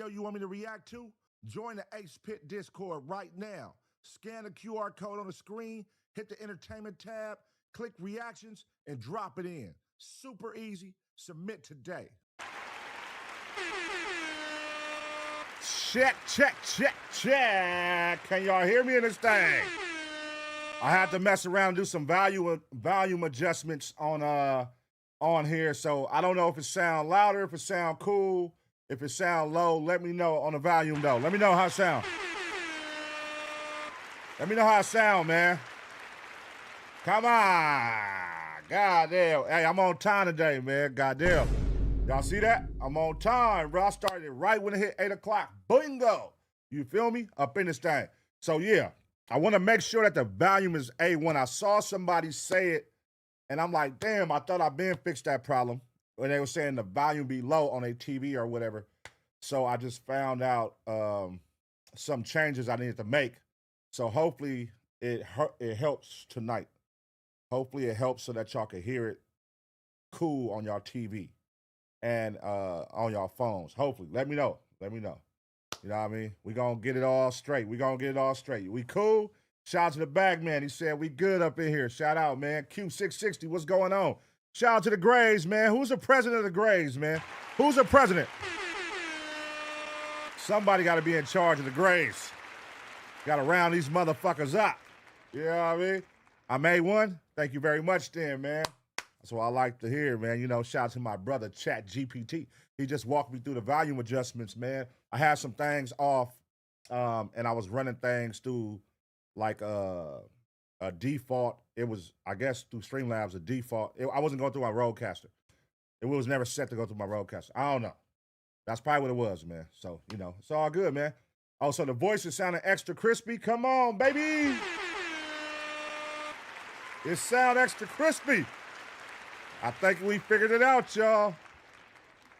video you want me to react to? Join the Ace Pit Discord right now. Scan the QR code on the screen, hit the entertainment tab, click reactions, and drop it in. Super easy. Submit today. Check, check, check, check. Can y'all hear me in this thing? I had to mess around and do some volume adjustments on here, so I don't know if it sound louder, if it sound cool, if it sound low. Let me know on the volume though. Let me know how it sound. Let me know how it sound, man. Come on. Goddamn. Hey, I'm on time today, man. Goddamn. Y'all see that? I'm on time, bro. I started right when it hit 8 o'clock. Bingo. You feel me? Up in this thing. So, yeah, I want to make sure that the volume is A1. I saw somebody say it, and I'm like, damn, I thought I'd been fixed that problem. When they were saying the volume be low on a TV or whatever. So I just found out some changes I needed to make. So hopefully it helps tonight. Hopefully it helps so that y'all can hear it cool on y'all TV and on y'all phones. Hopefully. Let me know. Let me know. You know what I mean? We gonna get it all straight. We gonna get it all straight. We cool? Shout out to the bag man. He said we good up in here. Shout out, man. Q660, what's going on? Shout out to the Grays, man. Who's the president of the Grays, man? Who's the president? Somebody got to be in charge of the Grays. Got to round these motherfuckers up. You know what I mean? I made one. Thank you very much then, man. That's what I like to hear, man. You know, shout out to my brother, Chat GPT. He just walked me through the volume adjustments, man. I had some things off, and I was running things through, like, a default. It was, I guess, through Streamlabs, a default. I wasn't going through my Rodecaster. It was never set to go through my Rodecaster. I don't know. That's probably what it was, man. So, you know, it's all good, man. Also, the voice is sounding extra crispy. Come on, baby. It sound extra crispy. I think we figured it out, y'all.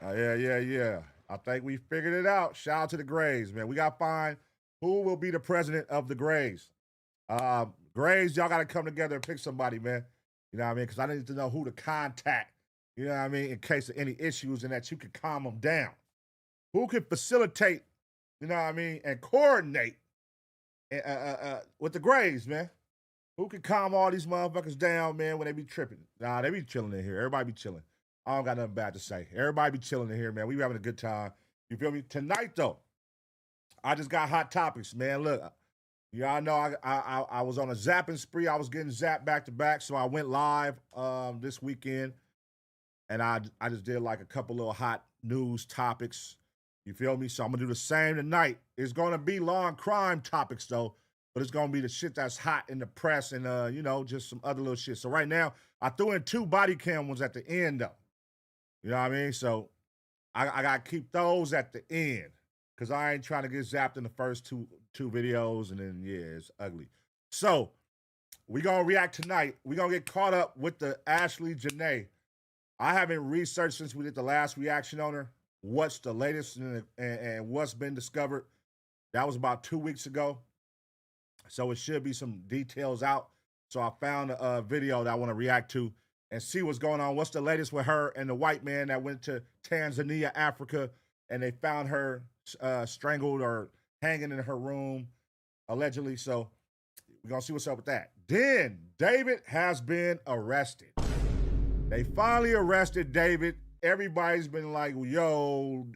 Yeah. I think we figured it out. Shout out to the Grays, man. We got to find who will be the president of the Grays. Grays, y'all got to come together and pick somebody, man. You know what I mean? Because I need to know who to contact, you know what I mean, in case of any issues and that you can calm them down. Who can facilitate, you know what I mean, and coordinate with the Grays, man? Who can calm all these motherfuckers down, man, when they be tripping? Nah, they be chilling in here. Everybody be chilling. I don't got nothing bad to say. Everybody be chilling in here, man. We be having a good time. You feel me? Tonight, though, I just got hot topics, man. Look. Y'all know I was on a zapping spree. I was getting zapped back to back, so I went live this weekend, and I just did like a couple little hot news topics. You feel me? So I'm gonna do the same tonight. It's gonna be long crime topics though, but it's gonna be the shit that's hot in the press and you know, just some other little shit. So right now I threw in 2 body cam ones at the end though. You know what I mean? So I gotta keep those at the end. Because I ain't trying to get zapped in the first two videos, and then, yeah, it's ugly. So, we going to react tonight. we going to get caught up with the Ashlee Jenae. I haven't researched since we did the last reaction on her. What's the latest and what's been discovered. That was about 2 weeks ago. So, it should be some details out. So, I found a video that I want to react to and see what's going on. What's the latest with her and the white man that went to Tanzania, Africa, and they found her strangled or hanging in her room, allegedly. So we're going to see what's up with that. Then David has been arrested. They finally arrested David. Everybody's been like, yo,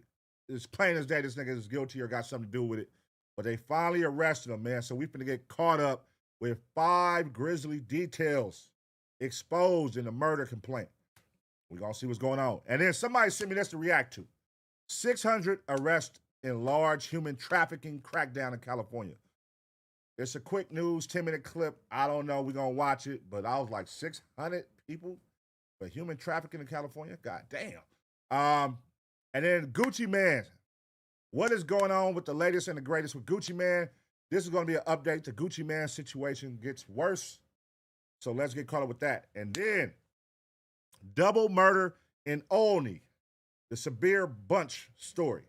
it's plain as day this nigga is guilty or got something to do with it. But they finally arrested him, man. So we finna get caught up with 5 grisly details exposed in the murder complaint. We're going to see what's going on. And then somebody sent me this to react to. 600 arrests in large human trafficking crackdown in California. It's a quick news, 10-minute clip. I don't know. We're going to watch it. But I was like, 600 people for human trafficking in California? God damn. And then Gucci Man. What is going on with the latest and the greatest with Gucci Man? This is going to be an update. The Gucci Man situation gets worse. So let's get caught up with that. And then double murder in Olney. The Sabir bunch story.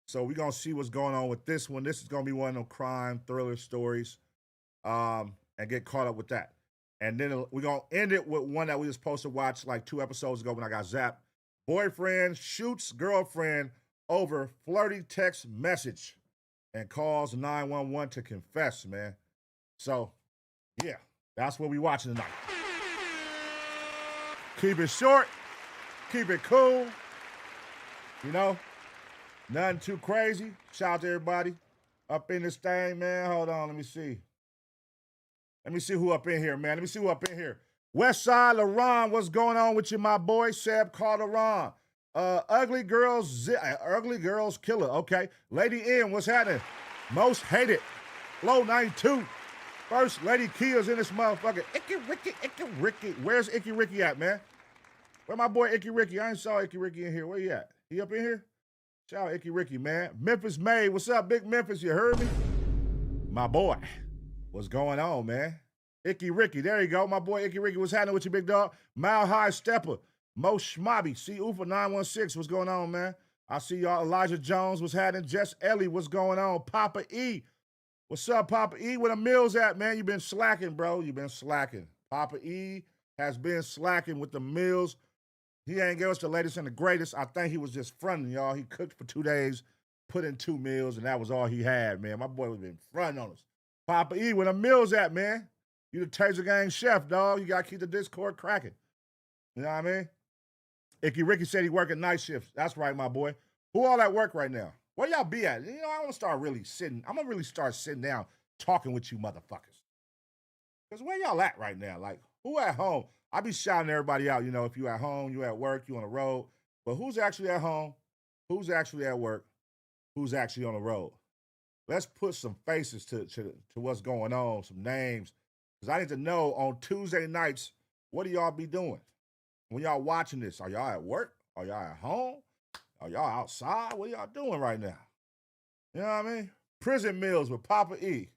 So we're going to see what's going on with this one. This is going to be one of those crime thriller stories and get caught up with that. And then we're going to end it with one that we was supposed to watch like 2 episodes ago when I got zapped. Boyfriend shoots girlfriend over flirty text message and calls 911 to confess, man. So, yeah, that's what we watching tonight. Keep it short, keep it cool, you know, nothing too crazy. Shout out to everybody up in this thing, man. Hold on, let me see. Let me see who up in here, man. Let me see who up in here. Westside LaRon, what's going on with you, my boy? Seb Calderon. Ugly Girls Killer. Okay. Lady M, what's happening? Most Hated. Low 92. First Lady Kia's in this motherfucker. Icky Ricky. Where's Icky Ricky at, man? Where my boy Icky Ricky? I ain't saw Icky Ricky in here. Where he at? He up in here? Shout out Icky Ricky, man. Memphis May. What's up, Big Memphis? You heard me? My boy. What's going on, man? Icky Ricky. There you go. My boy Icky Ricky. What's happening with you, big dog? Mile High Stepper. Mo Schmobby. See Ufa 916. What's going on, man? I see y'all. Elijah Jones. What's happening? Jess Ellie. What's going on? Papa E. What's up, Papa E? Where the mills at, man? You been slacking, bro. You been slacking. Papa E has been slacking with the mills. He ain't give us the latest and the greatest. I think he was just fronting, y'all. He cooked for 2 days, put in 2 meals, and that was all he had, man. My boy was been fronting on us. Papa E, where the mills at, man? You the Taser Gang chef, dog. You got to keep the Discord cracking. You know what I mean? Icky Ricky said he working night shifts. That's right, my boy. Who all at work right now? Where y'all be at? You know, I want to start really sitting. I'm going to really start sitting down talking with you motherfuckers. Because where y'all at right now? Like, who at home? I be shouting everybody out, you know, if you at home, you at work, you on the road. But who's actually at home? Who's actually at work? Who's actually on the road? Let's put some faces to what's going on, some names. Because I need to know on Tuesday nights, what do y'all be doing? When y'all watching this, are y'all at work? Are y'all at home? Are y'all outside? What are y'all doing right now? You know what I mean? Prison Meals with Papa E.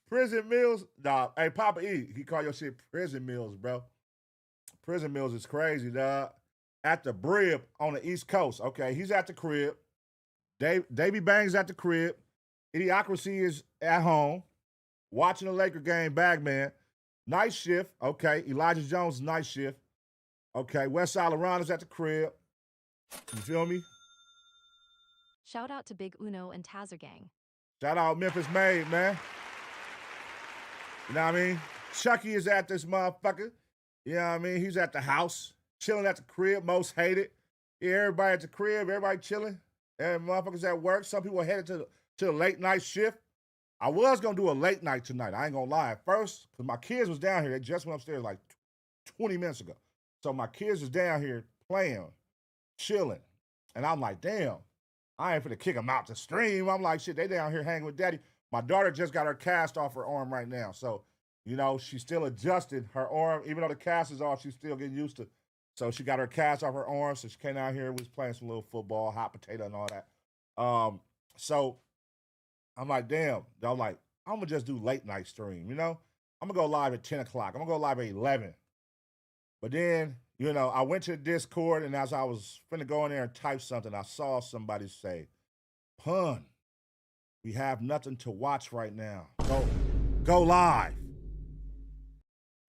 Prison Meals? Nah, hey, Papa E, he call your shit Prison Meals, bro. Prison Meals is crazy, dog. At the Brib on the East Coast. Okay, he's at the crib. Davey Bang's at the crib. Idiocracy is at home. Watching the Laker game, Bagman. Night shift. Okay, Elijah Jones, night shift. Okay, Westside LaRon is at the crib. You feel me? Shout out to Big Uno and Taser Gang. Shout out Memphis Made, man. You know what I mean? Chucky is at this motherfucker. You know what I mean? He's at the house, chilling at the crib, Most Hated. Yeah, everybody at the crib, everybody chilling. And motherfuckers at work. Some people are headed to the late night shift. I was going to do a late night tonight. I ain't going to lie. At first, because my kids was down here. They just went upstairs like 20 minutes ago. So my kids was down here playing, chilling. And I'm like, damn, I ain't finna kick them out to stream. I'm like, shit, they down here hanging with daddy. My daughter just got her cast off her arm right now. So, you know, she's still adjusting her arm. Even though the cast is off, she's still getting used to. So she got her cast off her arm. So she came out here, was playing some little football, hot potato and all that. So I'm like, damn. I'm like, I'm going to just do late night stream, you know? I'm going to go live at 10 o'clock. I'm going to go live at 11. But then, you know, I went to the Discord, and as I was finna go in there and type something, I saw somebody say, Pun, we have nothing to watch right now. Go live.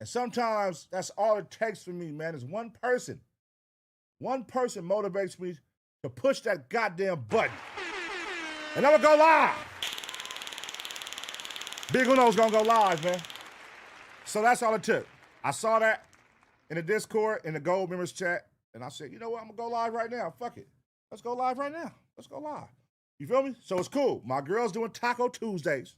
And sometimes that's all it takes for me, man, is one person. One person motivates me to push that goddamn button. And I'm gonna go live. Big Uno's gonna go live, man. So that's all it took. I saw that in the Discord, in the Gold Members chat, and I said, you know what, I'm gonna go live right now. Fuck it. Let's go live right now. Let's go live. You feel me? So it's cool. My girl's doing Taco Tuesdays.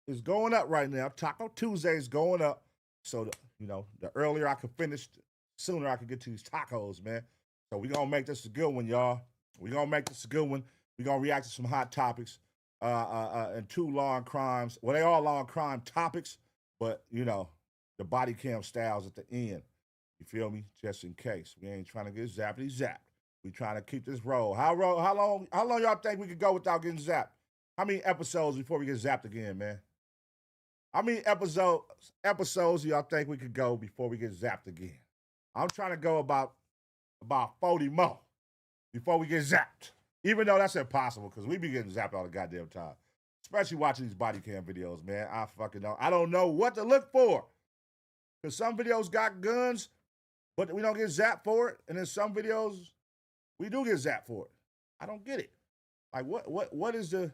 It's going up right now. Taco Tuesdays going up. So, the earlier I can finish, the sooner I can get to these tacos, man. So we're going to make this a good one, y'all. We're going to make this a good one. We're going to react to some hot topics and 2 long crimes. Well, they all long crime topics, but, the body cam styles at the end. You feel me? Just in case. We ain't trying to get zappity-zapped. We trying to keep this roll. How long y'all think we could go without getting zapped? How many episodes before we get zapped again, man? How many episodes do y'all think we could go before we get zapped again? I'm trying to go about 40 more before we get zapped. Even though that's impossible, because we be getting zapped all the goddamn time. Especially watching these body cam videos, man. I fucking know. I don't know what to look for. Because some videos got guns, but we don't get zapped for it. And then some videos We do get zapped for it. I don't get it. Like, what is it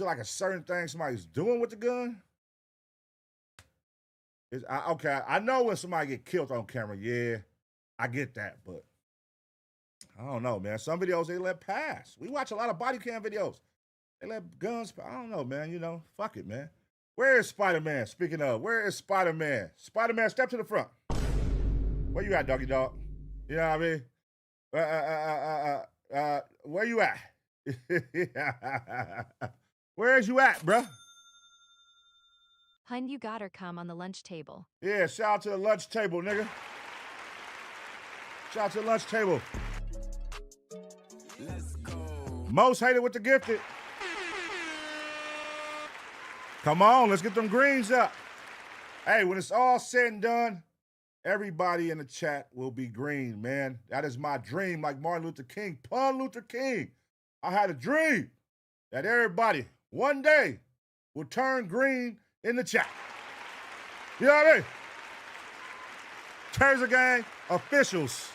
like a certain thing somebody's doing with the gun? Okay, I know when somebody get killed on camera, yeah, I get that, but I don't know, man. Some videos they let pass. We watch a lot of body cam videos. They let guns pass. I don't know, man. You know, fuck it, man. Where is Spider-Man? Speaking of, where is Spider-Man? Spider-Man, step to the front. Where you at, doggy dog? You know what I mean? Where you at? Where's you at, bruh? Hun, you got her come on the lunch table. Yeah, shout out to the lunch table, nigga. Shout out to the lunch table. Let's go. Most hated with the gifted. Come on, let's get them greens up. Hey, when it's all said and done, everybody in the chat will be green, man. That is my dream, like Martin Luther King, Pun Luther King. I had a dream that everybody one day will turn green in the chat. You know what I mean? Taser Gang officials.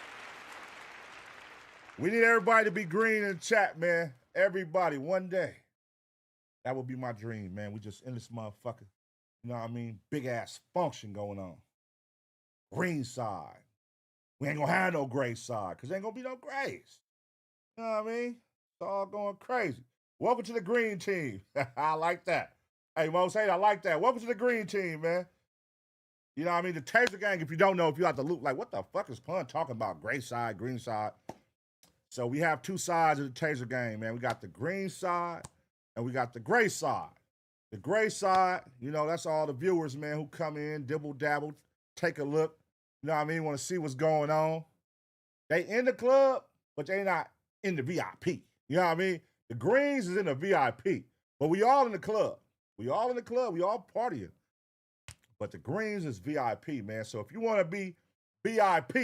We need everybody to be green in the chat, man. Everybody, one day. That would be my dream, man. We just in this motherfucker. You know what I mean? Big ass function going on. Green side. We ain't gonna have no gray side, because there ain't gonna be no grays. You know what I mean? It's all going crazy. Welcome to the green team. I like that. Hey, Most Hated, I like that. Welcome to the green team, man. You know what I mean? The Taser Gang, if you don't know, if you have to look like, what the fuck is Pun talking about? Gray side, green side. So we have two sides of the Taser Gang, man. We got the green side and we got the gray side. The gray side, you know, that's all the viewers, man, who come in, dibble dabble, take a look. You know what I mean? Want to see what's going on. They in the club, but they not in the VIP. You know what I mean? The greens is in the VIP, but we all in the club. We all in the club. We all partying. But the greens is VIP, man. So if you want to be VIP,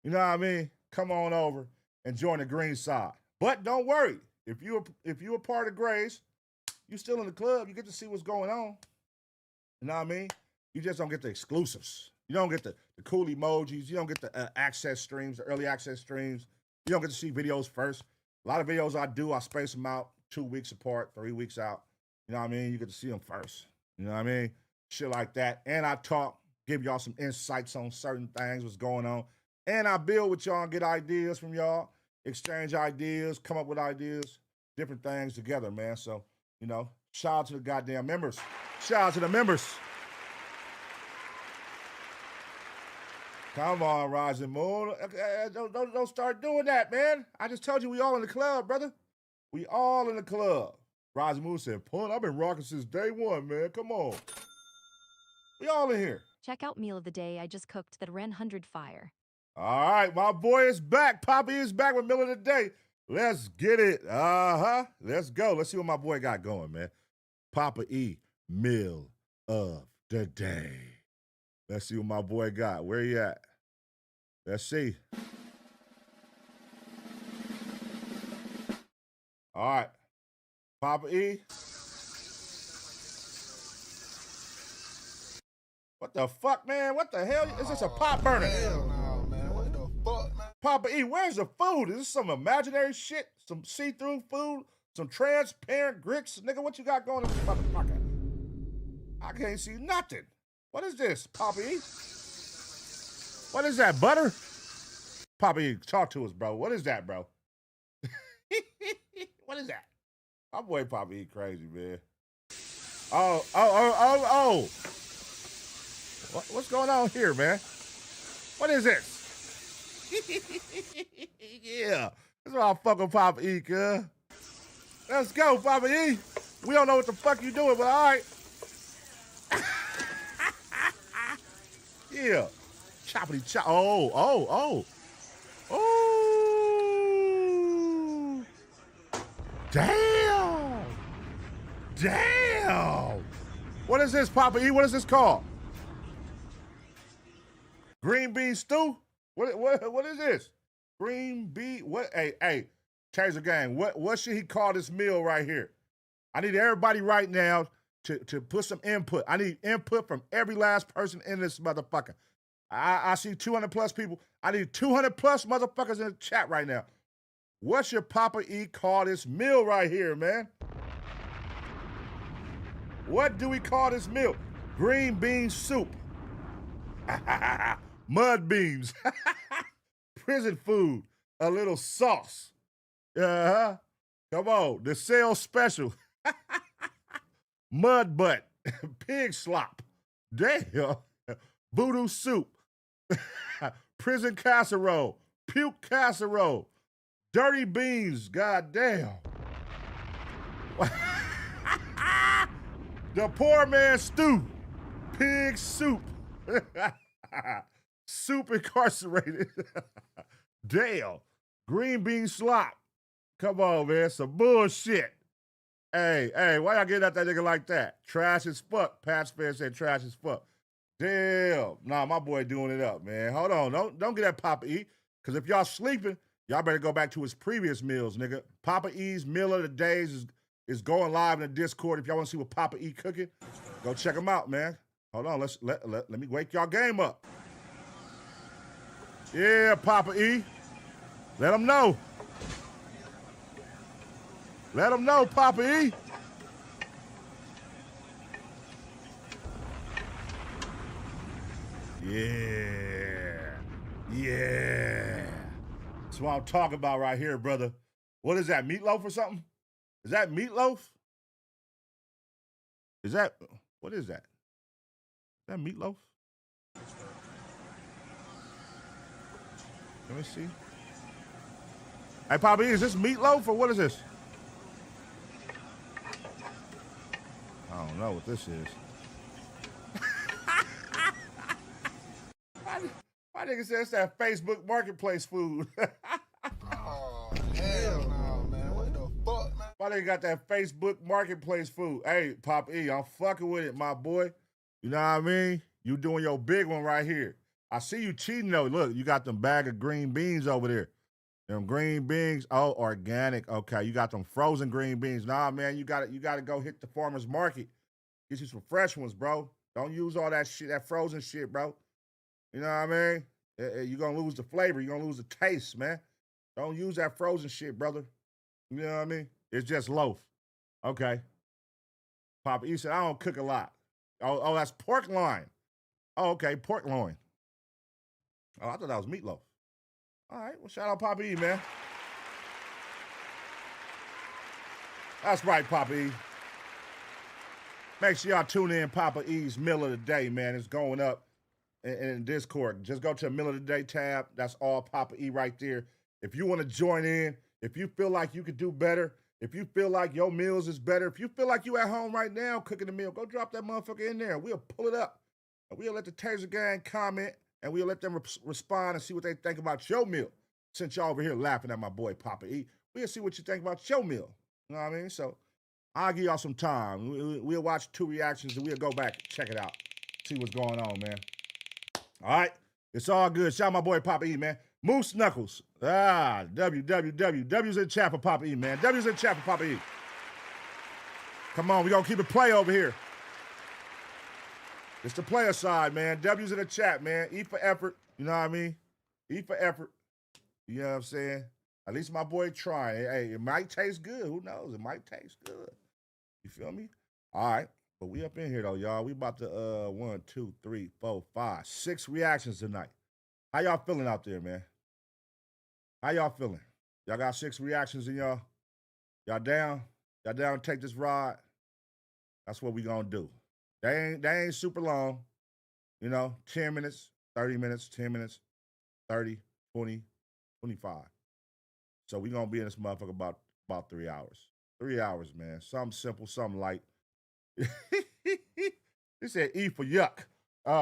you know what I mean? Come on over and join the green side. But don't worry. If you a part of grays, you still in the club. You get to see what's going on. You know what I mean? You just don't get the exclusives. You don't get the cool emojis. You don't get the access streams, the early access streams. You don't get to see videos first. A lot of videos I do, I space them out 2 weeks apart, 3 weeks out. You know what I mean? You get to see them first. You know what I mean? Shit like that. And I talk, give y'all some insights on certain things, what's going on. And I build with y'all and get ideas from y'all, exchange ideas, come up with ideas, different things together, man. So, you know, shout out to the goddamn members. Shout out to the members. Come on, Rising Moon. Don't start doing that, man. I just told you we all in the club, brother. We all in the club. Rising Moon said, Pun, I've been rocking since day one, man. Come on. We all in here. Check out meal of the day I just cooked that ran 100 fire. All right, my boy is back. Poppy is back with meal of the day. Let's get it. Let's go. Let's see what my boy got going, man. Papa E, meal of the day. Let's see what my boy got. Where he at? Let's see. All right. Papa E. What the fuck, man? What the hell? Is this a pot burner? Hell no, man. What the fuck, man? Papa E, where's the food? Is this some imaginary shit? Some see-through food? Some transparent grits? Nigga, what you got going on this motherfucker? I can't see nothing. What is this, Papa E? What is that, butter? Papa E, talk to us, bro. What is that, bro? What is that? My boy Papa E crazy, man. Oh. What's going on here, man? What is this? Yeah. That's why I fuck with Papa E, cuz. Let's go, Papa E. We don't know what the fuck you doing, but all right. Yeah. Choppity chop. Oh. Damn. What is this, Papa E? What is this called? Green bean stew? What is this? Green bean? What? Hey, Taser Gang, what should he call this meal right here? I need everybody right now to put some input. I need input from every last person in this motherfucker. I see 200 plus people. I need 200 plus motherfuckers in the chat right now. What should Papa E call this meal right here, man? What do we call this meal? Green bean soup. Mud beans. Prison food. A little sauce. Uh-huh. Come on. The sale special. Mud butt. Pig slop. Damn. Voodoo soup. Prison casserole. Puke casserole. Dirty beans. God damn. The poor man stew. Pig soup. Soup incarcerated. Damn. Green bean slop. Come on, man. Some bullshit. Hey, why y'all getting at that nigga like that? Trash as fuck. Pat's fan said trash as fuck. Damn. Nah, my boy doing it up, man. Hold on. Don't get that Papa E. Because if y'all sleeping, y'all better go back to his previous meals, nigga. Papa E's Meal of the Days is going live in the Discord. If y'all want to see what Papa E cooking, go check him out, man. Hold on. Let me wake y'all game up. Yeah, Papa E. Let him know. Let him know, Papa E. Yeah. That's what I'm talking about right here, brother. What is that, meatloaf or something? Is that meatloaf? What is that? Is that meatloaf? Let me see. Hey, Papa E, is this meatloaf or what is this? I don't know what this is. My nigga said it's that Facebook Marketplace food. Oh, hell no, man. What the fuck, man? My nigga got that Facebook Marketplace food. Hey, Papa E, I'm fucking with it, my boy. You know what I mean? You doing your big one right here. I see you cheating though. Look, you got them bag of green beans over there. Them green beans, oh, organic. Okay, you got them frozen green beans. Nah, man, you gotta go hit the farmer's market. Get you some fresh ones, bro. Don't use all that shit, that frozen shit, bro. You know what I mean? You're gonna lose the flavor. You're gonna lose the taste, man. Don't use that frozen shit, brother. You know what I mean? It's just loaf. Okay. Papa E said, I don't cook a lot. Oh, that's pork loin. Oh, okay, pork loin. Oh, I thought that was meatloaf. All right, well, shout out Papa E, man. That's right, Papa E. Make sure y'all tune in Papa E's Meal of the Day, man. It's going up in Discord. Just go to the Meal of the Day tab. That's all Papa E right there. If you want to join in, if you feel like you could do better, if you feel like your meals is better, if you feel like you at home right now cooking a meal, go drop that motherfucker in there and we'll pull it up. And we'll let the Taser gang comment and we'll let them respond and see what they think about your meal. Since y'all over here laughing at my boy Papa E, we'll see what you think about your meal. You know what I mean? So I'll give y'all some time. We'll watch 2 reactions and we'll go back and check it out. See what's going on, man. All right. It's all good. Shout out my boy Papa E, man. Moose Knuckles. WWW. W's in the chat for Papa E, man. W's in the chat for Papa E. Come on, we gonna keep it play over here. It's the player side, man. W's in the chat, man. E for effort. You know what I mean? E for effort. You know what I'm saying? At least my boy trying. Hey, it might taste good. Who knows? It might taste good. You feel me? All right. But we up in here, though, y'all. We about to, 1, 2, 3, 4, 5, 6 reactions tonight. How y'all feeling out there, man? How y'all feeling? Y'all got 6 reactions in y'all? Y'all down? Y'all down to take this ride? That's what we gonna do. They ain't super long. You know, 10 minutes, 30 minutes, 10 minutes, 30, 20, 25. So we gonna be in this motherfucker about 3 hours. 3 hours, man. Something simple, something light. He said E for yuck.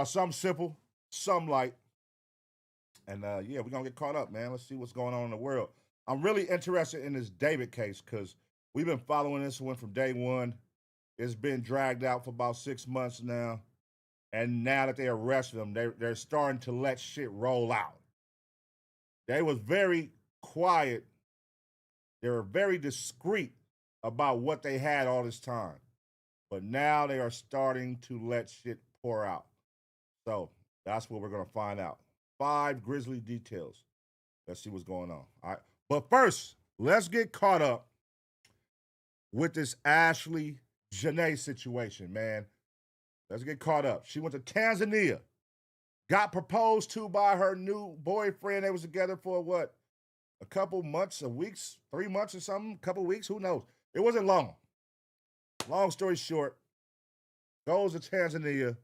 Something simple, something light. And yeah, we're gonna get caught up, man. Let's see what's going on in the world. I'm really interested in this David case because we've been following this one from day one. It's been dragged out for about 6 months now. And now that they arrested him, they're starting to let shit roll out. They was very quiet. They were very discreet about what they had all this time. But now they are starting to let shit pour out. So that's what we're going to find out. 5 grisly details. Let's see what's going on. All right. But first, let's get caught up with this Ashlee Jenae situation, man. Let's get caught up. She went to Tanzania, got proposed to by her new boyfriend. They was together for what? A couple months, a weeks, 3 months or something, a couple weeks, who knows? It wasn't long. Long story short, goes to Tanzania.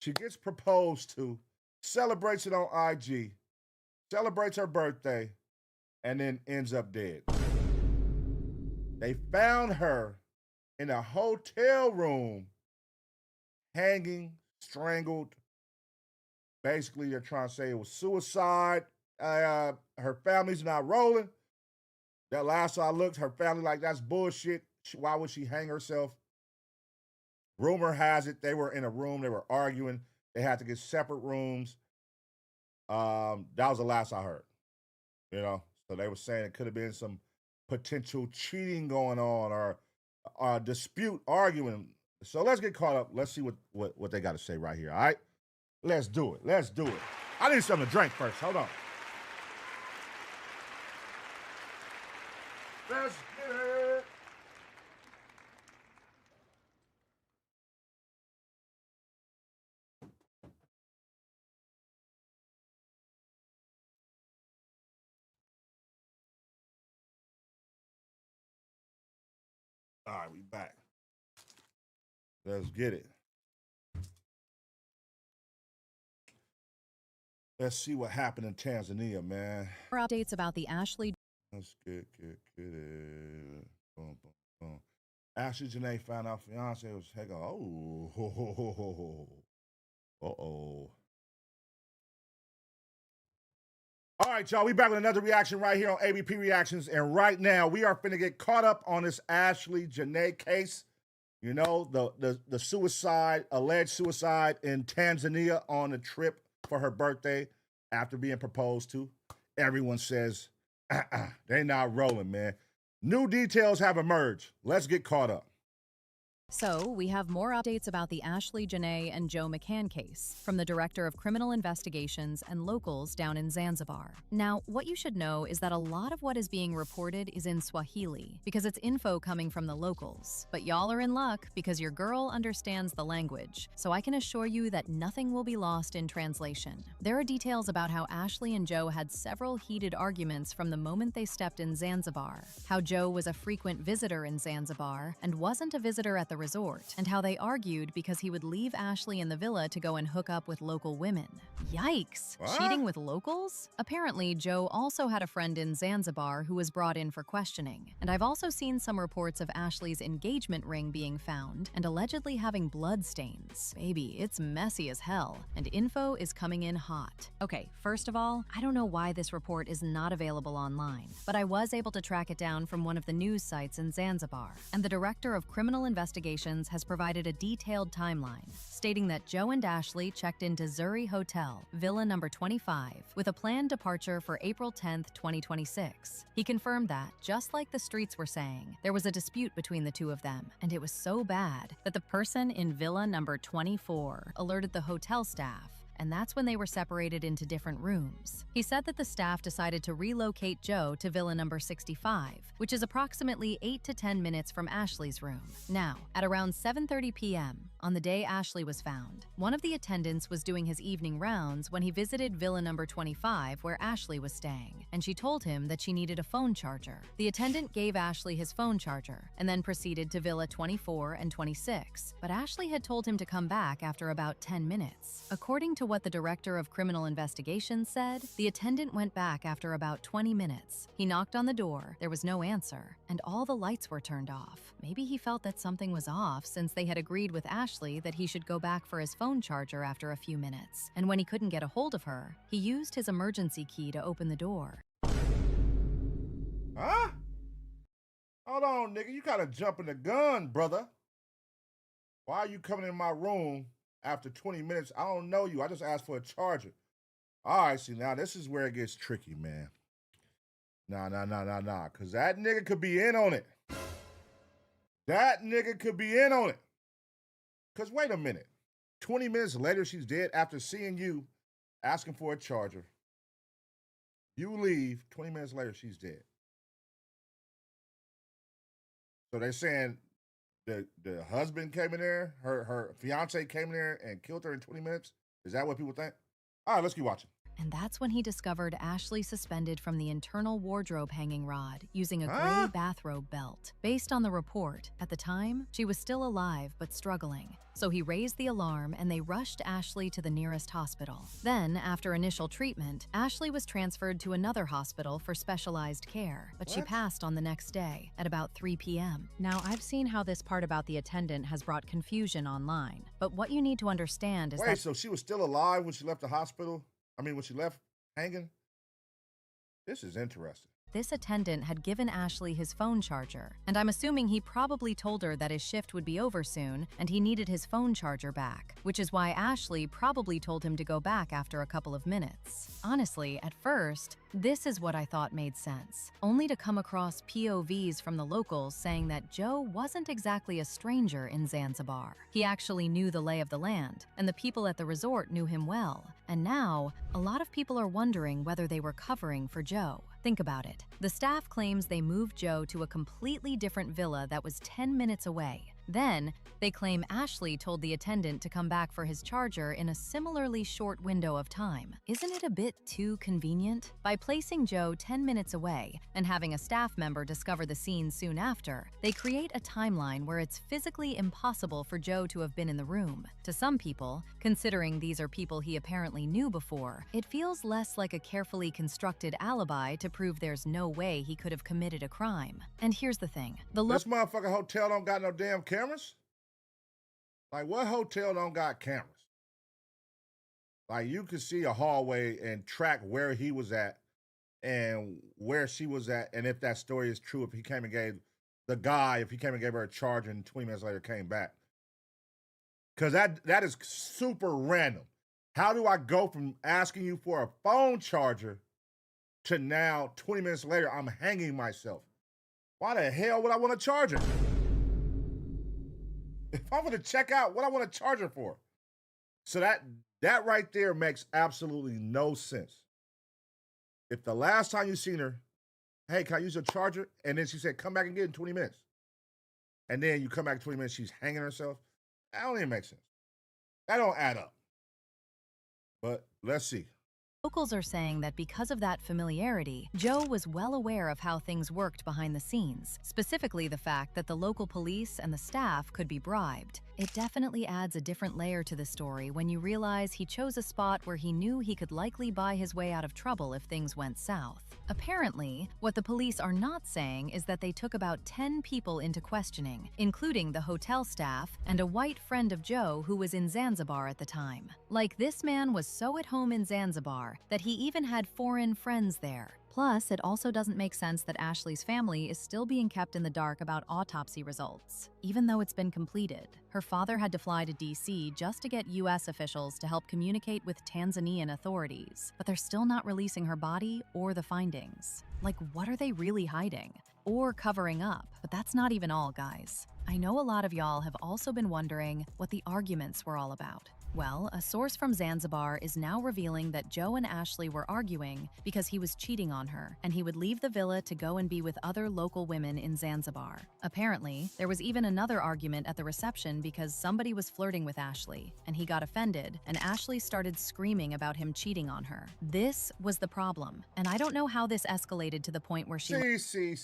She gets proposed to, celebrates it on IG, celebrates her birthday, and then ends up dead. They found her in a hotel room, hanging, strangled. Basically, they're trying to say it was suicide. Her family's not rolling. That last I looked, her family like, that's bullshit. Why would she hang herself? Rumor has it they were in a room. They were arguing. They had to get separate rooms. That was the last I heard. You know, so they were saying it could have been some potential cheating going on or a dispute, arguing. So let's get caught up. Let's see what they got to say right here. All right, let's do it. Let's do it. I need something to drink first. Hold on. Let's get it. All right, we back. Let's get it. Let's see what happened in Tanzania, man. More updates about the Ashlee. Let's get it. Boom, boom, boom. Ashlee Jenae found out Fiance was heck. Oh, uh-oh. All right, y'all, we back with another reaction right here on ABP Reactions, and right now we are finna get caught up on this Ashlee Jenae case. You know, the suicide, alleged suicide in Tanzania on a trip for her birthday after being proposed to. Everyone says, they not rolling, man. New details have emerged. Let's get caught up. So, we have more updates about the Ashlee Jenae and Joe McCann case from the Director of Criminal Investigations and locals down in Zanzibar. Now, what you should know is that a lot of what is being reported is in Swahili because it's info coming from the locals. But y'all are in luck because your girl understands the language, so I can assure you that nothing will be lost in translation. There are details about how Ashlee and Joe had several heated arguments from the moment they stepped in Zanzibar, how Joe was a frequent visitor in Zanzibar and wasn't a visitor at the resort, and how they argued because he would leave Ashlee in the villa to go and hook up with local women. Yikes! What? Cheating with locals? Apparently, Joe also had a friend in Zanzibar who was brought in for questioning, and I've also seen some reports of Ashlee's engagement ring being found and allegedly having blood stains. Baby, it's messy as hell, and info is coming in hot. Okay, first of all, I don't know why this report is not available online, but I was able to track it down from one of the news sites in Zanzibar, and the Director of Criminal Investigations has provided a detailed timeline, stating that Joe and Ashlee checked into Zuri Hotel, Villa number 25, with a planned departure for April 10th, 2026. He confirmed that, just like the streets were saying, there was a dispute between the two of them, and it was so bad that the person in Villa number 24 alerted the hotel staff, and that's when they were separated into different rooms. He said that the staff decided to relocate Joe to Villa number 65, which is approximately 8 to 10 minutes from Ashlee's room. Now, at around 7:30 p.m., on the day Ashlee was found, one of the attendants was doing his evening rounds when he visited Villa number 25 where Ashlee was staying, and she told him that she needed a phone charger. The attendant gave Ashlee his phone charger and then proceeded to Villa 24 and 26, but Ashlee had told him to come back after about 10 minutes. According to what the Director of Criminal Investigations said, the attendant went back after about 20 minutes. He knocked on the door, there was no answer, and all the lights were turned off. Maybe he felt that something was off since they had agreed with Ashlee that he should go back for his phone charger after a few minutes. And when he couldn't get a hold of her, he used his emergency key to open the door. Huh? Hold on, nigga. You gotta jump in the gun, brother. Why are you coming in my room after 20 minutes? I don't know you. I just asked for a charger. All right, see, now this is where it gets tricky, man. Nah. Because that nigga could be in on it. That nigga could be in on it. Because wait a minute. 20 minutes later, she's dead after seeing you asking for a charger. You leave. 20 minutes later, she's dead. So they're saying the husband came in there, her fiance came in there and killed her in 20 minutes. Is that what people think? All right, let's keep watching. And that's when he discovered Ashlee suspended from the internal wardrobe hanging rod using a Huh? gray bathrobe belt. Based on the report, at the time, she was still alive but struggling. So he raised the alarm and they rushed Ashlee to the nearest hospital. Then, after initial treatment, Ashlee was transferred to another hospital for specialized care, but she What? passed on the next day at about 3 p.m. Now, I've seen how this part about the attendant has brought confusion online, but what you need to understand is Wait, that so she was still alive when she left the hospital? I mean, when she left hanging? This is interesting. this attendant had given Ashlee his phone charger, and I'm assuming he probably told her that his shift would be over soon and he needed his phone charger back, which is why Ashlee probably told him to go back after a couple of minutes. Honestly, at first, this is what I thought made sense, only to come across POVs from the locals saying that Joe wasn't exactly a stranger in Zanzibar. He actually knew the lay of the land, and the people at the resort knew him well. And now, a lot of people are wondering whether they were covering for Joe. Think about it. The staff claims they moved Joe to a completely different villa that was 10 minutes away. Then, they claim Ashlee told the attendant to come back for his charger in a similarly short window of time. Isn't it a bit too convenient? By placing Joe 10 minutes away and having a staff member discover the scene soon after, they create a timeline where it's physically impossible for Joe to have been in the room. To some people, considering these are people he apparently knew before, it feels less like a carefully constructed alibi to prove there's no way he could have committed a crime. And here's the thing. This motherfucking hotel don't got no damn cameras? Like, what hotel don't got cameras? Like, you could see a hallway and track where he was at and where she was at, and if that story is true, if he came and gave her a charge and 20 minutes later came back. Because that is super random. How do I go from asking you for a phone charger to now 20 minutes later I'm hanging myself? Why the hell would I want a charger? If I'm going to check out, what I want a charger for? So that right there makes absolutely no sense. If the last time you seen her, hey, can I use your charger? And then she said, come back and get it in 20 minutes. And then you come back in 20 minutes, she's hanging herself. That don't even make sense. That don't add up. But let's see. Locals are saying that because of that familiarity, Joe was well aware of how things worked behind the scenes, specifically the fact that the local police and the staff could be bribed. It definitely adds a different layer to the story when you realize he chose a spot where he knew he could likely buy his way out of trouble if things went south. Apparently, what the police are not saying is that they took about 10 people into questioning, including the hotel staff and a white friend of Joe who was in Zanzibar at the time. Like, this man was so at home in Zanzibar that he even had foreign friends there. Plus, it also doesn't make sense that Ashlee's family is still being kept in the dark about autopsy results, even though it's been completed. Her father had to fly to DC just to get US officials to help communicate with Tanzanian authorities, but they're still not releasing her body or the findings. Like, what are they really hiding? Or covering up? But that's not even all, guys. I know a lot of y'all have also been wondering what the arguments were all about. Well, a source from Zanzibar is now revealing that Joe and Ashlee were arguing because he was cheating on her, and he would leave the villa to go and be with other local women in Zanzibar. Apparently, there was even another argument at the reception because somebody was flirting with Ashlee, and he got offended, and Ashlee started screaming about him cheating on her. This was the problem, and I don't know how this escalated to the point where she— See.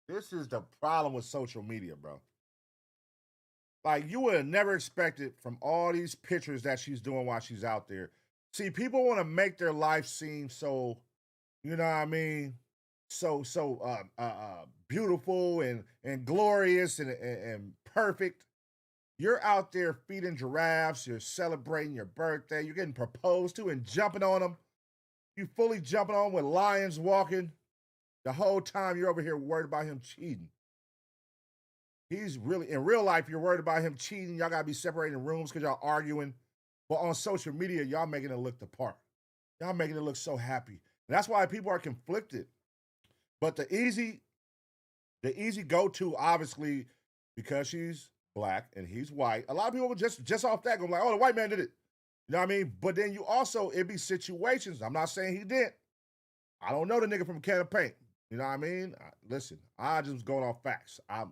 This is the problem with social media, bro. Like, you would have never expected from all these pictures that she's doing while she's out there. See, people want to make their life seem so, you know what I mean, so beautiful and glorious and perfect. You're out there feeding giraffes, you're celebrating your birthday, you're getting proposed to and jumping on them. You fully jumping on with lions walking. The whole time you're over here worried about him cheating. He's really, in real life, you're worried about him cheating. Y'all got to be separating rooms because y'all arguing. But on social media, y'all making it look the part. Y'all making it look so happy. And that's why people are conflicted. But the easy go-to, obviously, because she's black and he's white, a lot of people just off that go like, oh, the white man did it. You know what I mean? But then you also, it be situations. I'm not saying he did. I don't know the nigga from a can of paint. You know what I mean? Listen, I just was going off facts. I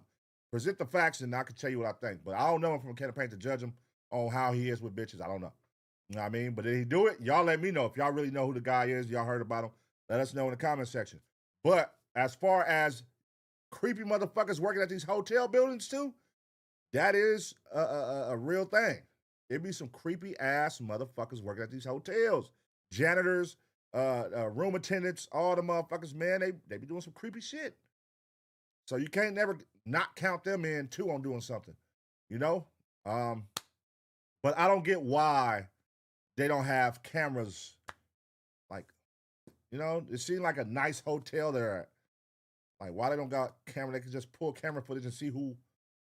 present the facts and I can tell you what I think. But I don't know him from a can of paint to judge him on how he is with bitches. I don't know. You know what I mean? But did he do it? Y'all let me know. If y'all really know who the guy is, y'all heard about him, let us know in the comment section. But as far as creepy motherfuckers working at these hotel buildings too, that is a real thing. There be some creepy ass motherfuckers working at these hotels. Janitors, room attendants, all the motherfuckers, man, they be doing some creepy shit. So you can't never not count them in too on doing something, you know? But I don't get why they don't have cameras. Like, you know, it seemed like a nice hotel they're at. Like, why they don't got camera? They can just pull camera footage and see who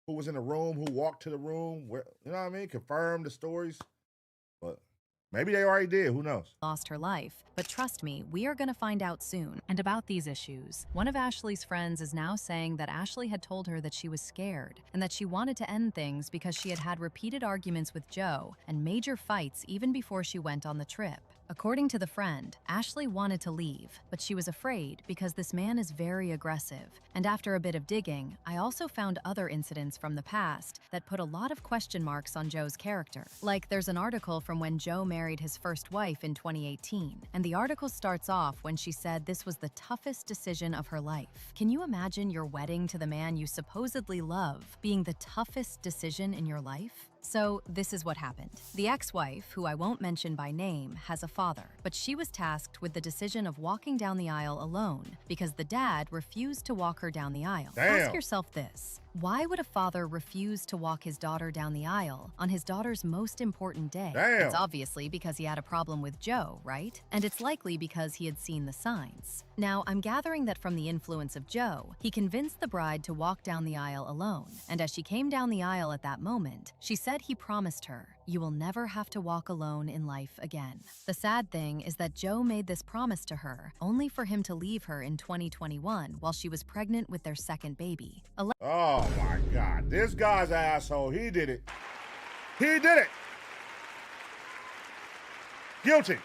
was in the room, who walked to the room, where, you know what I mean? Confirm the stories. But maybe they already did, who knows? Lost her life. But trust me, we are going to find out soon. And about these issues, one of Ashlee's friends is now saying that Ashlee had told her that she was scared and that she wanted to end things because she had had repeated arguments with Joe and major fights even before she went on the trip. According to the friend, Ashlee wanted to leave, but she was afraid because this man is very aggressive. And after a bit of digging, I also found other incidents from the past that put a lot of question marks on Joe's character. Like, there's an article from when Joe married his first wife in 2018, and the article starts off when she said this was the toughest decision of her life. Can you imagine your wedding to the man you supposedly love being the toughest decision in your life? So this is what happened. The ex-wife, who I won't mention by name, has a father, but she was tasked with the decision of walking down the aisle alone because the dad refused to walk her down the aisle. Damn. Ask yourself this. Why would a father refuse to walk his daughter down the aisle on his daughter's most important day? Damn. It's obviously because he had a problem with Joe, right? And it's likely because he had seen the signs. Now, I'm gathering that from the influence of Joe, he convinced the bride to walk down the aisle alone. And as she came down the aisle at that moment, she said he promised her, "You will never have to walk alone in life again." The sad thing is that Joe made this promise to her only for him to leave her in 2021 while she was pregnant with their second baby. Oh my God, this guy's an asshole. He did it. He did it. Guilty.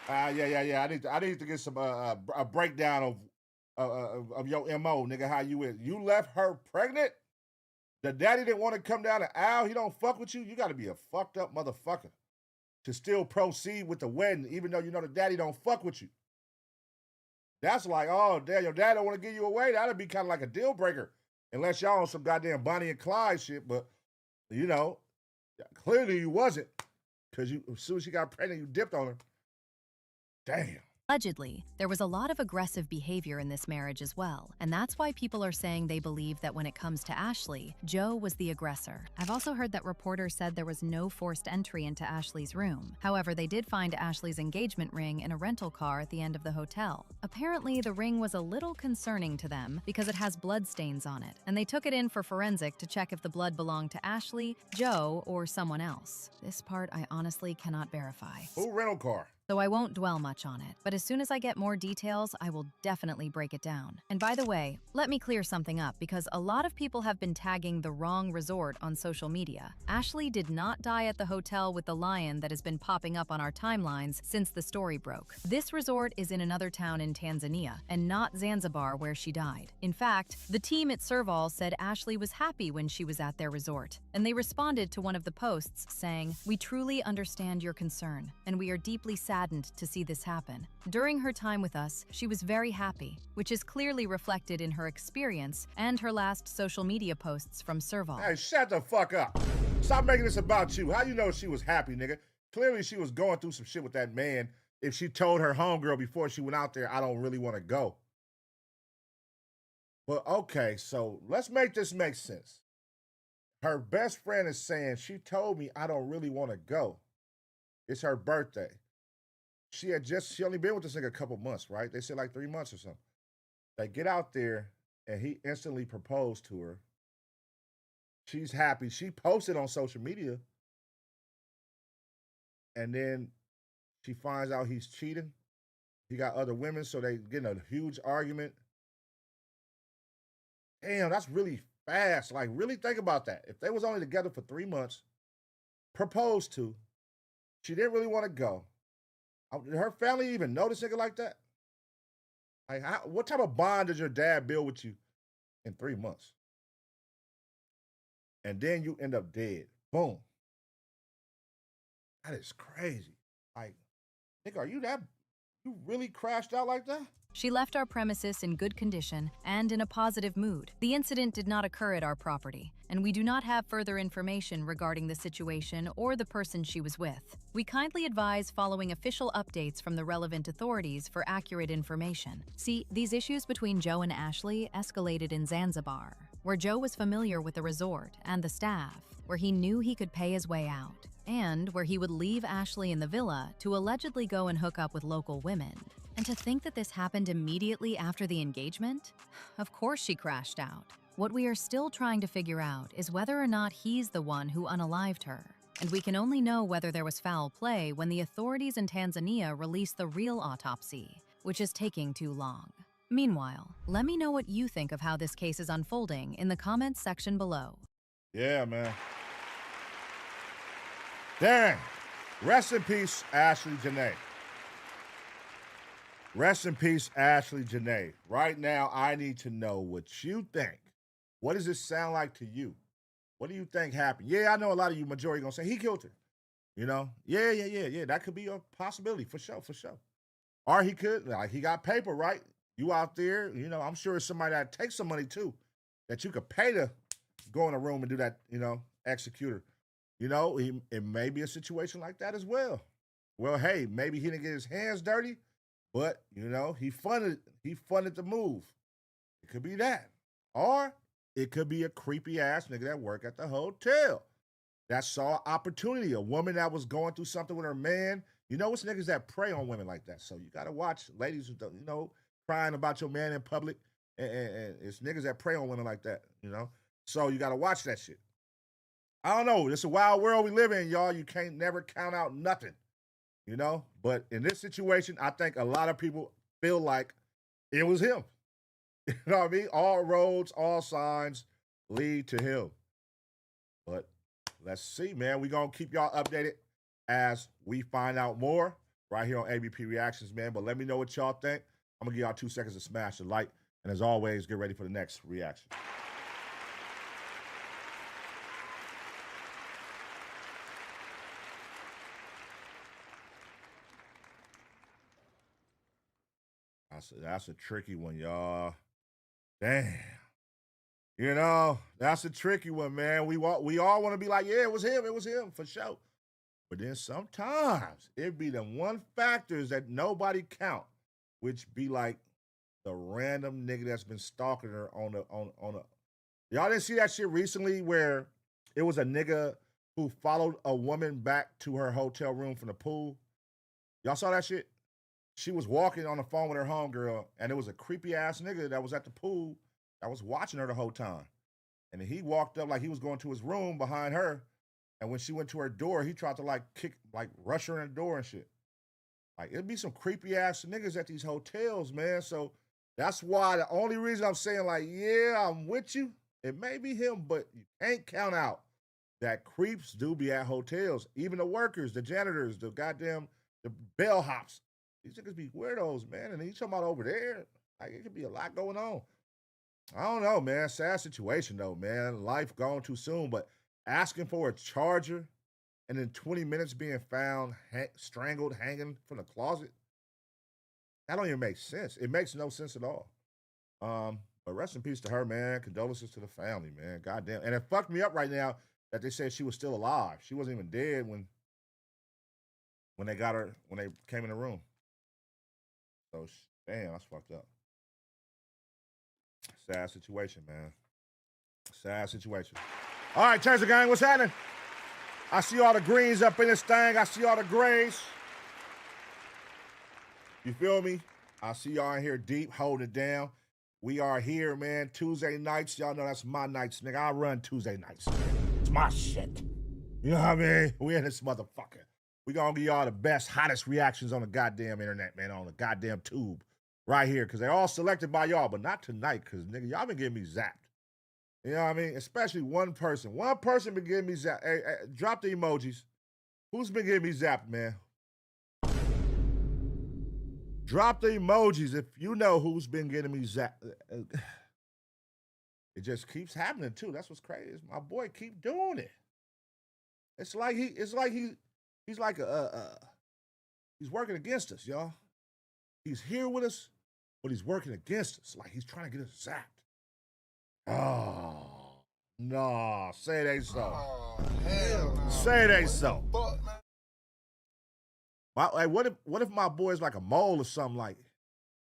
Yeah. I need to get some a breakdown of your MO, nigga. How you is? You left her pregnant? The daddy didn't want to come down the aisle. He don't fuck with you. You got to be a fucked up motherfucker to still proceed with the wedding, even though you know the daddy don't fuck with you. That's like, oh damn, your dad don't want to give you away. That'd be kind of like a deal breaker, unless y'all on some goddamn Bonnie and Clyde shit. But you know, clearly you wasn't, because you as soon as she got pregnant, you dipped on her. Damn. Allegedly, there was a lot of aggressive behavior in this marriage as well, and that's why people are saying they believe that when it comes to Ashlee, Joe was the aggressor. I've also heard that reporters said there was no forced entry into Ashlee's room. However, they did find Ashlee's engagement ring in a rental car at the end of the hotel. Apparently, the ring was a little concerning to them because it has blood stains on it, and they took it in for forensic to check if the blood belonged to Ashlee, Joe, or someone else. This part I honestly cannot verify. Who rental car? So I won't dwell much on it, but as soon as I get more details, I will definitely break it down. And by the way, let me clear something up because a lot of people have been tagging the wrong resort on social media. Ashlee did not die at the hotel with the lion that has been popping up on our timelines since the story broke. This resort is in another town in Tanzania and not Zanzibar where she died. In fact, the team at Serval said Ashlee was happy when she was at their resort, and they responded to one of the posts saying, "We truly understand your concern, and we are deeply saddened to see this happen. During her time with us, she was very happy, which is clearly reflected in her experience and her last social media posts from Serval." Hey, shut the fuck up. Stop making this about you. How you know she was happy, nigga? Clearly she was going through some shit with that man if she told her homegirl before she went out there, "I don't really want to go." But okay, so let's make this make sense. Her best friend is saying, she told me I don't really want to go. It's her birthday. She only been with this nigga a couple months, right? They said like 3 months or something. They get out there and he instantly proposed to her. She's happy. She posted on social media. And then she finds out he's cheating. He got other women, so they get in a huge argument. Damn, that's really fast. Like, really think about that. If they was only together for 3 months, proposed to, she didn't really want to go. Did her family even know this nigga like that? Like, what type of bond does your dad build with you in 3 months? And then you end up dead. Boom. That is crazy. Like, nigga, you really crashed out like that? She left our premises in good condition and in a positive mood. The incident did not occur at our property, and we do not have further information regarding the situation or the person she was with. We kindly advise following official updates from the relevant authorities for accurate information. See, these issues between Joe and Ashlee escalated in Zanzibar, where Joe was familiar with the resort and the staff, where he knew he could pay his way out, and where he would leave Ashlee in the villa to allegedly go and hook up with local women. And to think that this happened immediately after the engagement? Of course she crashed out. What we are still trying to figure out is whether or not he's the one who unalived her. And we can only know whether there was foul play when the authorities in Tanzania release the real autopsy, which is taking too long. Meanwhile, let me know what you think of how this case is unfolding in the comments section below. Yeah, man. Dang. Rest in peace, Ashlee Jenae. Rest in peace, Ashlee Jenae. Right now, I need to know what you think. What does this sound like to you? What do you think happened? Yeah, I know a lot of you majority gonna say he killed her. You know? Yeah. That could be a possibility for sure. Or he could, like, he got paper, right? You out there, you know, I'm sure it's somebody that takes some money too, that you could pay to go in a room and do that, you know, execute her. You know, it may be a situation like that as well. Well, hey, maybe he didn't get his hands dirty, but, you know, he funded the move. It could be that. Or it could be a creepy ass nigga that work at the hotel that saw opportunity, a woman that was going through something with her man. You know, it's niggas that prey on women like that. So you got to watch ladies who don't, you know, crying about your man in public. And it's niggas that prey on women like that, you know. So you got to watch that shit. I don't know. It's a wild world we live in, y'all. You can't never count out nothing, you know. But in this situation, I think a lot of people feel like it was him. You know what I mean? All roads, all signs lead to him. But let's see, man. We're going to keep y'all updated as we find out more right here on ABP Reactions, man. But let me know what y'all think. I'm going to give y'all 2 seconds to smash the like. And as always, get ready for the next reaction. That's a tricky one, y'all. Damn. You know, that's a tricky one, man. We all want to be like, yeah, it was him, for sure. But then sometimes it be the one factors that nobody count, which be like the random nigga that's been stalking her on a. Y'all didn't see that shit recently where it was a nigga who followed a woman back to her hotel room from the pool? Y'all saw that shit? She was walking on the phone with her homegirl, and it was a creepy ass nigga that was at the pool that was watching her the whole time. And then he walked up like he was going to his room behind her. And when she went to her door, he tried to rush her in the door and shit. Like, it'd be some creepy ass niggas at these hotels, man. So that's why the only reason I'm saying, like, yeah, I'm with you, it may be him, but you can't count out that creeps do be at hotels. Even the workers, the janitors, the bellhops. These niggas be weirdos, man. And he's talking about over there. Like, it could be a lot going on. I don't know, man. Sad situation, though, man. Life gone too soon. But asking for a charger and in 20 minutes being found strangled, hanging from the closet, that don't even make sense. It makes no sense at all. But rest in peace to her, man. Condolences to the family, man. Goddamn. And it fucked me up right now that they said she was still alive. She wasn't even dead when they got her, when they came in the room. So, damn, that's fucked up. Sad situation, man. Sad situation. All right, Taser gang, what's happening? I see all the greens up in this thing. I see all the grays. You feel me? I see y'all in here deep, holding it down. We are here, man. Tuesday nights. Y'all know that's my nights, nigga. I run Tuesday nights. It's my shit. You know what I mean? We in this motherfucker. We gonna give y'all the best, hottest reactions on the goddamn internet, man, on the goddamn tube. Right here, because they're all selected by y'all, but not tonight, because, nigga, y'all been getting me zapped. You know what I mean? Especially one person. One person been getting me zapped. Hey, drop the emojis. Who's been getting me zapped, man? Drop the emojis if you know who's been getting me zapped. It just keeps happening too. That's what's crazy. My boy keep doing it. It's like he's working against us, y'all. He's here with us, but he's working against us. Like he's trying to get us zapped. Oh, no. Say it ain't so. Oh, hell no. Say it ain't so. Fuck, man. Like, what if my boy's like a mole or something, like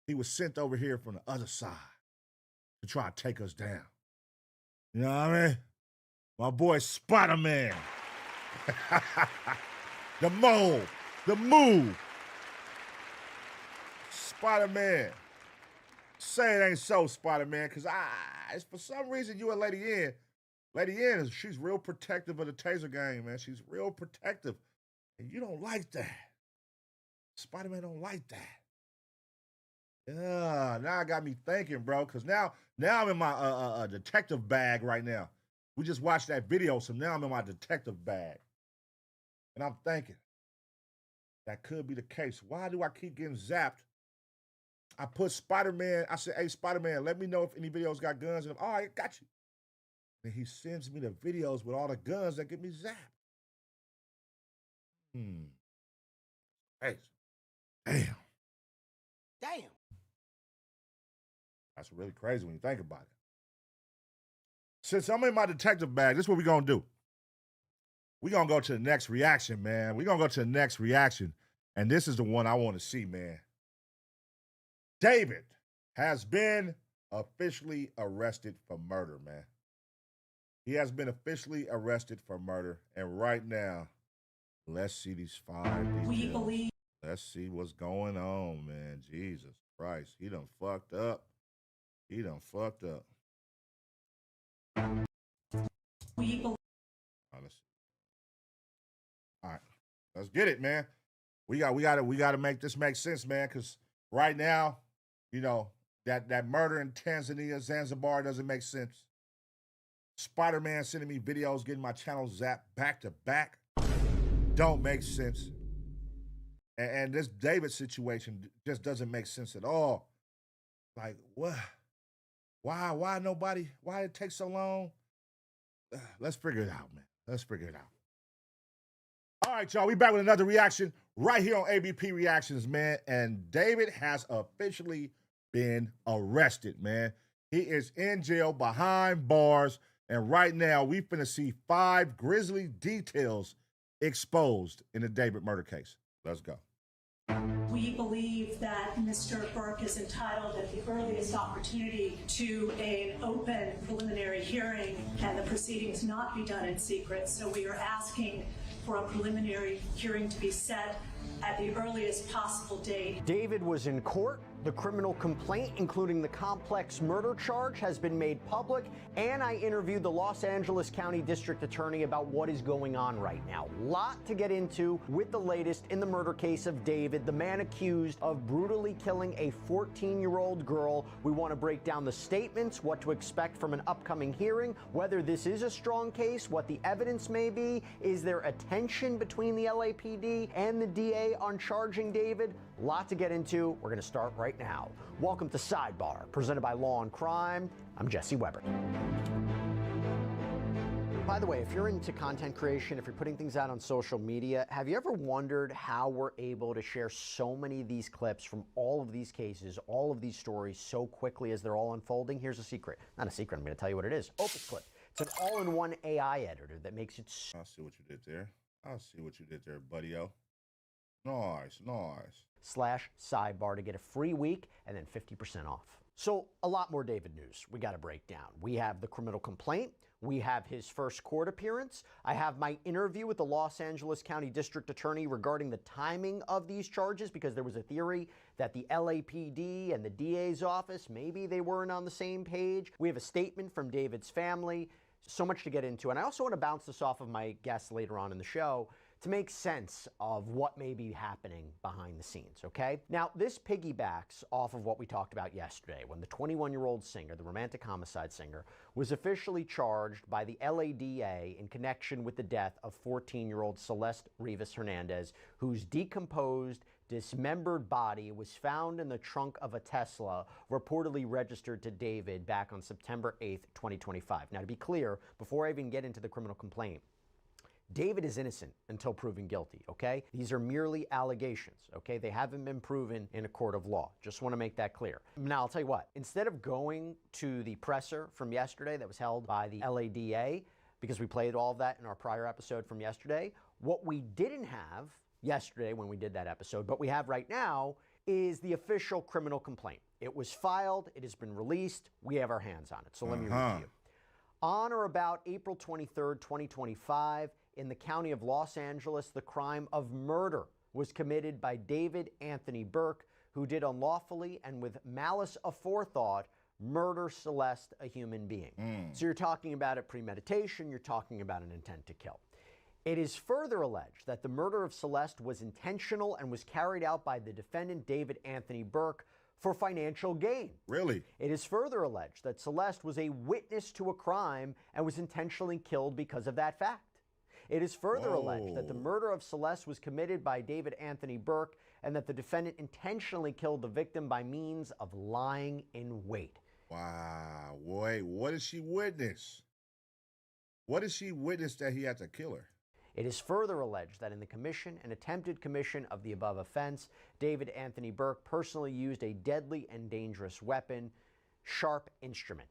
he was sent over here from the other side to try to take us down? You know what I mean? My boy Spider-Man. The mole. The move. Spider-Man. Say it ain't so, Spider-Man, because it's for some reason you and Lady N. Lady N, she's real protective of the Taser game, man. She's real protective. And you don't like that. Spider-Man don't like that. Yeah, now I got me thinking, bro, because now I'm in my detective bag right now. We just watched that video, so now I'm in my detective bag. And I'm thinking, that could be the case. Why do I keep getting zapped? I put Spider-Man, I said, hey, Spider-Man, let me know if any videos got guns in them. All right, got you. And he sends me the videos with all the guns that get me zapped. Hey. Damn. That's really crazy when you think about it. Since I'm in my detective bag, this is what we're going to do. We're going to go to the next reaction, man. We're going to go to the next reaction. And this is the one I want to see, man. David has been officially arrested for murder, man. He has been officially arrested for murder. And right now, let's see these 5 details. Let's see what's going on, man. Jesus Christ. He done fucked up. He done fucked up. All right. Let's get it, man. We gotta make this make sense, man, because right now, you know, that murder in Tanzania, Zanzibar doesn't make sense. Spider-Man sending me videos, getting my channel zapped back to back. Don't make sense. And this David situation just doesn't make sense at all. Like, what? Why nobody? Why it take so long? Let's figure it out, man. Let's figure it out. All right, y'all. We back with another reaction right here on ABP Reactions, man. And David has officially been arrested, man. He is in jail behind bars. And right now, we finna see 5 grisly details exposed in the David murder case. Let's go. We believe that Mr. Burke is entitled at the earliest opportunity to an open preliminary hearing and the proceedings not be done in secret. So we are asking for a preliminary hearing to be set at the earliest possible date. David was in court. The criminal complaint, including the complex murder charge, has been made public, and I interviewed the Los Angeles County District Attorney about what is going on right now. Lot to get into with the latest in the murder case of David, the man accused of brutally killing a 14-year-old girl. We want to break down the statements, what to expect from an upcoming hearing, whether this is a strong case, what the evidence may be. Is there a tension between the LAPD and the DA on charging David? Lot to get into. We're going to start right now. Welcome to Sidebar, presented by Law and Crime. I'm Jesse Weber. By the way, if you're into content creation, if you're putting things out on social media, have you ever wondered how we're able to share so many of these clips from all of these cases, all of these stories so quickly as they're all unfolding? Here's a secret. Not a secret, I'm going to tell you what it is. Opus Clip. It's an all-in-one AI editor that makes it... I see what you did there. I see what you did there, buddy-o. Nice. /sidebar to get a free week and then 50% off. So a lot more David news we got to break down. We have the criminal complaint. We have his first court appearance. I have my interview with the Los Angeles County District Attorney regarding the timing of these charges, because there was a theory that the LAPD and the DA's office, maybe they weren't on the same page. We have a statement from David's family. So much to get into. And I also want to bounce this off of my guests later on in the show to make sense of what may be happening behind the scenes, okay? Now, this piggybacks off of what we talked about yesterday when the 21-year-old singer, the romantic homicide singer, was officially charged by the LADA in connection with the death of 14-year-old Celeste Rivas Hernandez, whose decomposed dismembered body was found in the trunk of a Tesla reportedly registered to David back on September 8th, 2025. Now, to be clear, before I even get into the criminal complaint, David is innocent until proven guilty, okay? These are merely allegations, okay? They haven't been proven in a court of law. Just want to make that clear. Now, I'll tell you what, instead of going to the presser from yesterday that was held by the LADA, because we played all of that in our prior episode from yesterday, what we didn't have yesterday when we did that episode, but we have right now, is the official criminal complaint. It was filed, it has been released, we have our hands on it. So let me read to you. On or about April 23rd, 2025, in the county of Los Angeles, the crime of murder was committed by David Anthony Burke, who did unlawfully and with malice aforethought murder Celeste, a human being. So you're talking about a premeditation, you're talking about an intent to kill. It is further alleged that the murder of Celeste was intentional and was carried out by the defendant, David Anthony Burke, for financial gain. Really? It is further alleged that Celeste was a witness to a crime and was intentionally killed because of that fact. It is further alleged that the murder of Celeste was committed by David Anthony Burke and that the defendant intentionally killed the victim by means of lying in wait. Wow. Wait, what did she witness? What did she witness that he had to kill her? It is further alleged that in the commission and attempted commission of the above offense, David Anthony Burke personally used a deadly and dangerous weapon, sharp instrument.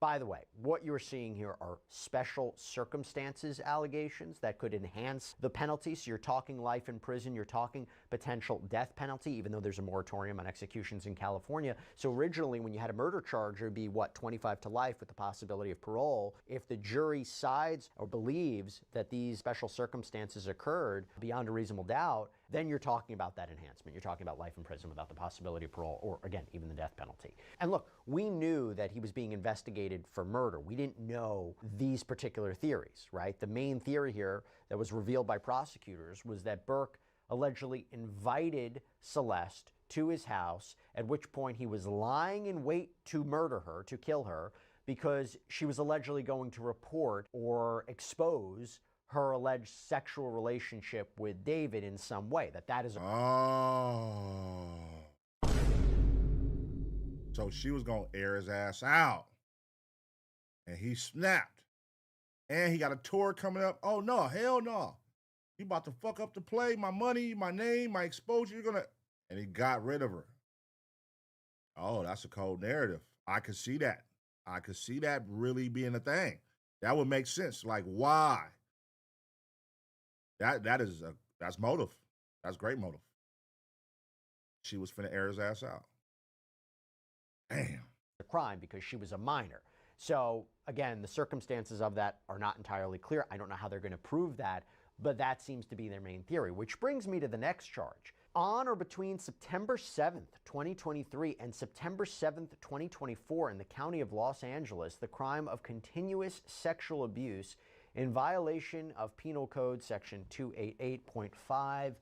By the way, what you're seeing here are special circumstances allegations that could enhance the penalty. So you're talking life in prison, you're talking potential death penalty, even though there's a moratorium on executions in California. So originally, when you had a murder charge, it would be, 25 to life with the possibility of parole. If the jury sides or believes that these special circumstances occurred beyond a reasonable doubt, then you're talking about that enhancement. You're talking about life in prison without the possibility of parole, or again, even the death penalty. And look, we knew that he was being investigated for murder. We didn't know these particular theories, right? The main theory here that was revealed by prosecutors was that Burke allegedly invited Celeste to his house, at which point he was lying in wait to murder her, to kill her, because she was allegedly going to report or expose her alleged sexual relationship with David in some way. That is Oh. So she was going to air his ass out. And he snapped. And he got a tour coming up. Oh, no, hell no. You about to fuck up the play, my money, my name, my exposure. You're going to... And he got rid of her. Oh, that's a cold narrative. I could see that. I could see that really being a thing. That would make sense. Like, why? That's motive. That's great motive. She was finna air his ass out. Damn. a crime because she was a minor. So again, the circumstances of that are not entirely clear. I don't know how they're going to prove that, but that seems to be their main theory, which brings me to the next charge. On or between September 7th, 2023 and September 7th, 2024 in the county of Los Angeles, the crime of continuous sexual abuse in violation of Penal Code Section 288.5,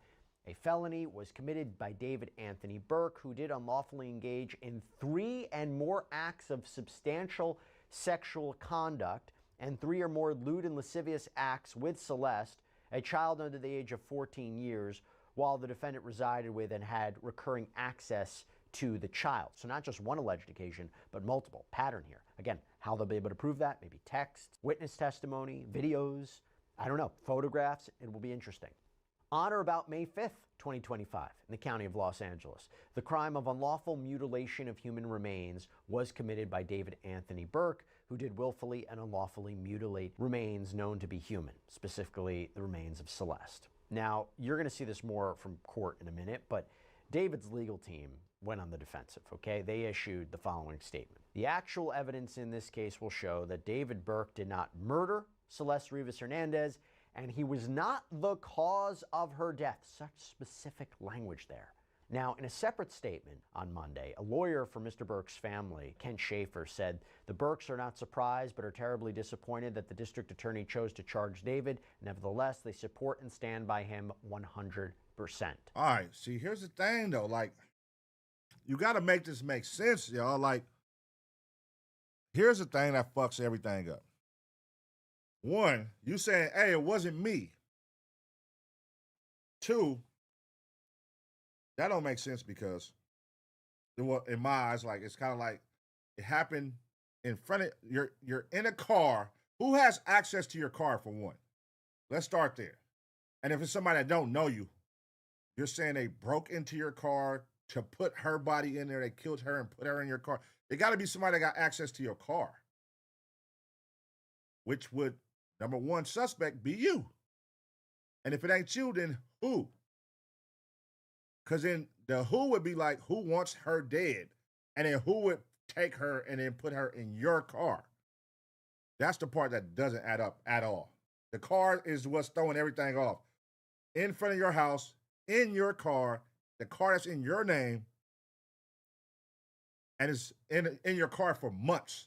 a felony was committed by David Anthony Burke, who did unlawfully engage in 3 and more acts of substantial sexual conduct and 3 or more lewd and lascivious acts with Celeste, a child under the age of 14 years, while the defendant resided with and had recurring access to the child. So not just one alleged occasion, but multiple. Pattern here. Again, how they'll be able to prove that, maybe text, witness testimony, videos, I don't know, photographs. It will be interesting. On or about May 5th, 2025, in the county of Los Angeles, the crime of unlawful mutilation of human remains was committed by David Anthony Burke, who did willfully and unlawfully mutilate remains known to be human, specifically the remains of Celeste. Now, you're going to see this more from court in a minute, but David's legal team went on the defensive, okay? They issued the following statement. The actual evidence in this case will show that David Burke did not murder Celeste Rivas Hernandez, and he was not the cause of her death. Such specific language there. Now, in a separate statement on Monday, a lawyer for Mr. Burke's family, Kent Schaefer, said the Burkes are not surprised but are terribly disappointed that the district attorney chose to charge David. Nevertheless, they support and stand by him 100%. All right, see, here's the thing, though. Like, you got to make this make sense, y'all. Like, here's the thing that fucks everything up. One, you saying, hey, it wasn't me. 2, That don't make sense because, in my eyes, like it's kind of like it happened in front of you're in a car. Who has access to your car for one? Let's start there. And if it's somebody that don't know you, you're saying they broke into your car to put her body in there. They killed her and put her in your car. It got to be somebody that got access to your car, which would, number one suspect, be you. And if it ain't you, then who? Because then the who would be like, who wants her dead? And then who would take her and then put her in your car? That's the part that doesn't add up at all. The car is what's throwing everything off. In front of your house, in your car, the car that's in your name, and it's in your car for months.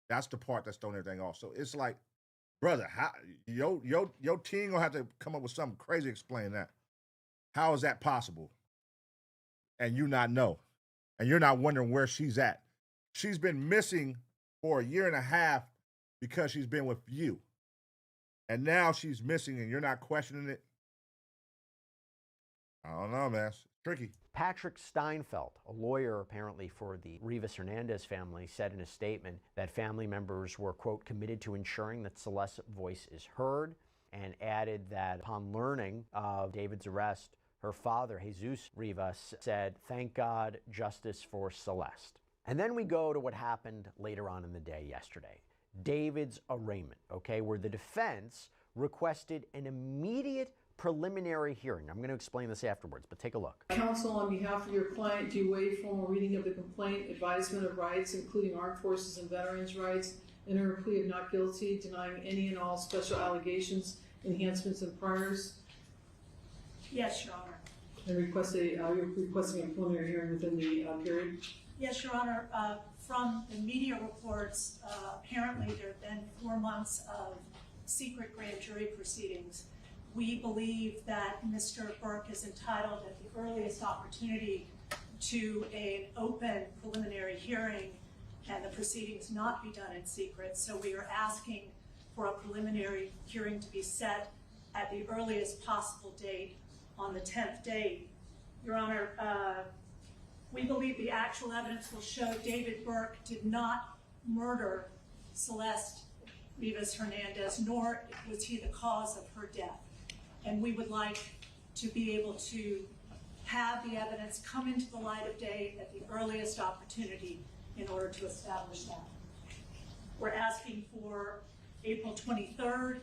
That's the part that's throwing everything off. So it's like, brother, how your team gonna have to come up with something crazy to explain that. How is that possible? And you not know. And you're not wondering where she's at. She's been missing for a year and a half because she's been with you. And now she's missing and you're not questioning it. I don't know, man. It's tricky. Patrick Steinfeld, a lawyer apparently for the Rivas Hernandez family, said in a statement that family members were, quote, committed to ensuring that Celeste's voice is heard, and added that upon learning of David's arrest, her father, Jesus Rivas, said, thank God, justice for Celeste. And then we go to what happened later on in the day yesterday. David's arraignment, okay, where the defense requested an immediate preliminary hearing. I'm going to explain this afterwards, but take a look. Counsel, on behalf of your client, do you waive formal reading of the complaint, advisement of rights, including armed forces and veterans' rights, enter a plea of not guilty, denying any and all special allegations, enhancements, and priors? Yes, Your Honor. And you're requesting a preliminary hearing within the period? Yes, Your Honor. From the media reports, apparently there have been 4 months of secret grand jury proceedings. We believe that Mr. Burke is entitled at the earliest opportunity to an open preliminary hearing and the proceedings not be done in secret. So we are asking for a preliminary hearing to be set at the earliest possible date on the 10th day. Your Honor, we believe the actual evidence will show David Burke did not murder Celeste Rivas Hernandez, nor was he the cause of her death. And we would like to be able to have the evidence come into the light of day at the earliest opportunity in order to establish that. We're asking for April 23rd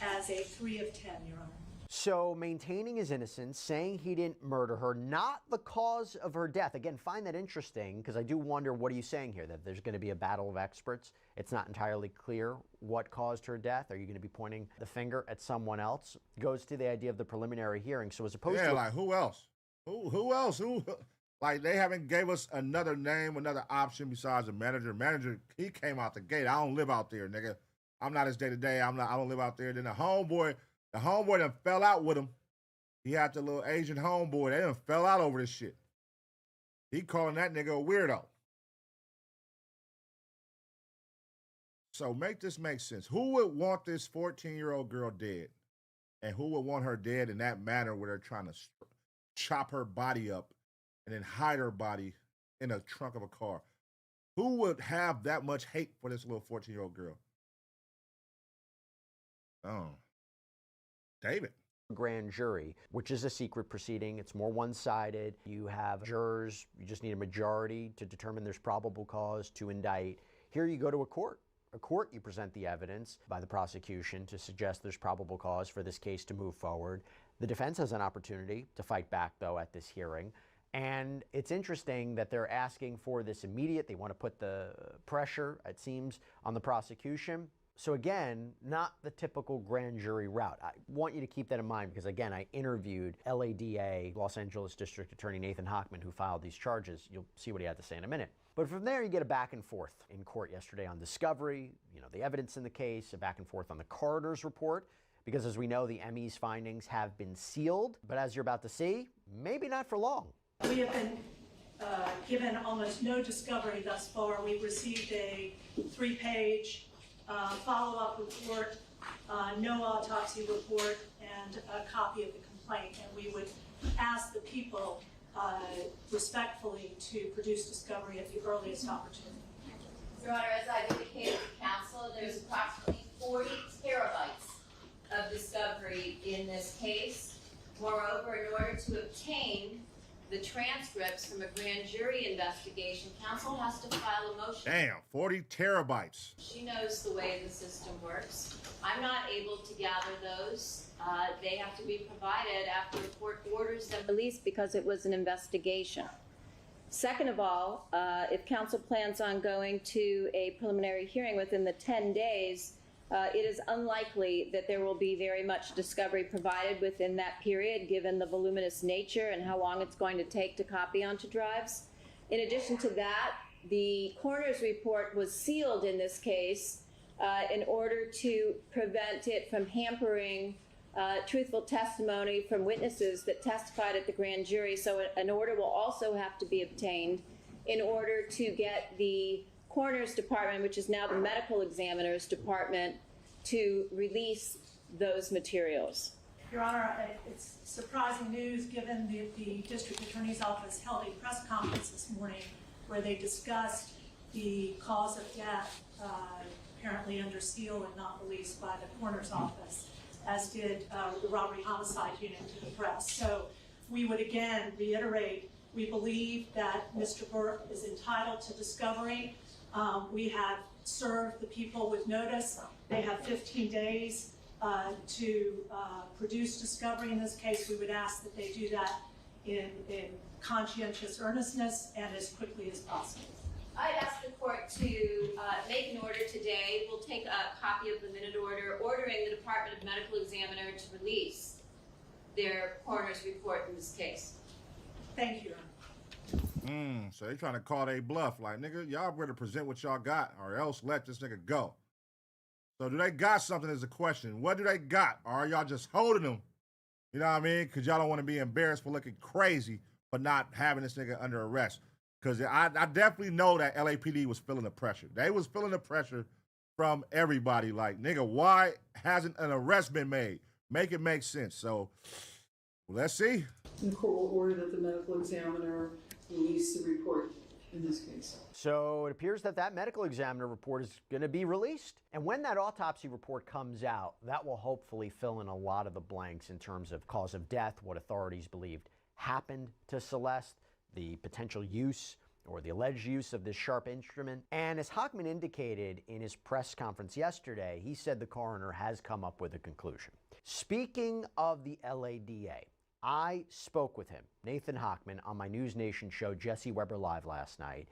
as a 3 of 10, Your Honor. So maintaining his innocence, saying he didn't murder her, not the cause of her death. Again, find that interesting, because I do wonder, what are you saying here? That there's going to be a battle of experts? It's not entirely clear what caused her death? Are you going to be pointing the finger at someone else? Goes to the idea of the preliminary hearing. So as opposed to... like, who else? Who else? Like, they haven't gave us another name, another option besides the manager. Manager, he came out the gate. I don't live out there, nigga. I'm not his day-to-day. I don't live out there. Then the homeboy done fell out with him. He had the little Asian homeboy. They done fell out over this shit. He calling that nigga a weirdo. So make this make sense. Who would want this 14-year-old girl dead? And who would want her dead in that manner where they're trying to chop her body up and then hide her body in a trunk of a car? Who would have that much hate for this little 14-year-old girl? Oh. David. Grand jury, which is a secret proceeding. It's more one-sided. You have jurors. You just need a majority to determine there's probable cause to indict. Here you go to a court. A court, you present the evidence by the prosecution to suggest there's probable cause for this case to move forward. The defense has an opportunity to fight back, though, at this hearing. And it's interesting that they're asking for this immediate. They want to put the pressure, it seems, on the prosecution. So again, not the typical grand jury route. I want you to keep that in mind because, again, I interviewed LADA, Los Angeles District Attorney Nathan Hochman, who filed these charges. You'll see what he had to say in a minute. But from there, you get a back and forth in court yesterday on discovery, the evidence in the case, a back and forth on the coroner's report, because as we know, the ME's findings have been sealed. But as you're about to see, maybe not for long. We have been given almost no discovery thus far. We've received a 3-page follow-up report, no autopsy report, and a copy of the complaint, and we would ask the people respectfully to produce discovery at the earliest opportunity. Your Honor, as I've indicated to counsel, there's approximately 40 terabytes of discovery in this case. Moreover, in order to obtain the transcripts from a grand jury investigation, counsel has to file a motion. Damn, 40 terabytes. She knows the way the system works. I'm not able to gather those. They have to be provided after the court orders them released because it was an investigation. Second of all, if counsel plans on going to a preliminary hearing within the 10 days, it is unlikely that there will be very much discovery provided within that period, given the voluminous nature and how long it's going to take to copy onto drives. In addition to that, the coroner's report was sealed in this case in order to prevent it from hampering truthful testimony from witnesses that testified at the grand jury. So an order will also have to be obtained in order to get the coroner's department, which is now the medical examiner's department, to release those materials. Your Honor, it's surprising news given the district attorney's office held a press conference this morning where they discussed the cause of death, apparently under seal and not released by the coroner's office, as did the robbery homicide unit to the press. So we would again reiterate, we believe that Mr. Burke is entitled to discovery. We have served the people with notice. They have 15 days to produce discovery in this case. We would ask that they do that in conscientious earnestness and as quickly as possible. I'd ask the court to make an order today. We'll take a copy of the minute order ordering the Department of Medical Examiner to release their coroner's report in this case. Thank you, Your Honor. So they trying to call they bluff. Like, nigga, y'all better present what y'all got or else let this nigga go. So do they got something is the question. What do they got? Or are y'all just holding them? You know what I mean? Because y'all don't want to be embarrassed for looking crazy but not having this nigga under arrest. Because I definitely know that LAPD was feeling the pressure. They was feeling the pressure from everybody. Like, nigga, why hasn't an arrest been made? Make it make sense. So let's see. The court will order that the medical examiner release the report in this case. So it appears that that medical examiner report is going to be released. And when that autopsy report comes out, that will hopefully fill in a lot of the blanks in terms of cause of death, what authorities believed happened to Celeste, the potential use or the alleged use of this sharp instrument. And as Hochman indicated in his press conference yesterday, he said the coroner has come up with a conclusion. Speaking of the LADA, I spoke with him, Nathan Hochman, on my News Nation show, Jesse Weber Live last night.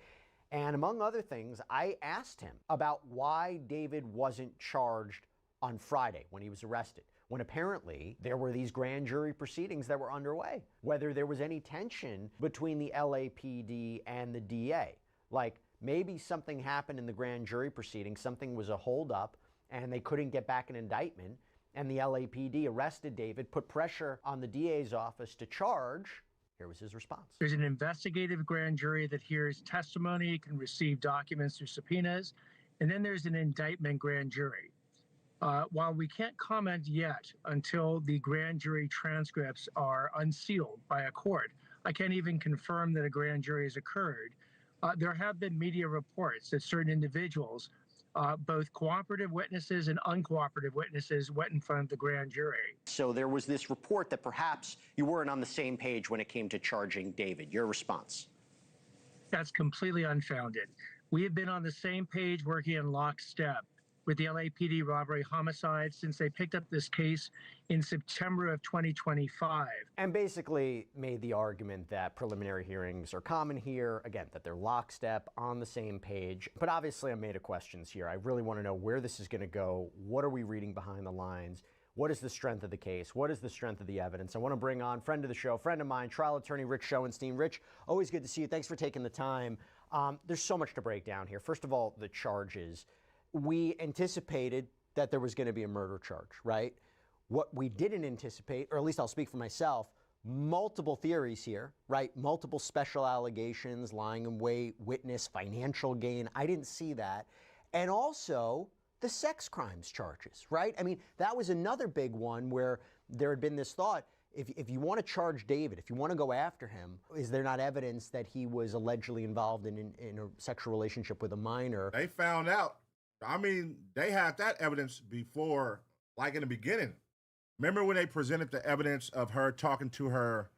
And among other things, I asked him about why David wasn't charged on Friday when he was arrested, when apparently there were these grand jury proceedings that were underway, whether there was any tension between the LAPD and the DA. Like maybe something happened in the grand jury proceedings, something was a holdup and they couldn't get back an indictment, and the LAPD arrested David, put pressure on the DA's office to charge. Here was his response. There's an investigative grand jury that hears testimony, can receive documents through subpoenas, and then there's an indictment grand jury. While we can't comment yet until the grand jury transcripts are unsealed by a court, I can't even confirm that a grand jury has occurred. There have been media reports that certain individuals, both cooperative witnesses and uncooperative witnesses, went in front of the grand jury. So there was this report that perhaps you weren't on the same page when it came to charging David. Your response? That's completely unfounded. We have been on the same page working in lockstep with the LAPD robbery homicide since they picked up this case in September of 2025. And basically made the argument that preliminary hearings are common here, again, that they're lockstep, on the same page. But obviously I'm made of questions here. I really want to know where this is going to go. What are we reading behind the lines? What is the strength of the case? What is the strength of the evidence? I want to bring on friend of the show, friend of mine, trial attorney Rich Schoenstein. Rich, always good to see you. Thanks for taking the time. There's so much to break down here. First of all, the charges. We anticipated that there was going to be a murder charge, right? What we didn't anticipate, or at least I'll speak for myself, multiple theories here, right? Multiple special allegations, lying in wait, witness, financial gain. I didn't see that. And also the sex crimes charges, right? I mean, that was another big one where there had been this thought, if you want to charge David, if you want to go after him, is there not evidence that he was allegedly involved in a sexual relationship with a minor? They found out. I mean, they had that evidence before, like in the beginning. Remember when they presented the evidence of her talking to her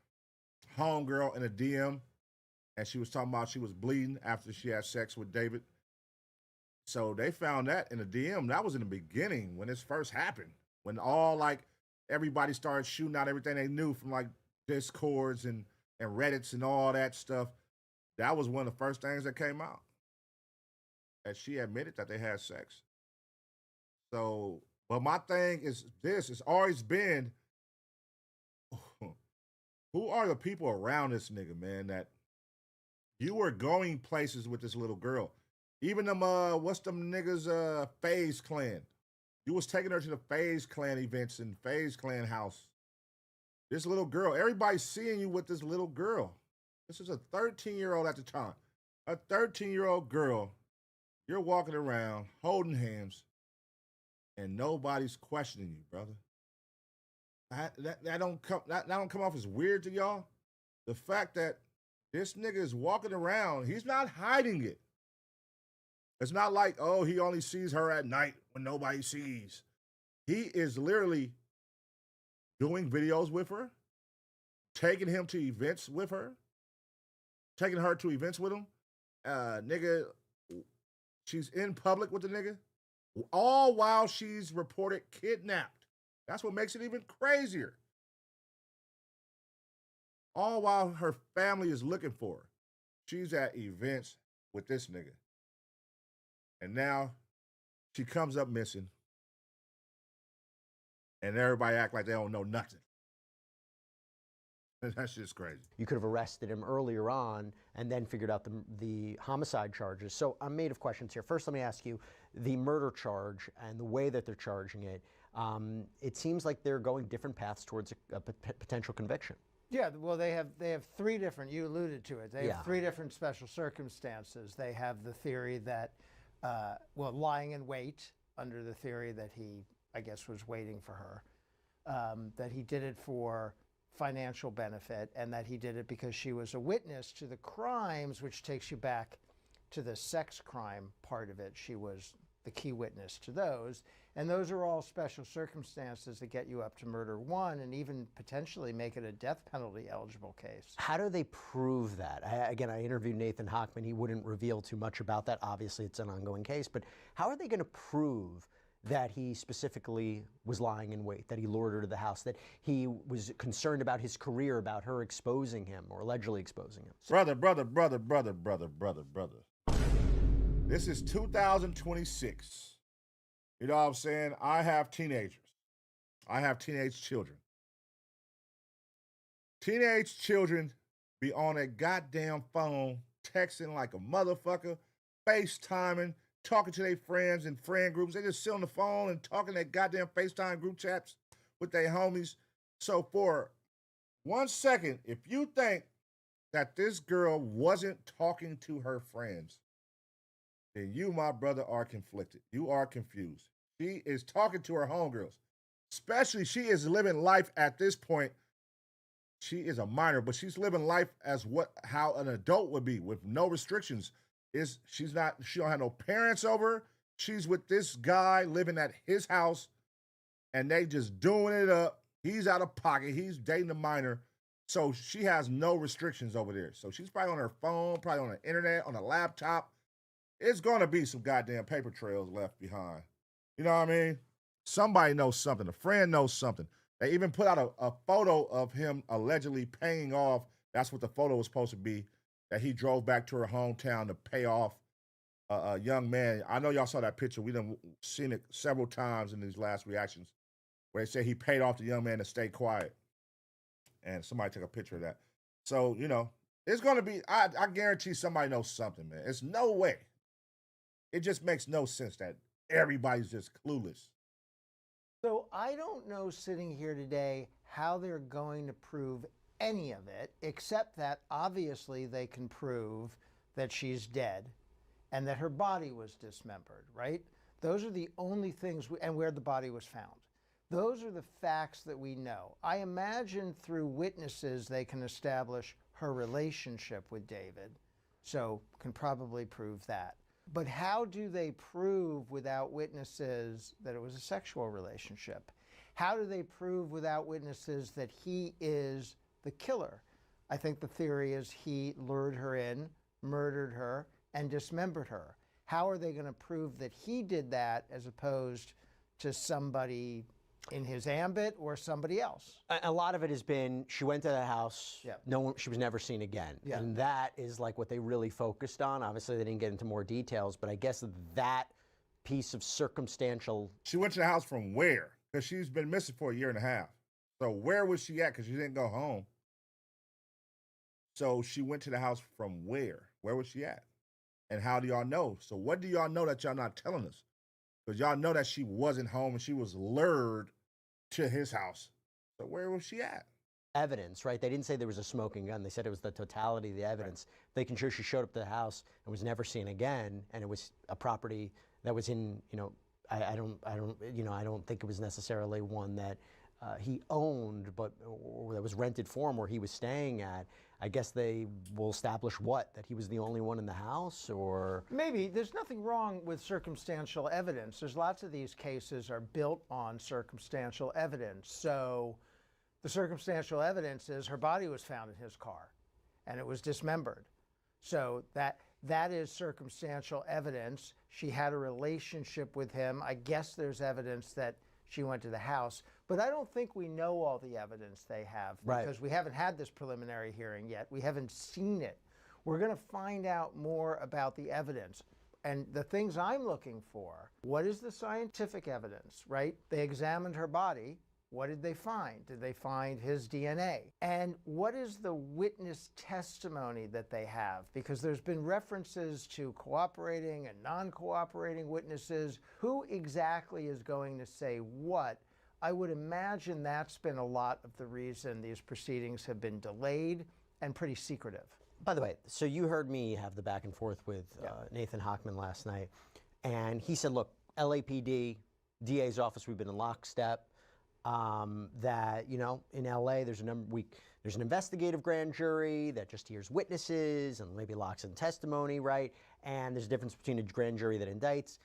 homegirl in a DM, and she was talking about she was bleeding after she had sex with David? So they found that in the DM. That was in the beginning when this first happened. When all, like, everybody started shooting out everything they knew from, like, Discords and Reddits and all that stuff. That was one of the first things that came out. That she admitted that they had sex. So, but my thing is this, it's always been, who are the people around this nigga, man, that you were going places with this little girl. Even them, what's them niggas, FaZe Clan. You was taking her to the FaZe Clan events and FaZe Clan house. This little girl, everybody's seeing you with this little girl. This is a 13-year-old at the time. A 13-year-old girl. You're walking around, holding hands, and nobody's questioning you, brother. That don't come off as weird to y'all? The fact that this nigga is walking around, he's not hiding it. It's not like, oh, he only sees her at night when nobody sees. He is literally doing videos with her, taking him to events with her, taking her to events with him. Nigga, she's in public with the nigga, all while she's reported kidnapped. That's what makes it even crazier. All while her family is looking for her. She's at events with this nigga. And now she comes up missing. And everybody act like they don't know nothing. That's just crazy. You could have arrested him earlier on and then figured out the homicide charges. So I'm made of questions here. First, let me ask you, the murder charge and the way that they're charging it, it seems like they're going different paths towards a potential conviction. Yeah, well, they have three different, you alluded to it, they have three different special circumstances. They have the theory that, lying in wait, under the theory that he, I guess, was waiting for her, that he did it for financial benefit, and that he did it because she was a witness to the crimes, which takes you back to the sex crime part of it. She was the key witness to those. And those are all special circumstances that get you up to murder one and even potentially make it a death penalty eligible case. How do they prove that? Again, I interviewed Nathan Hochman. He wouldn't reveal too much about that. Obviously, it's an ongoing case. But how are they going to prove that he specifically was lying in wait, that he lured her to the house, that he was concerned about his career, about her exposing him or allegedly exposing him? Brother. This is 2026. You know what I'm saying? I have teenagers. I have teenage children. Teenage children be on a goddamn phone, texting like a motherfucker, FaceTiming, talking to their friends in friend groups. They just sit on the phone and talking their goddamn FaceTime group chats with their homies. So for 1 second, if you think that this girl wasn't talking to her friends, then you, my brother, are conflicted. You are confused. She is talking to her homegirls. Especially, she is living life at this point. She is a minor, but she's living life as how an adult would be, with no restrictions. She don't have no parents over her. She's with this guy living at his house, and they just doing it up. He's out of pocket. He's dating a minor. So she has no restrictions over there. So she's probably on her phone, probably on the internet, on a laptop. It's going to be some goddamn paper trails left behind. You know what I mean? Somebody knows something. A friend knows something. They even put out a photo of him allegedly paying off. That's what the photo was supposed to be, that he drove back to her hometown to pay off a young man. I know y'all saw that picture. We done seen it several times in these last reactions where they say he paid off the young man to stay quiet. And somebody took a picture of that. So, you know, it's going to be, I guarantee somebody knows something, man. It's no way. It just makes no sense that everybody's just clueless. So I don't know sitting here today how they're going to prove any of it, except that obviously they can prove that she's dead and that her body was dismembered, right? Those are the only things, and where the body was found. Those are the facts that we know. I imagine through witnesses they can establish her relationship with David, so can probably prove that. But how do they prove without witnesses that it was a sexual relationship? How do they prove without witnesses that he is the killer? I think the theory is he lured her in, murdered her, and dismembered her. How are they going to prove that he did that as opposed to somebody in his ambit or somebody else? A lot of it has been she went to the house, Yep. no one, she was never seen again. Yeah. And that is like what they really focused on. Obviously, they didn't get into more details, but I guess that piece of circumstantial. She went to the house from where? Because she's been missing for a year and a half. So where was she at? Because she didn't go home. So she went to the house from where? Where was she at? And how do y'all know? So what do y'all know that y'all not telling us? Because y'all know that she wasn't home and she was lured to his house. So where was she at? Evidence, right? They didn't say there was a smoking gun. They said it was the totality of the evidence. Right. They can show she showed up to the house and was never seen again, and it was a property that was in, I don't think it was necessarily one that he owned, but or that was rented for him, where he was staying at. I guess they will establish that he was the only one in the house, or maybe there's nothing wrong with circumstantial evidence. There's lots of these cases are built on circumstantial evidence. So the circumstantial evidence is her body was found in his car and it was dismembered. So that is circumstantial evidence. She had a relationship with him. I guess there's evidence that she went to the house, but I don't think we know all the evidence they have because we haven't had this preliminary hearing yet. We haven't seen it. We're going to find out more about the evidence. And the things I'm looking for, what is the scientific evidence, right? They examined her body. What did they find? Did they find his DNA? And what is the witness testimony that they have? Because there's been references to cooperating and non-cooperating witnesses. Who exactly is going to say what? I would imagine that's been a lot of the reason these proceedings have been delayed and pretty secretive. By the way, so you heard me have the back and forth with Nathan Hochman last night, and he said, look, LAPD, DA's office, we've been in lockstep. That, in LA, there's an investigative grand jury that just hears witnesses and maybe locks in testimony, right? And there's a difference between a grand jury that indicts.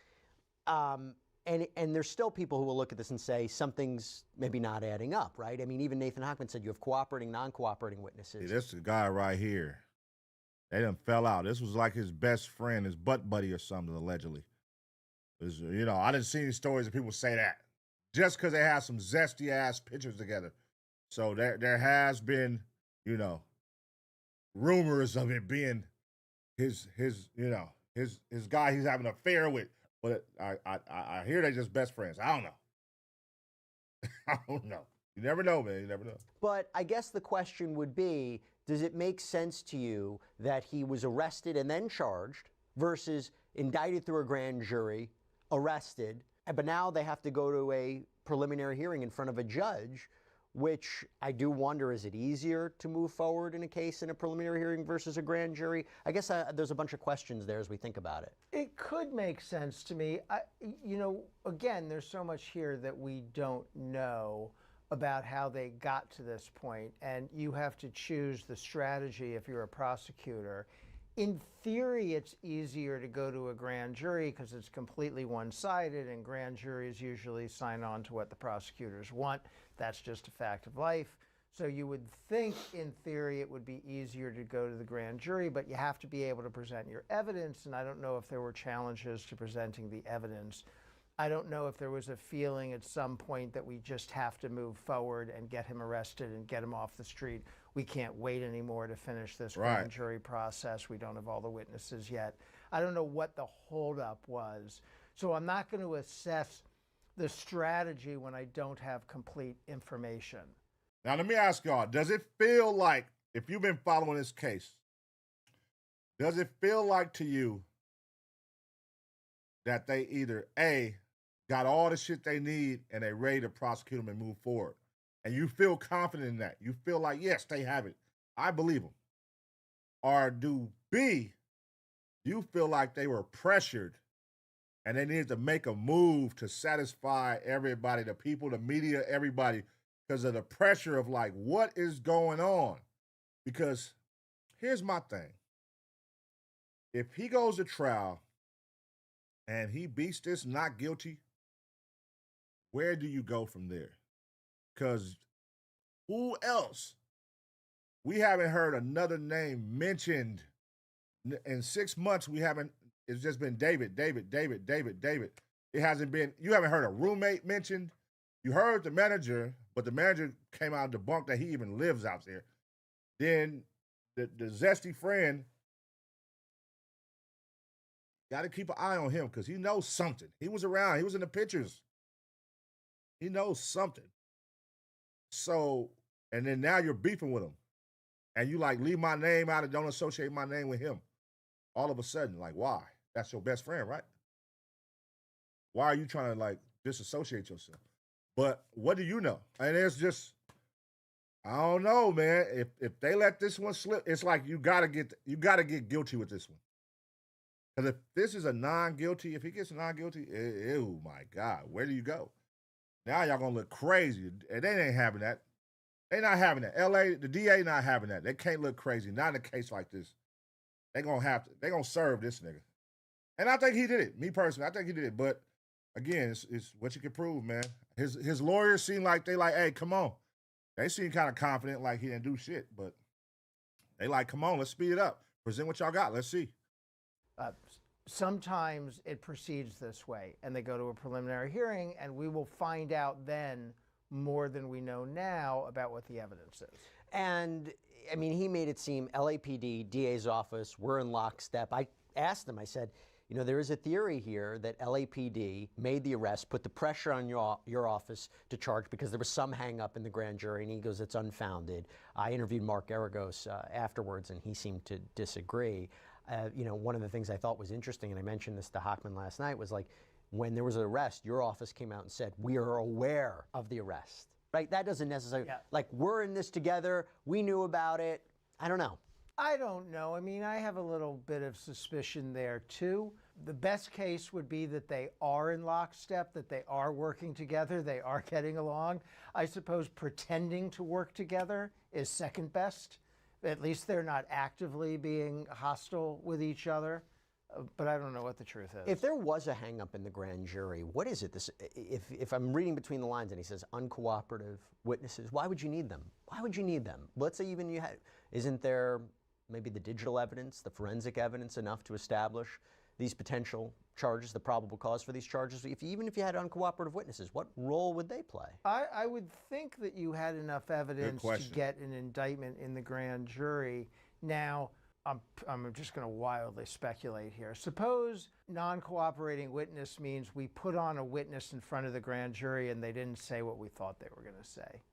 And there's still people who will look at this and say something's maybe not adding up, right? I mean, even Nathan Hochman said you have cooperating, non-cooperating witnesses. See, this is the guy right here. They done fell out. This was like his best friend, his butt buddy or something, allegedly. I didn't see any stories of people say that. Just because they have some zesty-ass pictures together. So there has been, rumors of it being his guy he's having an affair with. But I hear they're just best friends. I don't know. I don't know. You never know, man. You never know. But I guess the question would be, does it make sense to you that he was arrested and then charged versus indicted through a grand jury, arrested, but now they have to go to a preliminary hearing in front of a judge, which I do wonder, is it easier to move forward in a case in a preliminary hearing versus a grand jury? I guess there's a bunch of questions there as we think about it. It could make sense to me. Again, there's so much here that we don't know about how they got to this point, and you have to choose the strategy if you're a prosecutor. In theory, it's easier to go to a grand jury because it's completely one-sided, and grand juries usually sign on to what the prosecutors want. That's just a fact of life. So you would think, in theory, it would be easier to go to the grand jury, but you have to be able to present your evidence, and I don't know if there were challenges to presenting the evidence. I don't know if there was a feeling at some point that we just have to move forward and get him arrested and get him off the street. We can't wait anymore to finish this grand jury process. We don't have all the witnesses yet. I don't know what the holdup was. So I'm not going to assess the strategy when I don't have complete information. Now, let me ask y'all, does it feel like, if you've been following this case, does it feel like to you that they either, A, got all the shit they need and they ready to prosecute them and move forward? And you feel confident in that. You feel like, yes, they have it. I believe them. Or do B, you feel like they were pressured And they needed to make a move to satisfy everybody, the people, the media, everybody, because of the pressure of like, what is going on? Because here's my thing. If he goes to trial and he beats this not guilty, where do you go from there? Because who else? We haven't heard another name mentioned. In 6 months, it's just been David. It hasn't been, you haven't heard a roommate mentioned. You heard the manager, but the manager came out and debunked that he even lives out there. Then the zesty friend, got to keep an eye on him because he knows something. He was around. He was in the pictures. He knows something. So, and then now you're beefing with him. And you like leave my name out and don't associate my name with him. All of a sudden, like, why? That's your best friend, right? Why are you trying to like disassociate yourself? But what do you know? And it's just, I don't know, man. If they let this one slip, it's like you gotta get guilty with this one. Because if this is a non-guilty, if he gets a non-guilty, oh my God, where do you go? Now y'all gonna look crazy. And they ain't having that. They not having that. LA, the DA not having that. They can't look crazy. Not in a case like this. They gonna serve this nigga. And I think he did it. Me personally, I think he did it. But again, it's what you can prove, man. His lawyers seem like they like, hey, come on. They seem kind of confident, like he didn't do shit. But they like, come on, let's speed it up. Present what y'all got. Let's see. Sometimes it proceeds this way, and they go to a preliminary hearing, and we will find out then more than we know now about what the evidence is. And I mean, he made it seem LAPD, DA's office, we're in lockstep. I asked him, I said, you know, there is a theory here that LAPD made the arrest, put the pressure on your office to charge because there was some hang up in the grand jury, and he goes, it's unfounded. I interviewed Mark Garagos afterwards, and he seemed to disagree. You know, one of the things I thought was interesting, and I mentioned this to Hochman last night, was like, when there was an arrest, your office came out and said, we are aware of the arrest, right? That doesn't necessarily, like, we're in this together, we knew about it. I don't know. I don't know. I mean, I have a little bit of suspicion there, too. The best case would be that they are in lockstep, that they are working together, they are getting along. I suppose pretending to work together is second best. At least they're not actively being hostile with each other. But I don't know what the truth is. If there was a hang-up in the grand jury, what is it? If I'm reading between the lines and he says uncooperative witnesses, why would you need them? Why would you need them? Let's say even you had, isn't there maybe the digital evidence, the forensic evidence enough to establish these potential charges, the probable cause for these charges? Even if you had uncooperative witnesses, what role would they play? I would think that you had enough evidence to get an indictment in the grand jury. Now, I'm just going to wildly speculate here. Suppose non-cooperating witness means we put on a witness in front of the grand jury and they didn't say what we thought they were going to say.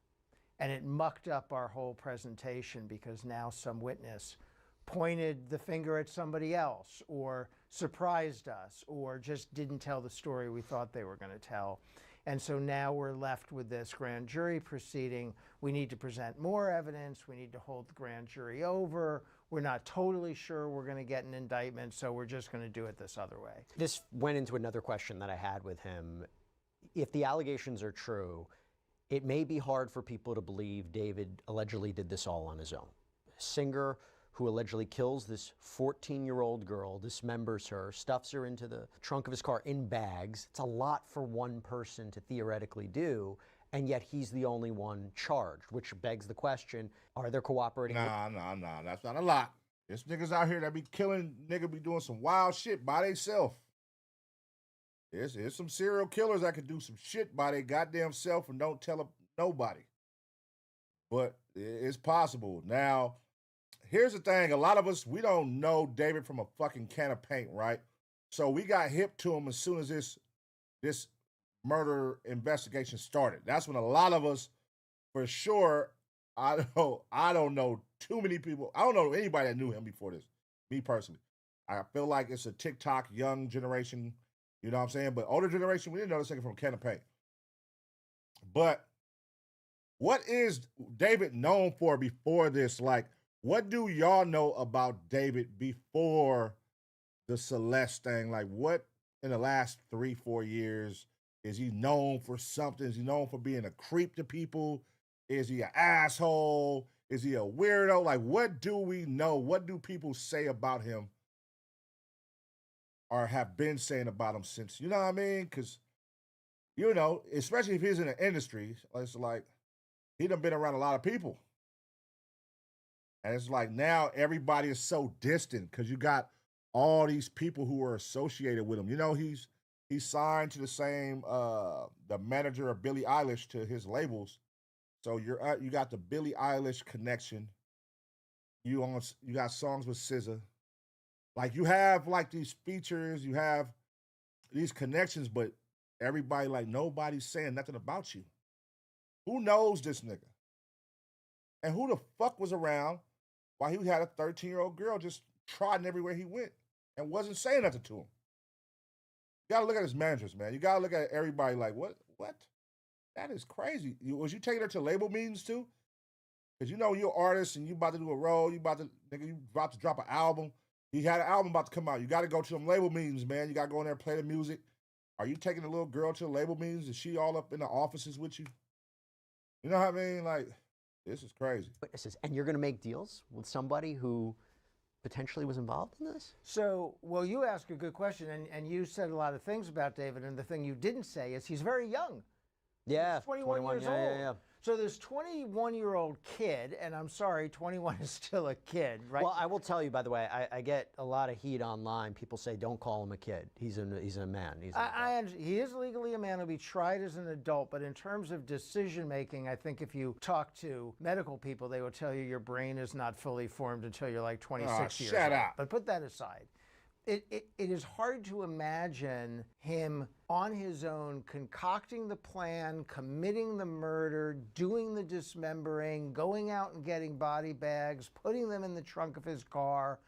And it mucked up our whole presentation because now some witness pointed the finger at somebody else or surprised us or just didn't tell the story we thought they were going to tell. And so now we're left with this grand jury proceeding. We need to present more evidence. We need to hold the grand jury over. We're not totally sure we're going to get an indictment, so we're just going to do it this other way. This went into another question that I had with him. If the allegations are true, it may be hard for people to believe David allegedly did this all on his own. A singer who allegedly kills this 14-year-old girl, dismembers her, stuffs her into the trunk of his car in bags. It's a lot for one person to theoretically do, and yet he's the only one charged, which begs the question, are there cooperating? Nah, that's not a lot. There's niggas out here that be killing, nigga be doing some wild shit by themselves. There's some serial killers that can do some shit by their goddamn self and don't tell nobody. But it's possible. Now, here's the thing. A lot of us, we don't know David from a fucking can of paint, right? So we got hip to him as soon as this murder investigation started. That's when a lot of us, for sure, I don't know too many people. I don't know anybody that knew him before this, me personally. I feel like it's a TikTok young generation, you know what I'm saying? But older generation, we didn't know this nigga from a can of paint. But what is David known for before this? Like, what do y'all know about David before the Celeste thing? Like, what in the last 3-4 years? Is he known for something? Is he known for being a creep to people? Is he an asshole? Is he a weirdo? Like, what do we know? What do people say about him or have been saying about him since, you know what I mean? Because, you know, especially if he's in the industry, it's like he done been around a lot of people. And it's like now everybody is so distant because you got all these people who are associated with him. You know, he's signed to the same the manager of Billie Eilish to his labels. So you got the Billie Eilish connection. You got songs with SZA. Like you have like these features, you have these connections, but everybody like nobody's saying nothing about you. Who knows this nigga? And who the fuck was around while he had a 13-year-old girl just trotting everywhere he went and wasn't saying nothing to him? You gotta look at his managers, man. You gotta look at everybody like, what? That is crazy. Was you taking her to label meetings too? Because you know you're an artist and you about to do a role, you about to drop an album. He had an album about to come out. You gotta go to them label meetings, man. You gotta go in there and play the music. Are you taking the little girl to the label meetings? Is she all up in the offices with you? You know what I mean? Like, this is crazy. Witnesses, and you're gonna make deals with somebody who potentially was involved in this? So, well, you ask a good question, and you said a lot of things about David, and the thing you didn't say is he's very young. Yeah, He's 21 years old. Yeah. So this 21-year-old kid, and I'm sorry, 21 is still a kid, right? Well, I will tell you, by the way, I get a lot of heat online. People say, don't call him a kid. He's a man. He is legally a man. He'll be tried as an adult, but in terms of decision-making, I think if you talk to medical people, they will tell you your brain is not fully formed until you're like 26 years old. Shut up. But put that aside. It is hard to imagine him on his own concocting the plan, committing the murder, doing the dismembering, going out and getting body bags, putting them in the trunk of his car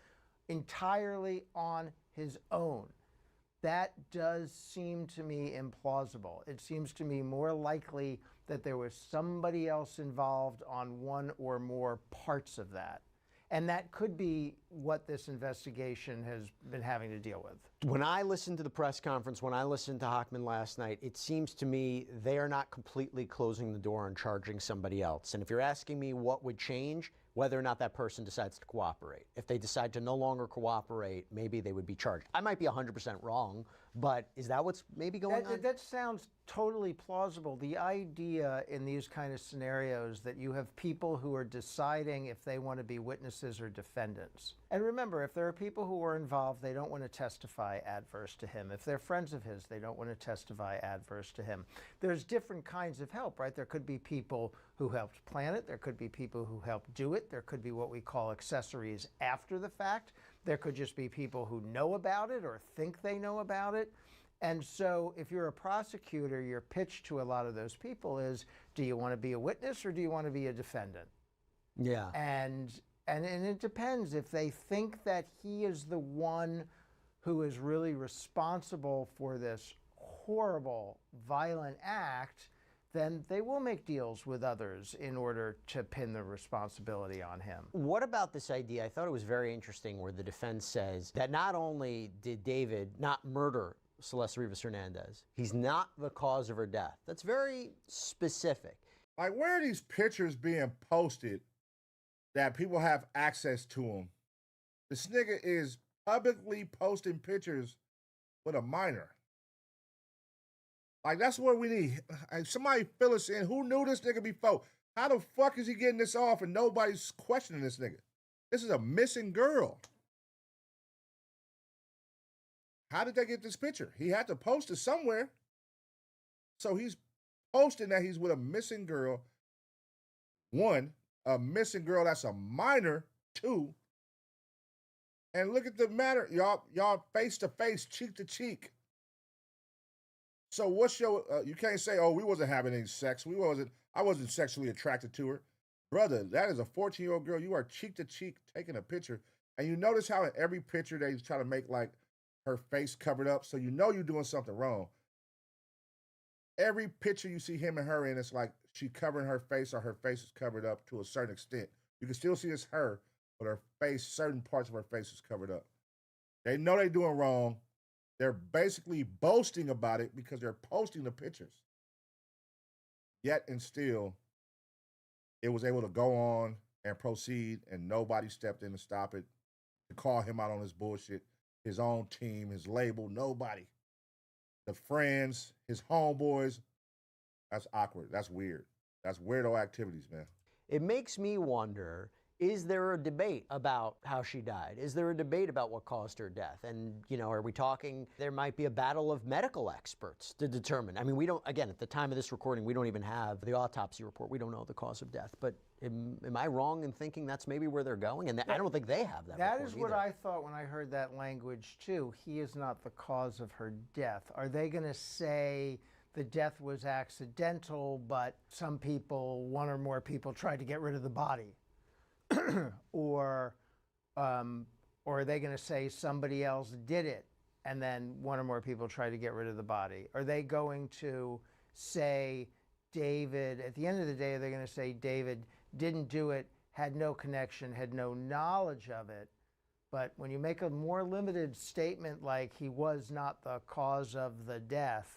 entirely on his own. That does seem to me implausible. It seems to me more likely that there was somebody else involved on one or more parts of that. And that could be what this investigation has been having to deal with. When I listened to the press conference, when I listened to Hochman last night, it seems to me they are not completely closing the door on charging somebody else. And if you're asking me what would change, whether or not that person decides to cooperate. If they decide to no longer cooperate, maybe they would be charged. I might be 100% wrong, but is that what's maybe going on? That sounds totally plausible. The idea in these kind of scenarios that you have people who are deciding if they want to be witnesses or defendants. And remember, if there are people who are involved, they don't want to testify adverse to him. If they're friends of his, they don't want to testify adverse to him. There's different kinds of help, right? There could be people who helped plan it. There could be people who helped do it. There could be what we call accessories after the fact. There could just be people who know about it or think they know about it. And so if you're a prosecutor, your pitch to a lot of those people is, do you want to be a witness or do you want to be a defendant? Yeah. And it depends. If they think that he is the one who is really responsible for this horrible, violent act, then they will make deals with others in order to pin the responsibility on him. What about this idea? I thought it was very interesting where the defense says that not only did David not murder Celeste Rivas Hernandez, he's not the cause of her death. That's very specific. Like, where are these pictures being posted that people have access to them? This nigga is publicly posting pictures with a minor. Like, that's what we need. Somebody fill us in. Who knew this nigga before? How the fuck is he getting this off and nobody's questioning this nigga? This is a missing girl. How did they get this picture? He had to post it somewhere. So he's posting that he's with a missing girl. One, a missing girl that's a minor. Two, and look at the matter. Y'all face to face, cheek to cheek. So what's your, you can't say, oh, we wasn't having any sex. I wasn't sexually attracted to her. Brother, that is a 14-year-old girl. You are cheek to cheek taking a picture. And you notice how in every picture they try to make like her face covered up. So you know you're doing something wrong. Every picture you see him and her in, it's like she covering her face or her face is covered up to a certain extent. You can still see it's her, but her face, certain parts of her face is covered up. They know they're doing wrong. They're basically boasting about it because they're posting the pictures. Yet and still, it was able to go on and proceed, and nobody stepped in to stop it, to call him out on his bullshit. His own team, his label, nobody. The friends, his homeboys. That's awkward. That's weird. That's weirdo activities, man. It makes me wonder, is there a debate about how she died? Is there a debate about what caused her death? And, you know, are we talking, there might be a battle of medical experts to determine. I mean, we don't, again, at the time of this recording, we don't even have the autopsy report. We don't know the cause of death. But am I wrong in thinking that's maybe where they're going? And I don't think they have that That report is what either. I thought when I heard that language, too. He is not the cause of her death. Are they going to say the death was accidental, but some people, one or more people, tried to get rid of the body? Or are they going to say somebody else did it and then one or more people tried to get rid of the body? Are they going to say David, at the end of the day, they're going to say David didn't do it, had no connection, had no knowledge of it? But when you make a more limited statement like he was not the cause of the death,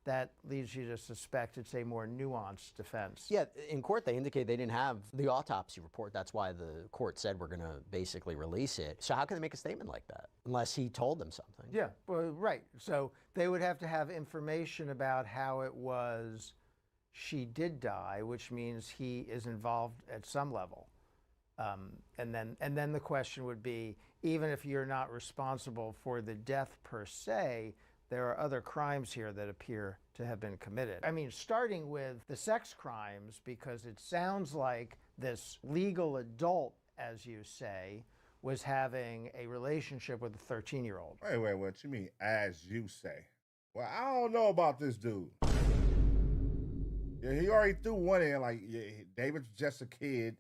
that leads you to suspect it's a more nuanced defense. Yeah, in court they indicate they didn't have the autopsy report. That's why the court said we're going to basically release it. So how can they make a statement like that unless he told them something? Yeah, well, right. So they would have to have information about how it was she did die, which means he is involved at some level. And then the question would be, even if you're not responsible for the death per se, there are other crimes here that appear to have been committed. I mean, starting with the sex crimes, because it sounds like this legal adult, as you say, was having a relationship with a 13-year-old. Wait, what you mean, as you say? Well, I don't know about this dude. Yeah, he already threw one in, like, yeah, David's just a kid.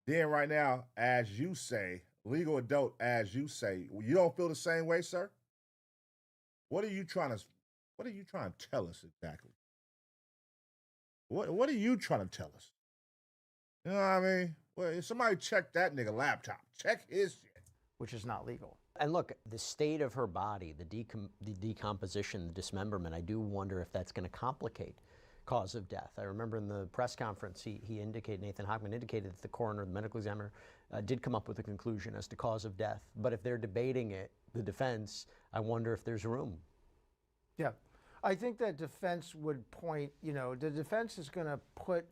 Then right now, as you say, legal adult, as you say, you don't feel the same way, sir? What are you trying to tell us exactly? What are you trying to tell us? You know what I mean? Well, somebody check that nigga laptop. Check his shit. Which is not legal. And look, the state of her body, the decomposition, the dismemberment, I do wonder if that's going to complicate cause of death. I remember in the press conference, he indicated, Nathan Hochman indicated that the coroner, the medical examiner, did come up with a conclusion as to cause of death. But if they're debating it, the defense, I wonder if there's room. Yeah. I think that defense would point, the defense is going to put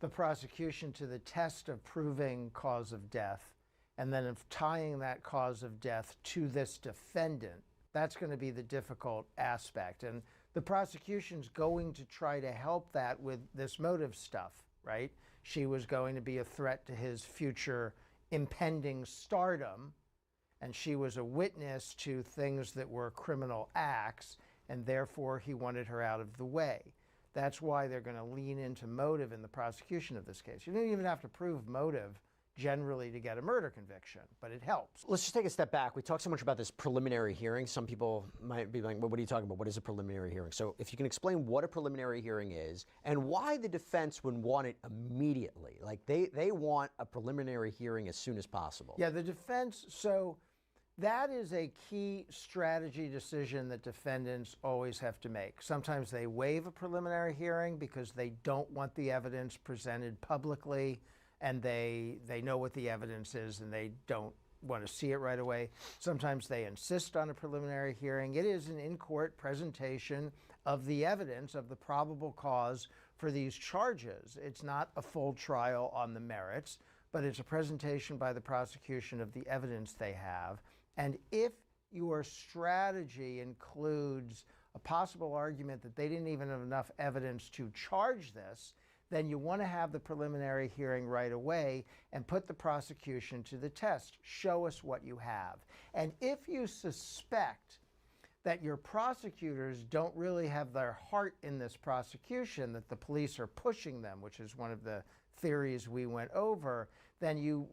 the prosecution to the test of proving cause of death, and then of tying that cause of death to this defendant. That's going to be the difficult aspect. And the prosecution's going to try to help that with this motive stuff, right? She was going to be a threat to his future impending stardom, and she was a witness to things that were criminal acts, and therefore he wanted her out of the way. That's why they're going to lean into motive in the prosecution of this case. You don't even have to prove motive generally to get a murder conviction, but it helps. Let's just take a step back. We talk so much about this preliminary hearing. Some people might be like, well, what are you talking about? What is a preliminary hearing? So if you can explain what a preliminary hearing is and why the defense would want it immediately. Like they want a preliminary hearing as soon as possible. Yeah, the defense, so that is a key strategy decision that defendants always have to make. Sometimes they waive a preliminary hearing because they don't want the evidence presented publicly, and they know what the evidence is and they don't want to see it right away. Sometimes they insist on a preliminary hearing. It is an in-court presentation of the evidence of the probable cause for these charges. It's not a full trial on the merits, but it's a presentation by the prosecution of the evidence they have. And if your strategy includes a possible argument that they didn't even have enough evidence to charge this, then you want to have the preliminary hearing right away and put the prosecution to the test. Show us what you have. And if you suspect that your prosecutors don't really have their heart in this prosecution, that the police are pushing them, which is one of the theories we went over, then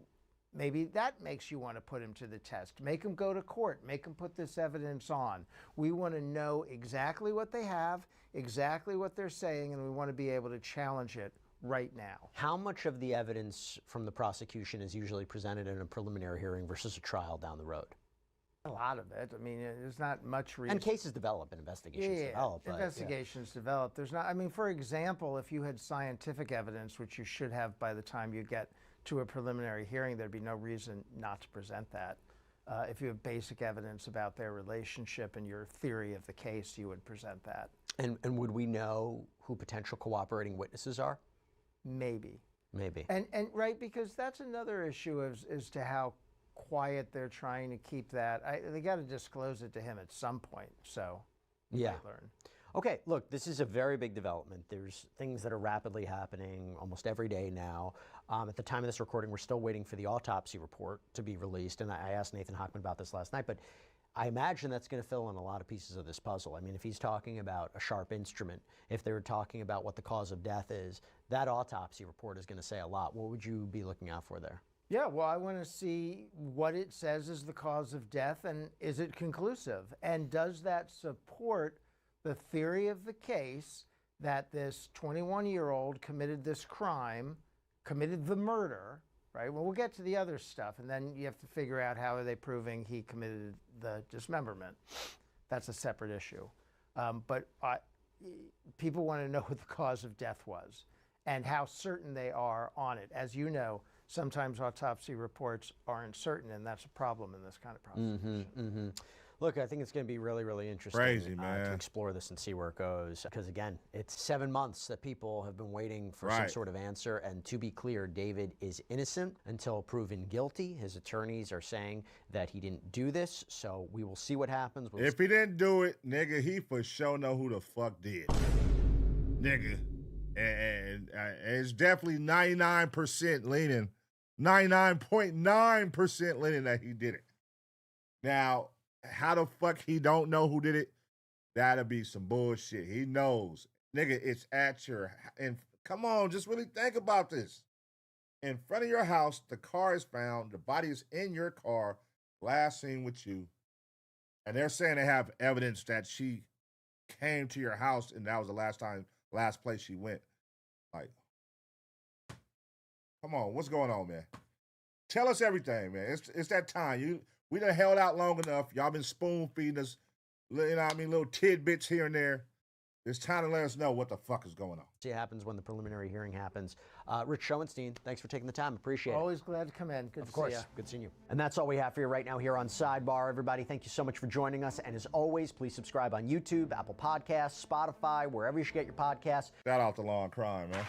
maybe that makes you want to put him to the test. Make him go to court. Make him put this evidence on. We want to know exactly what they have, exactly what they're saying, and we want to be able to challenge it right now. How much of the evidence from the prosecution is usually presented in a preliminary hearing versus a trial down the road? A lot of it. I mean, there's not much reason. And cases develop and investigations develop. But, investigations develop. There's not, I mean, for example, if you had scientific evidence, which you should have by the time you get to a preliminary hearing, there'd be no reason not to present that. If you have basic evidence about their relationship and your theory of the case, you would present that. And would we know who potential cooperating witnesses are? Maybe. Maybe. And right, because that's another issue as to how quiet they're trying to keep that. They got to disclose it to him at some point, so we might learn. Okay, look, this is a very big development. There's things that are rapidly happening almost every day now. At the time of this recording, we're still waiting for the autopsy report to be released, and I asked Nathan Hochman about this last night, but I imagine that's going to fill in a lot of pieces of this puzzle. I mean, if he's talking about a sharp instrument, if they're talking about what the cause of death is, that autopsy report is going to say a lot. What would you be looking out for there? Yeah, well, I want to see what it says is the cause of death, and is it conclusive? And does that support the theory of the case that this 21-year-old committed this crime, committed the murder, right? Well, we'll get to the other stuff, and then you have to figure out how are they proving he committed the dismemberment. That's a separate issue. But people want to know what the cause of death was and how certain they are on it. As you know, sometimes autopsy reports aren't certain, and that's a problem in this kind of prosecution. Look, I think it's going to be really, really interesting to explore this and see where it goes. Because again, it's 7 months that people have been waiting for some sort of answer. And to be clear, David is innocent until proven guilty. His attorneys are saying that he didn't do this. So we will see what happens. If he didn't do it, nigga, he for sure know who the fuck did. Nigga. And it's definitely 99% leaning, 99.9% leaning that he did it. Now, how the fuck he don't know who did it? That'll be some bullshit. He knows. Nigga, it's at your... And come on, just really think about this. In front of your house, the car is found. The body is in your car, last seen with you. And they're saying they have evidence that she came to your house and that was the last place she went. Like, come on, what's going on, man? Tell us everything, man. It's that time. We done held out long enough. Y'all been spoon feeding us, you know what I mean, little tidbits here and there. It's time to let us know what the fuck is going on. See what happens when the preliminary hearing happens. Rich Schoenstein, thanks for taking the time. Appreciate it. Always glad to come in. Good to see you. Of course. Good seeing you. And that's all we have for you right now here on Sidebar. Everybody, thank you so much for joining us. And as always, please subscribe on YouTube, Apple Podcasts, Spotify, wherever you should get your podcasts. Shout out to Law and Crime, man.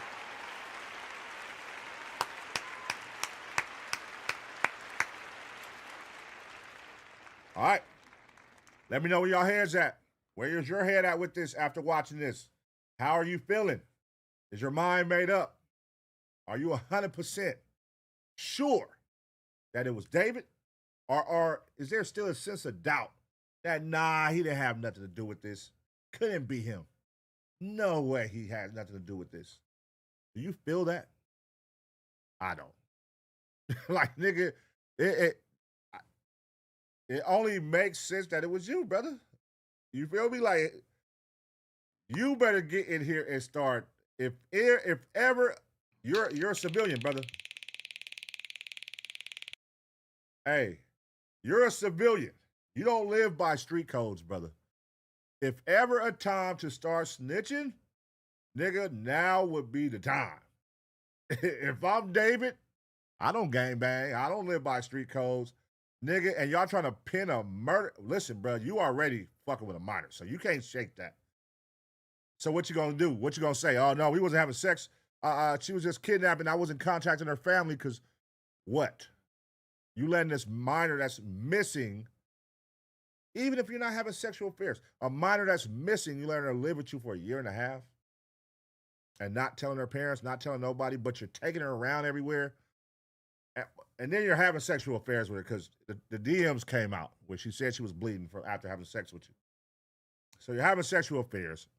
All right. Let me know where y'all heads at. Where is your head at with this after watching this? How are you feeling? Is your mind made up? Are you 100% sure that it was David? Or is there still a sense of doubt that, nah, he didn't have nothing to do with this? Couldn't be him. No way he had nothing to do with this. Do you feel that? I don't. Like, nigga, it only makes sense that it was you, brother. You feel me? Like, you better get in here and start. If ever you're a civilian, brother. Hey, you're a civilian. You don't live by street codes, brother. If ever a time to start snitching, nigga, now would be the time. If I'm David, I don't gangbang. I don't live by street codes. Nigga, and y'all trying to pin a murder. Listen, bro, you already fucking with a minor, so you can't shake that. So what you gonna do? What you gonna say? Oh, no, we wasn't having sex. She was just kidnapping. I wasn't contacting her family because what? You letting this minor that's missing, even if you're not having sexual affairs, a minor that's missing, you letting her live with you for 1.5 years and not telling her parents, not telling nobody, but you're taking her around everywhere. And then you're having sexual affairs with her because the DMs came out where she said she was bleeding after having sex with you. So you're having sexual affairs.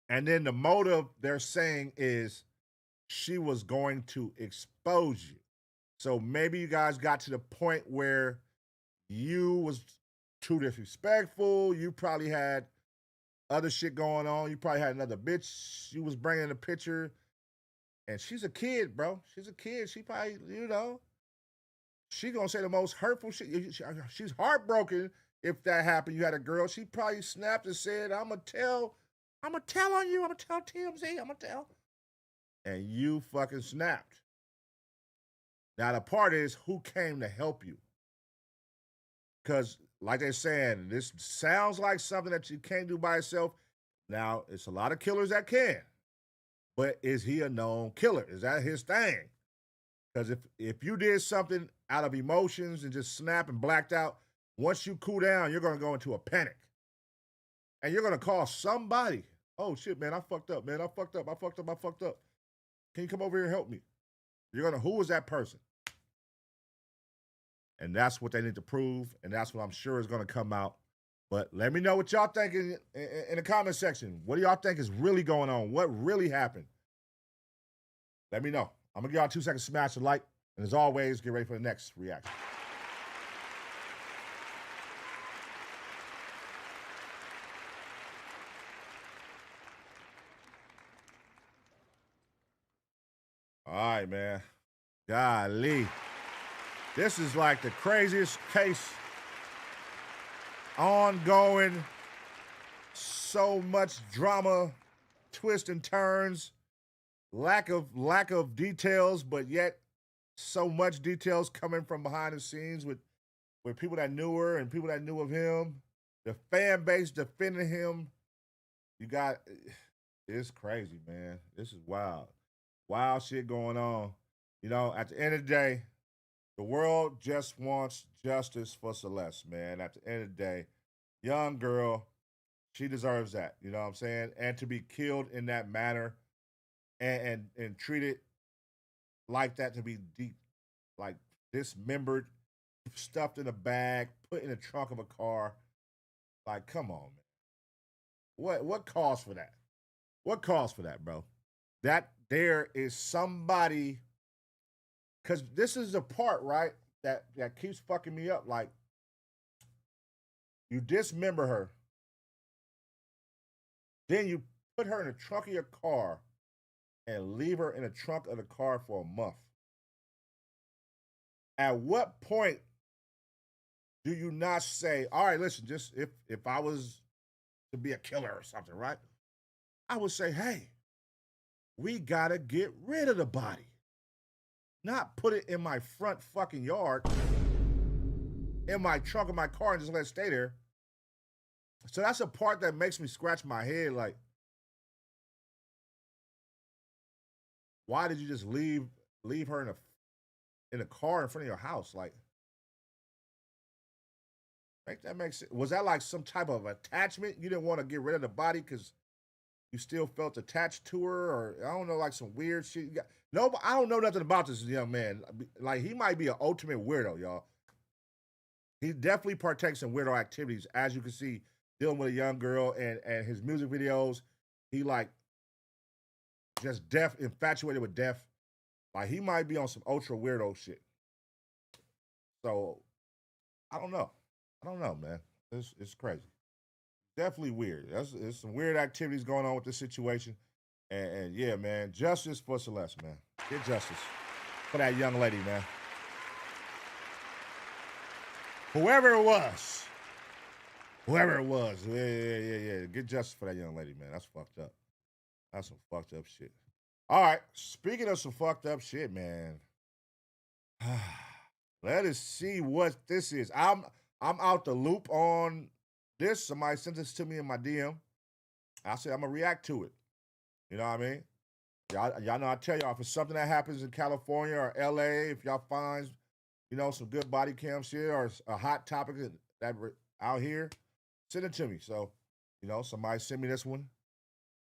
And then the motive they're saying is she was going to expose you. So maybe you guys got to the point where you was too disrespectful. You probably had other shit going on. You probably had another bitch you was bringing in the picture. And she's a kid, bro. She's a kid. She probably, She gonna say the most hurtful shit. She's heartbroken if that happened. You had a girl, she probably snapped and said, I'm gonna tell on you, I'm gonna tell TMZ, I'm gonna tell. And you fucking snapped. Now the part is, who came to help you? Because like they're saying, this sounds like something that you can't do by yourself. Now, it's a lot of killers that can. But is he a known killer? Is that his thing? Because if you did something out of emotions and just snap and blacked out, once you cool down, you're going to go into a panic. And you're going to call somebody. Oh, shit, man, I fucked up, man. I fucked up. Can you come over here and help me? Who was that person? And that's what they need to prove, and that's what I'm sure is going to come out. But let me know what y'all think in the comment section. What do y'all think is really going on? What really happened? Let me know. I'm going to give y'all 2 seconds to smash the like. And as always, get ready for the next reaction. All right, man. Golly. This is like the craziest case. Ongoing. So much drama, twists and turns, lack of details, but yet so much details coming from behind the scenes with people that knew her and people that knew of him. The fan base defending him. It's crazy, man. This is wild. Wild shit going on. You know, at the end of the day, the world just wants justice for Celeste, man. At the end of the day, young girl, she deserves that. You know what I'm saying? And to be killed in that manner and treated like that, to be dismembered, stuffed in a bag, put in the trunk of a car. Like, come on, man. What calls for that? What calls for that, bro? That there is somebody, because this is the part, right, that keeps fucking me up. Like, you dismember her, then you put her in the trunk of your car and leave her in the trunk of the car for a month. At what point do you not say, all right, listen, just if I was to be a killer or something, right? I would say, hey, we gotta get rid of the body. Not put it in my front fucking yard, in my trunk of my car, and just let it stay there. So that's a part that makes me scratch my head, like, why did you just leave her in a car in front of your house? Like, make that make sense. Was that like some type of attachment? You didn't want to get rid of the body because you still felt attached to her, or I don't know, like some weird shit. No, I don't know nothing about this young man. Like, he might be an ultimate weirdo, y'all. He definitely partakes in weirdo activities, as you can see, dealing with a young girl and his music videos. He like just infatuated with death. Like, he might be on some ultra weirdo shit. So I don't know. Man. It's crazy. Definitely weird. There's some weird activities going on with this situation. And yeah, man, justice for Celeste, man. Get justice for that young lady, man. Whoever it was. Yeah. Get justice for that young lady, man. That's fucked up. That's some fucked up shit. All right. Speaking of some fucked up shit, man. Let us see what this is. I'm out the loop on this. Somebody sent this to me in my DM. I said I'm gonna react to it. You know what I mean? Y'all know I tell y'all, if it's something that happens in California or LA, if y'all find, you know, some good body cam shit or a hot topic that out here, send it to me. So, you know, somebody send me this one,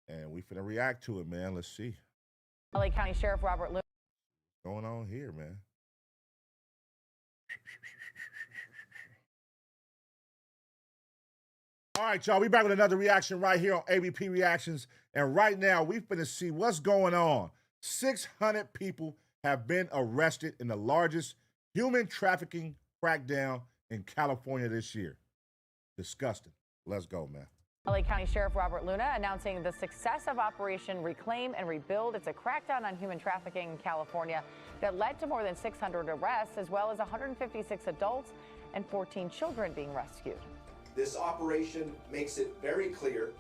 and we finna react to it, man. Let's see. LA County Sheriff Robert Lewis. What's going on here, man? All right, y'all, we back with another reaction right here on ABP Reactions. And right now, we finna see what's going on. 600 people have been arrested in the largest human trafficking crackdown in California this year. Disgusting. Let's go, man. LA County Sheriff Robert Luna announcing the success of Operation Reclaim and Rebuild. It's a crackdown on human trafficking in California that led to more than 600 arrests, as well as 156 adults and 14 children being rescued. This operation makes it very clear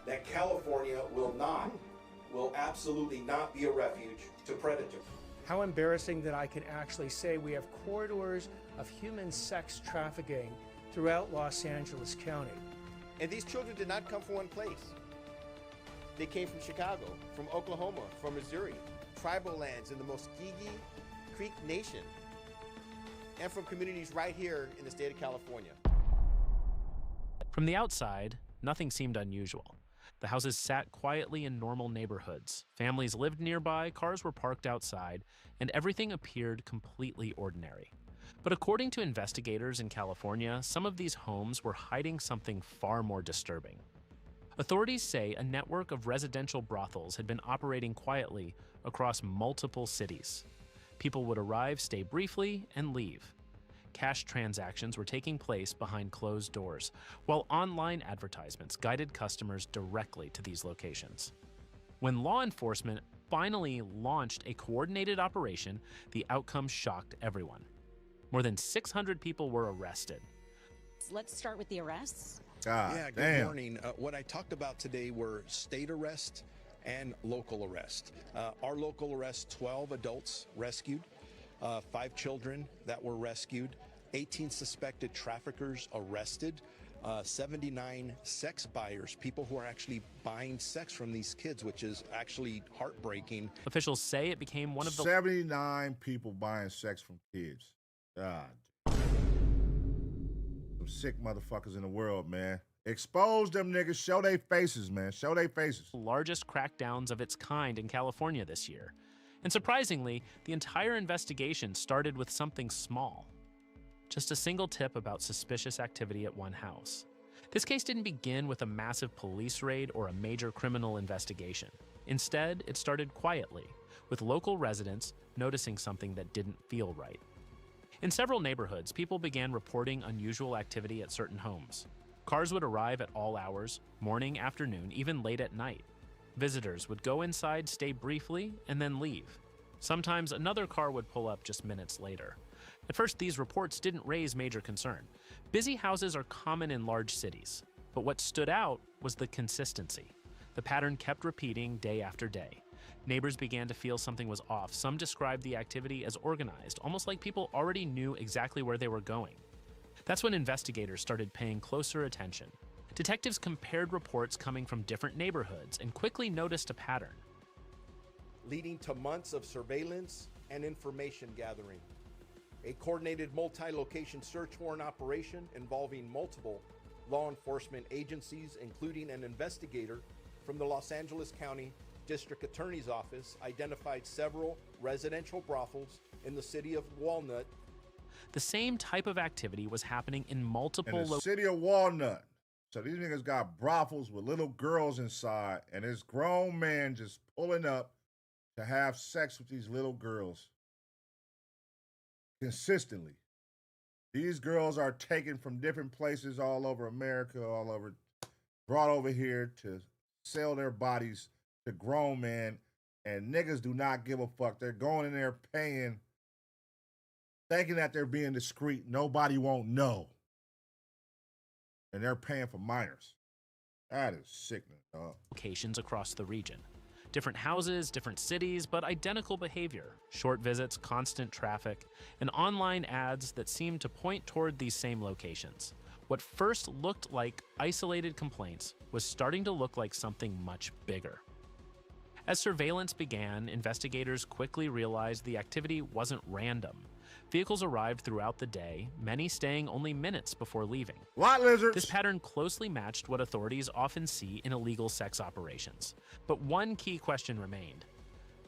that California will absolutely not be a refuge to predators. How embarrassing that I can actually say we have corridors of human sex trafficking throughout Los Angeles County. And these children did not come from one place. They came from Chicago, from Oklahoma, from Missouri, tribal lands in the Muskogee Creek Nation, and from communities right here in the state of California. From the outside, nothing seemed unusual. The houses sat quietly in normal neighborhoods. Families lived nearby, cars were parked outside, and everything appeared completely ordinary. But according to investigators in California, some of these homes were hiding something far more disturbing. Authorities say a network of residential brothels had been operating quietly across multiple cities. People would arrive, stay briefly, and leave. Cash transactions were taking place behind closed doors, while online advertisements guided customers directly to these locations. When law enforcement finally launched a coordinated operation, the outcome shocked everyone. More than 600 people were arrested. Let's start with the arrests. God, good morning. What I talked about today were state arrest and local arrest. Our local arrest, 12 adults rescued, 5 children that were rescued, 18 suspected traffickers arrested, 79 sex buyers, people who are actually buying sex from these kids, which is actually heartbreaking. Officials say it became one of the 79 people buying sex from kids. God. Some sick motherfuckers in the world, man. Expose them niggas. Show their faces, man. Show their faces. Largest crackdowns of its kind in California this year. And surprisingly, the entire investigation started with something small. Just a single tip about suspicious activity at one house. This case didn't begin with a massive police raid or a major criminal investigation. Instead, it started quietly, with local residents noticing something that didn't feel right. In several neighborhoods, people began reporting unusual activity at certain homes. Cars would arrive at all hours, morning, afternoon, even late at night. Visitors would go inside, stay briefly, and then leave. Sometimes another car would pull up just minutes later. At first, these reports didn't raise major concern. Busy houses are common in large cities, but what stood out was the consistency. The pattern kept repeating day after day. Neighbors began to feel something was off. Some described the activity as organized, almost like people already knew exactly where they were going. That's when investigators started paying closer attention. Detectives compared reports coming from different neighborhoods and quickly noticed a pattern. Leading to months of surveillance and information gathering. A coordinated multi-location search warrant operation involving multiple law enforcement agencies, including an investigator from the Los Angeles County District Attorney's Office, identified several residential brothels in the city of Walnut. The same type of activity was happening in multiple in the city of Walnut. So these niggas got brothels with little girls inside, and this grown man just pulling up to have sex with these little girls consistently. These girls are taken from different places all over America, all over, brought over here to sell their bodies to grown men, and niggas do not give a fuck. They're going in there paying, thinking that they're being discreet. Nobody won't know. And they're paying for minors. That is sickening, dog. Locations across the region. Different houses, different cities, but identical behavior. Short visits, constant traffic, and online ads that seemed to point toward these same locations. What first looked like isolated complaints was starting to look like something much bigger. As surveillance began, investigators quickly realized the activity wasn't random. Vehicles arrived throughout the day, many staying only minutes before leaving. Lot lizards! This pattern closely matched what authorities often see in illegal sex operations. But one key question remained.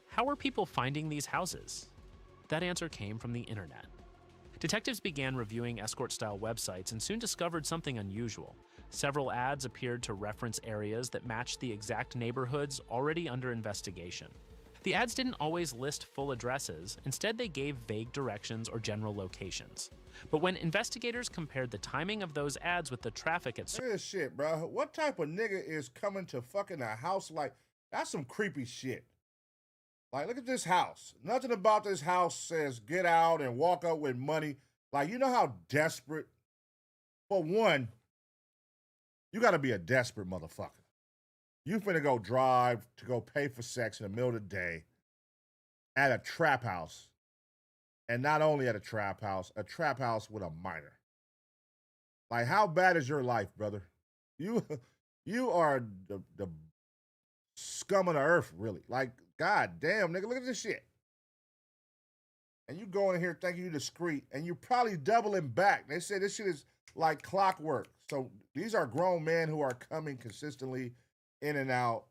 How were people finding these houses? That answer came from the internet. Detectives began reviewing escort-style websites and soon discovered something unusual. Several ads appeared to reference areas that matched the exact neighborhoods already under investigation. The ads didn't always list full addresses. Instead, they gave vague directions or general locations. But when investigators compared the timing of those ads with the traffic at Look at this shit, bro. What type of nigga is coming to fucking a house like that's some creepy shit. Like, look at this house. Nothing about this house says get out and walk up with money. Like, you know how desperate? For one, you got to be a desperate motherfucker. You finna go drive to go pay for sex in the middle of the day at a trap house. And not only at a trap house with a minor. Like, how bad is your life, brother? You are the scum of the earth, really. Like, god damn, nigga, look at this shit. And you go in here thinking you're discreet, and you're probably doubling back. They say this shit is like clockwork. So these are grown men who are coming consistently in and out.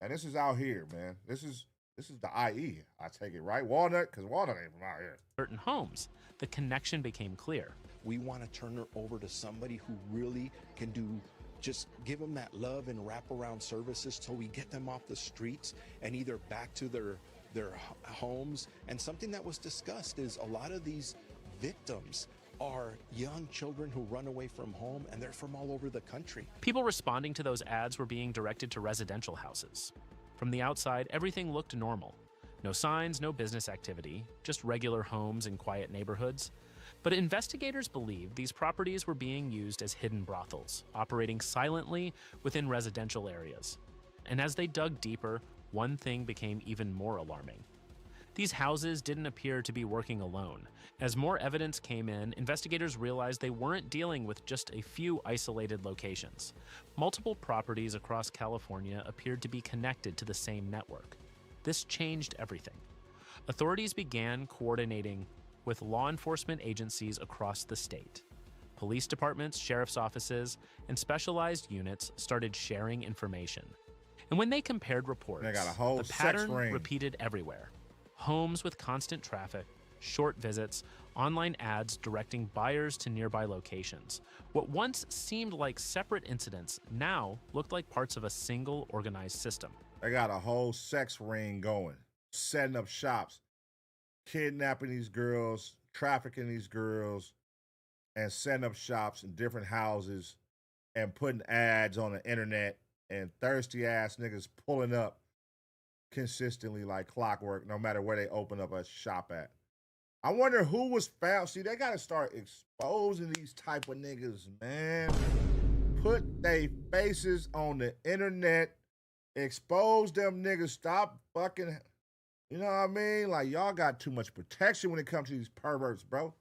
And this is out here, man. This is the IE, I take it, right? Walnut, because Walnut ain't from out here. Certain homes, the connection became clear. We want to turn her over to somebody who really can just give them that love and wraparound services till we get them off the streets and either back to their homes. And something that was discussed is a lot of these victims are young children who run away from home, and they're from all over the country. People responding to those ads were being directed to residential houses. From the outside, everything looked normal. No signs, no business activity, just regular homes in quiet neighborhoods. But investigators believed these properties were being used as hidden brothels, operating silently within residential areas. And as they dug deeper, one thing became even more alarming. These houses didn't appear to be working alone. As more evidence came in, investigators realized they weren't dealing with just a few isolated locations. Multiple properties across California appeared to be connected to the same network. This changed everything. Authorities began coordinating with law enforcement agencies across the state. Police departments, sheriff's offices, and specialized units started sharing information. And when they compared reports, They got a whole the sex pattern ring. repeated everywhere. Homes with constant traffic, short visits, online ads directing buyers to nearby locations. What once seemed like separate incidents now looked like parts of a single organized system. They got a whole sex ring going, setting up shops, kidnapping these girls, trafficking these girls, and setting up shops in different houses and putting ads on the internet, and thirsty ass niggas pulling up consistently like clockwork, no matter where they open up a shop at. I wonder who was found. See, they got to start exposing these type of niggas, man. Put their faces on the internet. Expose them niggas. Stop fucking, you know what I mean? Like, y'all got too much protection when it comes to these perverts, bro.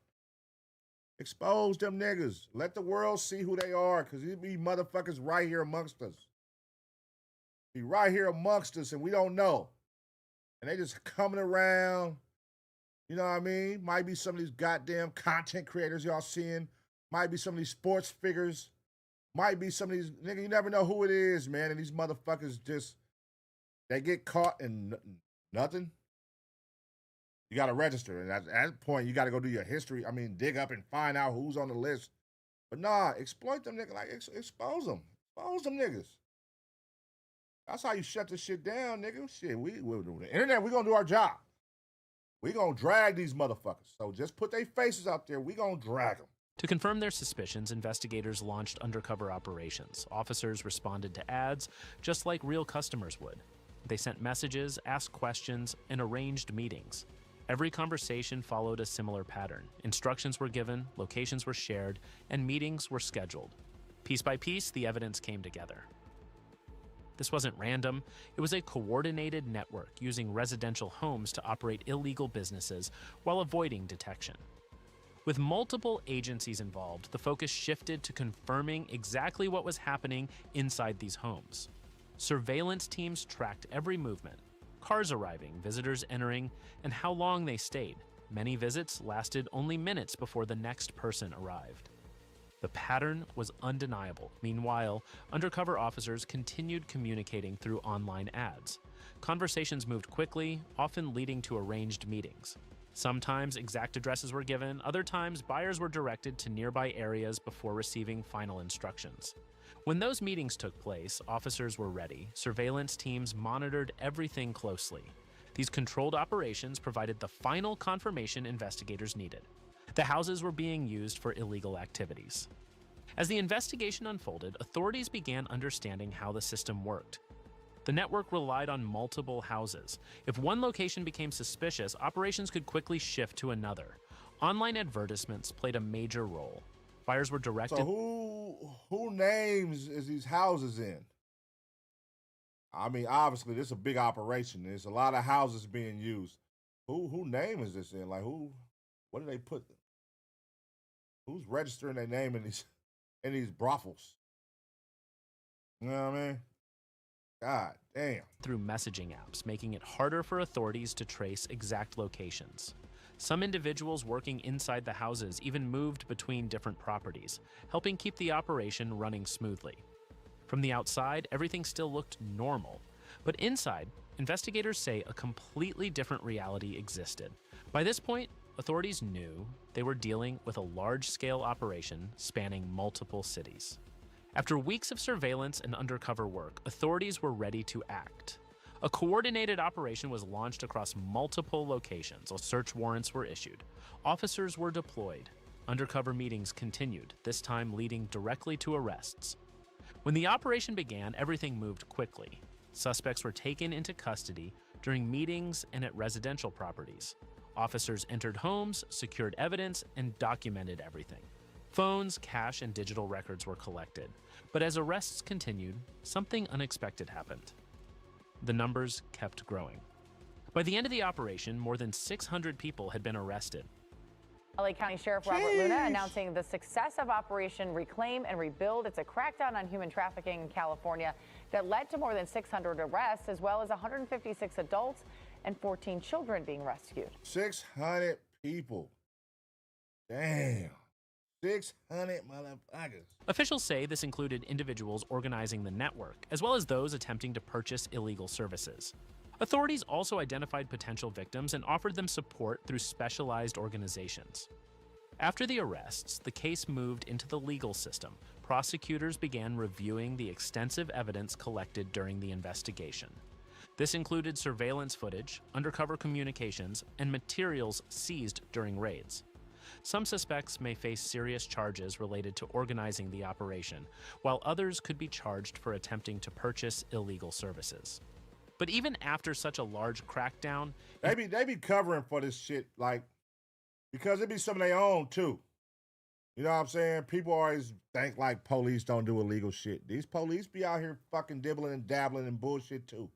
Expose them niggas. Let the world see who they are, because these be motherfuckers right here amongst us. Be right here amongst us, and we don't know. And they just coming around. You know what I mean? Might be some of these goddamn content creators y'all seeing. Might be some of these sports figures. Might be some of these, nigga, you never know who it is, man. And these motherfuckers just, they get caught and nothing. You got to register. And at that point, you got to go do your history. I mean, dig up and find out who's on the list. But nah, exploit them niggas. Like, expose them. Expose them niggas. That's how you shut this shit down, nigga. Shit, we'll do the internet. We gonna do our job. We gonna drag these motherfuckers. So just put their faces out there. We gonna drag them. To confirm their suspicions, investigators launched undercover operations. Officers responded to ads just like real customers would. They sent messages, asked questions, and arranged meetings. Every conversation followed a similar pattern. Instructions were given, locations were shared, and meetings were scheduled. Piece by piece, the evidence came together. This wasn't random. It was a coordinated network using residential homes to operate illegal businesses while avoiding detection. With multiple agencies involved, the focus shifted to confirming exactly what was happening inside these homes. Surveillance teams tracked every movement, cars arriving, visitors entering, and how long they stayed. Many visits lasted only minutes before the next person arrived. The pattern was undeniable. Meanwhile, undercover officers continued communicating through online ads. Conversations moved quickly, often leading to arranged meetings. Sometimes exact addresses were given, other times buyers were directed to nearby areas before receiving final instructions. When those meetings took place, officers were ready. Surveillance teams monitored everything closely. These controlled operations provided the final confirmation investigators needed. The houses were being used for illegal activities. As the investigation unfolded, authorities began understanding how the system worked. The network relied on multiple houses. If one location became suspicious, operations could quickly shift to another. Online advertisements played a major role. Buyers were directed. So who names is these houses in? I mean, obviously, this is a big operation. There's a lot of houses being used. Who name is this in? Like, what do they put? Who's registering their name in these brothels? You know what I mean? God damn. Through messaging apps, making it harder for authorities to trace exact locations. Some individuals working inside the houses even moved between different properties, helping keep the operation running smoothly. From the outside, everything still looked normal, but inside, investigators say a completely different reality existed. By this point, authorities knew they were dealing with a large-scale operation spanning multiple cities. After weeks of surveillance and undercover work, authorities were ready to act. A coordinated operation was launched across multiple locations. Search warrants were issued. Officers were deployed. Undercover meetings continued, this time leading directly to arrests. When the operation began, everything moved quickly. Suspects were taken into custody during meetings and at residential properties. Officers entered homes, secured evidence, and documented everything. Phones, cash, and digital records were collected. But as arrests continued, something unexpected happened. The numbers kept growing. By the end of the operation, more than 600 people had been arrested. LA County Sheriff Robert Luna announcing the success of Operation Reclaim and Rebuild. It's a crackdown on human trafficking in California that led to more than 600 arrests, as well as 156 adults and 14 children being rescued. 600 people. Damn. 600 motherfuckers. Officials say this included individuals organizing the network, as well as those attempting to purchase illegal services. Authorities also identified potential victims and offered them support through specialized organizations. After the arrests, the case moved into the legal system. Prosecutors began reviewing the extensive evidence collected during the investigation. This included surveillance footage, undercover communications, and materials seized during raids. Some suspects may face serious charges related to organizing the operation, while others could be charged for attempting to purchase illegal services. But even after such a large crackdown, they be covering for this shit, like, because it be some of their own too. You know what I'm saying? People always think like police don't do illegal shit. These police be out here fucking dibbling and dabbling in bullshit too.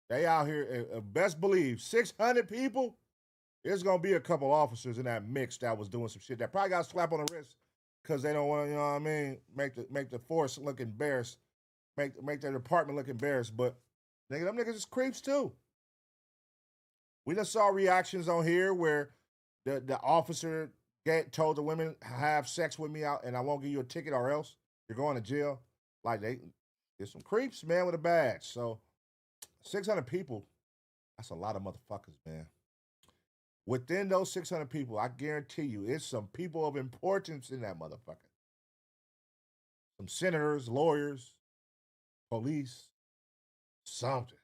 They out here, best believe, 600 people. There's gonna be a couple officers in that mix that was doing some shit that probably got a slap on the wrist because they don't want to, you know what I mean, make the force look embarrassed, make their department look embarrassed. But nigga, them niggas is creeps too. We just saw reactions on here where the officer told the women, have sex with me out and I won't give you a ticket or else you're going to jail. Like, there's some creeps, man, with a badge. So 600 people, that's a lot of motherfuckers, man. Within those 600 people, I guarantee you, it's some people of importance in that motherfucker. Some senators, lawyers, police, something.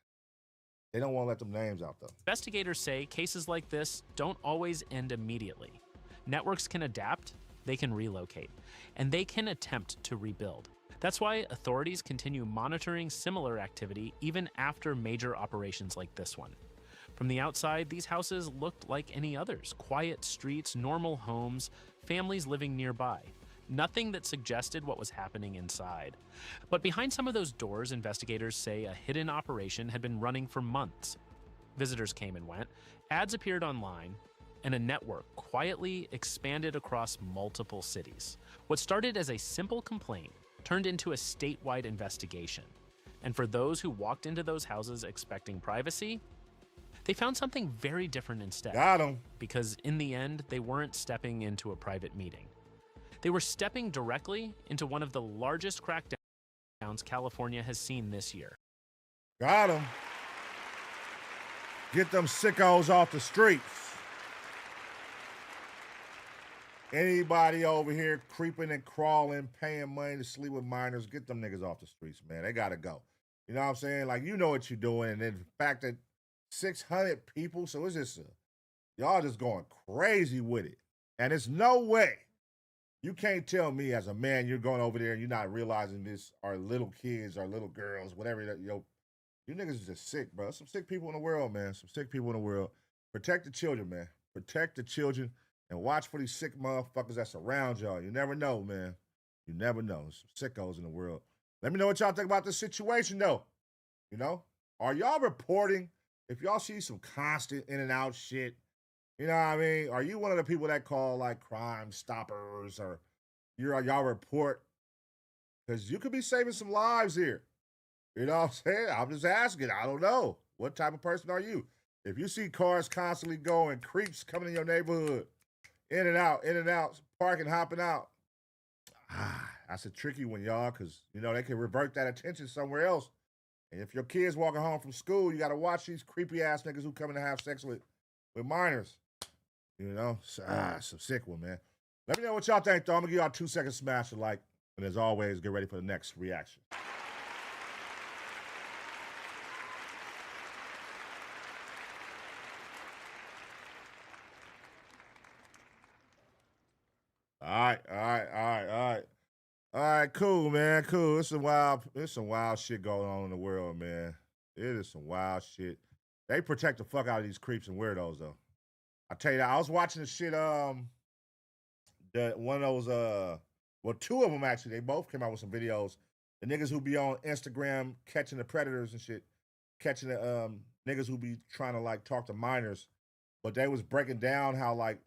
They don't want to let them names out, though. Investigators say cases like this don't always end immediately. Networks can adapt, they can relocate, and they can attempt to rebuild. That's why authorities continue monitoring similar activity even after major operations like this one. From the outside, these houses looked like any others. Quiet streets, normal homes, families living nearby. Nothing that suggested what was happening inside. But behind some of those doors, investigators say a hidden operation had been running for months. Visitors came and went, ads appeared online, and a network quietly expanded across multiple cities. What started as a simple complaint turned into a statewide investigation. And for those who walked into those houses expecting privacy, they found something very different instead. Got 'em. Because in the end, they weren't stepping into a private meeting. They were stepping directly into one of the largest crackdowns California has seen this year. Got them. Get them sickos off the streets. Anybody over here creeping and crawling, paying money to sleep with minors, get them niggas off the streets, man. They got to go. You know what I'm saying? Like, you know what you're doing. And then the fact that 600 people. So it's just, y'all just going crazy with it. And it's no way. You can't tell me as a man you're going over there and you're not realizing this are little kids or little girls, whatever. You niggas is just sick, bro. Some sick people in the world, man. Some sick people in the world. Protect the children, man. Protect the children and watch for these sick motherfuckers that surround y'all. You never know, man. You never know. Some sickos in the world. Let me know what y'all think about this situation, though. You know? Are y'all reporting if y'all see some constant in and out shit? You know what I mean? Are you one of the people that call like Crime Stoppers or y'all report? Because you could be saving some lives here. You know what I'm saying? I'm just asking. I don't know. What type of person are you? If you see cars constantly going, creeps coming in your neighborhood, in and out, parking, hopping out. That's a tricky one, y'all, because, you know, they can revert that attention somewhere else. And if your kid's walking home from school, you got to watch these creepy-ass niggas who come in to have sex with minors. You know? Some sick one, man. Let me know what y'all think, though. I'm going to give y'all 2 seconds smash the like. And as always, get ready for the next reaction. All right, cool, man. Cool. It's some wild shit going on in the world, man. It is some wild shit. They protect the fuck out of these creeps and weirdos, though. I tell you that. I was watching the shit, one of those, two of them actually, they both came out with some videos. The niggas who be on Instagram catching the predators and shit, catching the niggas who be trying to like talk to minors, but they was breaking down how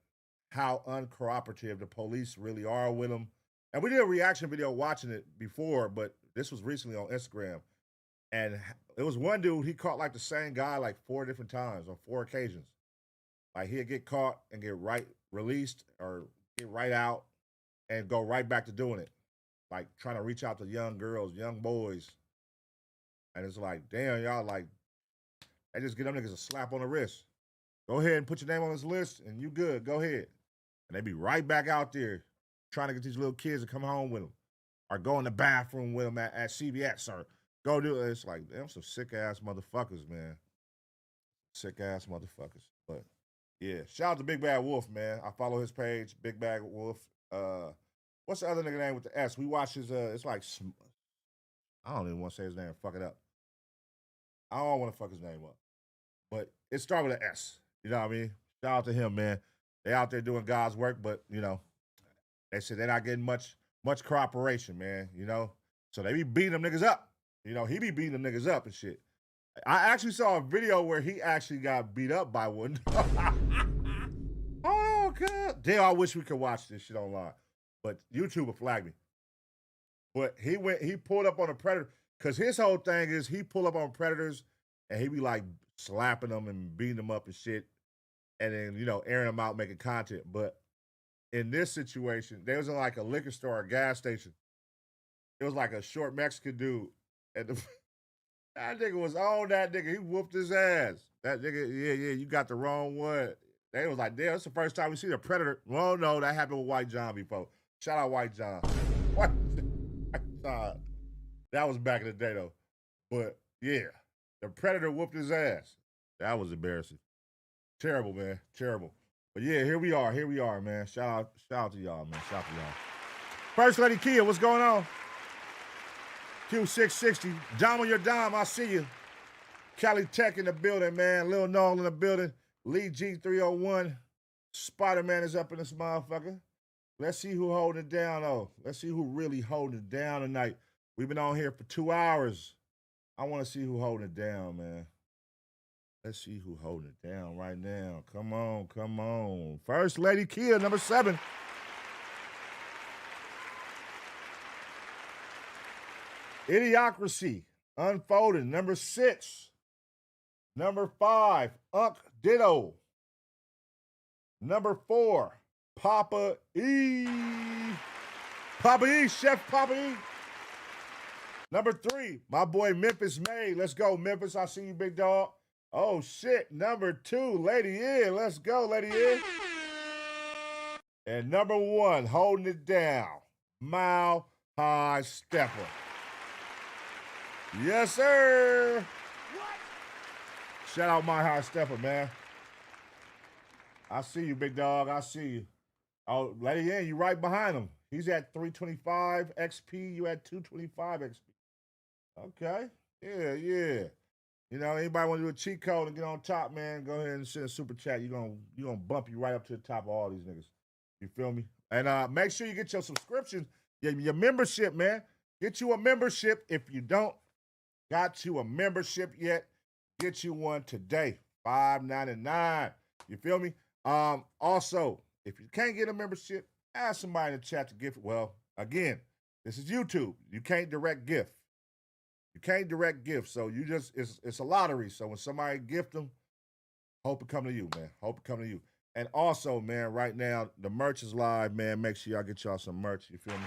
uncooperative the police really are with them. And we did a reaction video watching it before, but this was recently on Instagram. And it was one dude, he caught like the same guy like 4 different times on 4 occasions. Like he'd get caught and get released or get right out and go right back to doing it. Like trying to reach out to young girls, young boys. And it's like, damn, y'all, like, they just get them niggas a slap on the wrist. Go ahead and put your name on this list and you good, go ahead. And they be right back out there trying to get these little kids to come home with them or go in the bathroom with them at CVS or go do it. It's like, damn, some sick-ass motherfuckers, man. Sick-ass motherfuckers. But, yeah, shout out to Big Bad Wolf, man. I follow his page, Big Bad Wolf. What's the other nigga name with the S? We watch his, it's like, I don't even want to say his name, fuck it up. I don't want to fuck his name up. But it started with an S. You know what I mean? Shout out to him, man. They out there doing God's work, but, you know, they said they're not getting much cooperation, man, you know? So they be beating them niggas up. You know, he be beating them niggas up and shit. I actually saw a video where he actually got beat up by one. Oh, God. Damn, I wish we could watch this shit online. But YouTube will flag me. But he pulled up on a predator, because his whole thing is he pull up on predators and he be like slapping them and beating them up and shit. And then, you know, airing them out, making content. But in this situation, there was like a liquor store, a gas station. It was like a short Mexican dude. And that nigga was on that nigga. He whooped his ass. That nigga, yeah, you got the wrong one. They was like, damn, that's the first time we see the predator. Well, no, that happened with White John before. Shout out White John. White John. That was back in the day, though. But, yeah, the predator whooped his ass. That was embarrassing. Terrible, man. Terrible. But, yeah, here we are, man. Shout out to y'all, man. Shout out to y'all. First Lady Kia, what's going on? Q660. Dom on your dime, I see you. Cali Tech in the building, man. Lil Noel in the building. Lee G301. Spider-Man is up in this motherfucker. Let's see who holding it down, though. Let's see who really holding it down tonight. We've been on here for 2 hours. I want to see who holding it down, man. Let's see who holding it down right now. Come on, come on. First Lady Kia, number 7. Idiocracy, Unfolding, number 6. Number 5, Unc Ditto. Number 4, Papa E. Papa E, Chef Papa E. Number 3, my boy Memphis May. Let's go, Memphis. I see you, big dog. Oh, shit. Number 2, Lady N. Let's go, Lady N. And number 1, holding it down, Mile High Stepper. Yes, sir. What? Shout out My High Stepper, man. I see you, big dog. I see you. Oh, Lady Ann, you right behind him. He's at 325 XP. You at 225 XP. Okay. Yeah, yeah. You know, anybody want to do a cheat code and get on top, man, go ahead and send a super chat. You're gonna bump you right up to the top of all these niggas. You feel me? And make sure you get your subscription, your membership, man. Get you a membership. If you don't got you a membership yet, get you one today. $5.99. You feel me? Also, if you can't get a membership, ask somebody in the chat to gift. Well, again, this is YouTube. You can't direct gift. You can't direct gift, so you just it's a lottery. So when somebody gift them, hope it come to you, man. Hope it come to you. And also, man, right now the merch is live, man. Make sure y'all get y'all some merch. You feel me?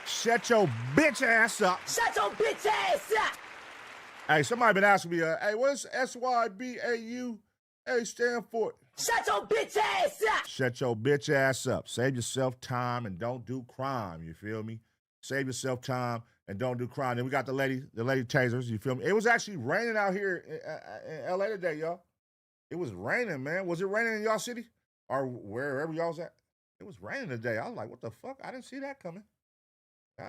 Shut your bitch ass up. Shut your bitch ass up. Hey, somebody been asking me, hey, what's SYBAU stand for? Shut your bitch ass up. Shut your bitch ass up. Save yourself time and don't do crime. You feel me? Save yourself time and don't do crime. Then we got the lady tasers. You feel me? It was actually raining out here in LA today, y'all. It was raining, man. Was it raining in y'all city or wherever y'all was at? It was raining today. I was like, what the fuck? I didn't see that coming. I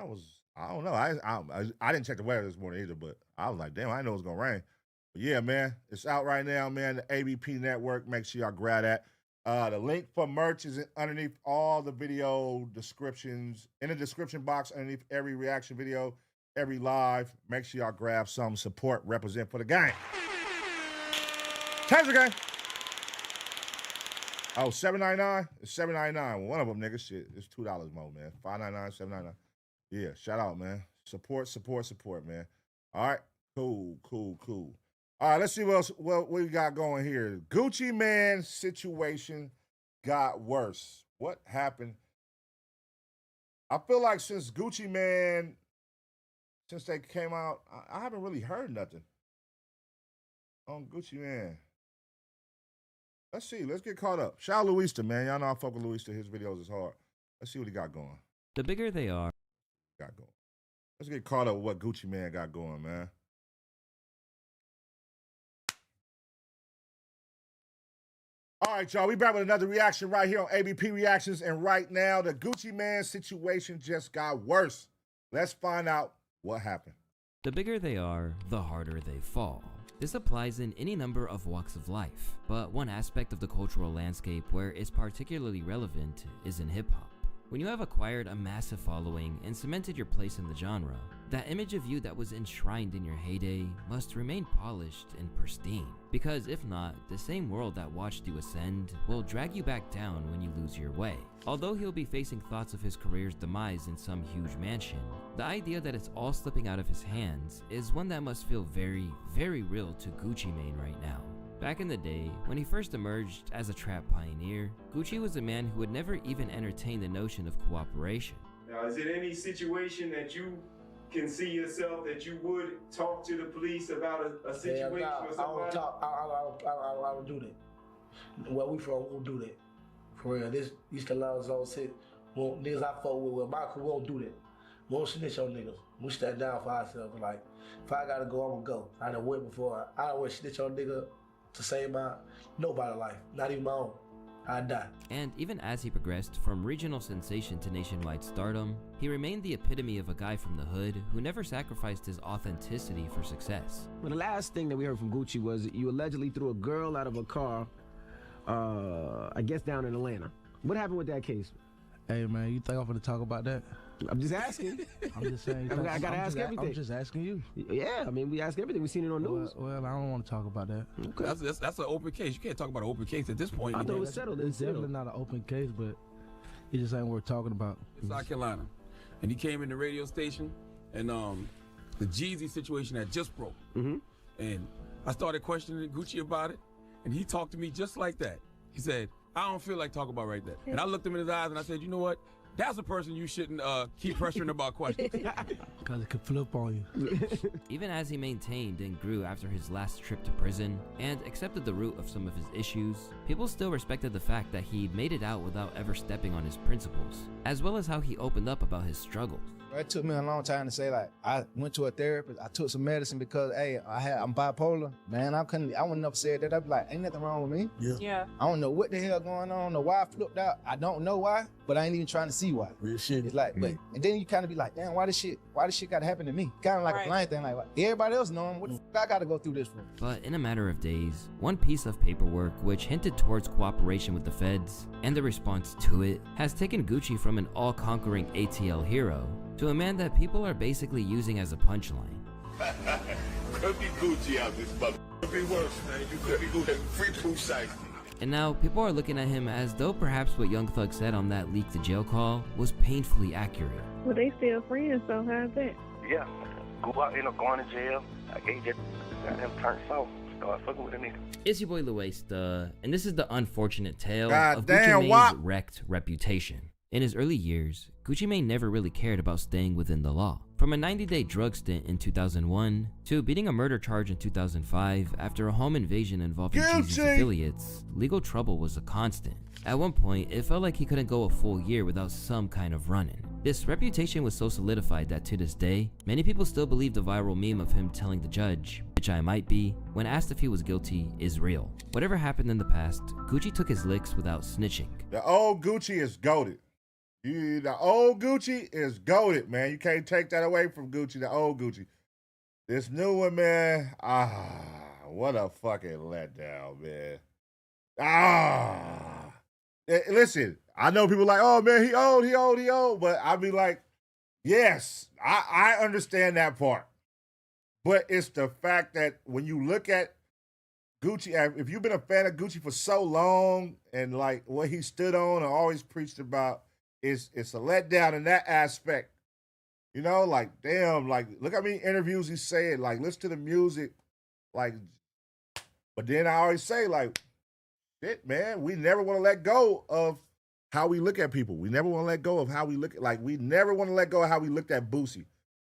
don't know. I didn't check the weather this morning either, but I was like, damn, I didn't know it was gonna rain. But yeah, man, it's out right now, man. The ABP Network. Make sure y'all grab that. The link for merch is underneath all the video descriptions, in the description box underneath every reaction video, every live. Make sure y'all grab some support, represent for the gang. Taser gang. Oh, $7.99? It's $7.99. One of them, nigga, shit. It's $2 more, man. $5.99, $7.99. Yeah, shout out, man. Support, man. All right, cool. All right, let's see what we got going here. Gucci Man situation got worse. What happened? I feel like since Gucci Man, since they came out, I haven't really heard nothing on Gucci Man. Let's see. Let's get caught up. Shout out Luista, man. Y'all know I fuck with Luista. His videos is hard. Let's see what he got going. The bigger they are. Let's get caught up with what Gucci Man got going, man. All right, y'all. We back with another reaction right here on ABP Reactions. And right now, the Gucci Man situation just got worse. Let's find out what happened. The bigger they are, the harder they fall. This applies in any number of walks of life, but one aspect of the cultural landscape where it's particularly relevant is in hip-hop. When you have acquired a massive following and cemented your place in the genre, that image of you that was enshrined in your heyday must remain polished and pristine. Because if not, the same world that watched you ascend will drag you back down when you lose your way. Although he'll be facing thoughts of his career's demise in some huge mansion, the idea that it's all slipping out of his hands is one that must feel very, very real to Gucci Mane right now. Back in the day, when he first emerged as a trap pioneer, Gucci was a man who would never even entertain the notion of cooperation. Now, is it any situation that you can see yourself that you would talk to the police about a situation or somebody? I don't talk. I don't do that. Where we from, we won't do that. For real, this East Atlanta zone said, well, niggas I fuck with my crew won't do that. We won't snitch on niggas. We stand down for ourselves. Like, if I gotta go, I'm gonna go. I done went before. I don't want to snitch on a nigga to save nobody's life, not even my own. I die. And even as he progressed from regional sensation to nationwide stardom, he remained the epitome of a guy from the hood who never sacrificed his authenticity for success. Well, the last thing that we heard from Gucci was you allegedly threw a girl out of a car, I guess down in Atlanta. What happened with that case? Hey man, you think I'm gonna talk about that? I'm just asking. I'm just saying. I gotta ask everything. I'm just asking you. Yeah, I mean, we ask everything. We've seen it on news. Well, I don't want to talk about that. Okay. That's an open case. You can't talk about an open case at this point. I thought it was settled. It's definitely not an open case, but it just ain't worth talking about. South Carolina, and he came in the radio station, and the Jeezy situation had just broke, and I started questioning Gucci about it, and he talked to me just like that. He said, "I don't feel like talking about right there," and I looked him in his eyes and I said, "You know what? That's a person you shouldn't keep pressuring about questions." Because it could flip on you. Even as he maintained and grew after his last trip to prison and accepted the root of some of his issues, people still respected the fact that he made it out without ever stepping on his principles, as well as how he opened up about his struggles. It took me a long time to say, like, I went to a therapist. I took some medicine because, hey, I'm bipolar. Man, I wouldn't have said that. I'd be like, ain't nothing wrong with me. Yeah. I don't know what the hell going on. I don't know why I flipped out. I don't know why, but I ain't even trying to see why. Real shit. It's like, but and then you kind of be like, damn, why this shit got to happen to me? Kind of like a blind thing, like everybody else knowing what the fuck I got to go through this for. But in a matter of days, one piece of paperwork which hinted towards cooperation with the feds and the response to it has taken Gucci from an all-conquering ATL hero to a man that people are basically using as a punchline. Could be Gucci out this mother. Could be worse, man. You could be Gucci. Free proof site. And now people are looking at him as though perhaps what Young Thug said on that leaked to jail call was painfully accurate. Well, they still friends, so how's that? Yeah. Go out, end up going to jail. I can't just got him turned soft. Start fucking with a nigga. It's your boy Wildest, and this is the unfortunate tale God of damn, Gucci what? Mane's wrecked reputation. In his early years, Gucci Mane never really cared about staying within the law. From a 90-day drug stint in 2001 to beating a murder charge in 2005 after a home invasion involving Jeezy's affiliates, legal trouble was a constant. At one point, it felt like he couldn't go a full year without some kind of run-in. This reputation was so solidified that to this day, many people still believe the viral meme of him telling the judge, "Bitch I might be," when asked if he was guilty is real. Whatever happened in the past, Gucci took his licks without snitching. The old Gucci is goated. The old Gucci is goated, man. You can't take that away from Gucci, the old Gucci. This new one, man, what a fucking letdown, man. Listen, I know people like, oh, man, he old, but I be like, yes, I understand that part. But it's the fact that when you look at Gucci, if you've been a fan of Gucci for so long and like what he stood on and always preached about, it's a letdown in that aspect. You know, like, damn, like, look how many interviews he said, like, listen to the music, like, but then I always say, like, shit, man, we never want to let go of how we look at people. We never want to let go of how we look, like, we never want to let go of how we looked at Boosie.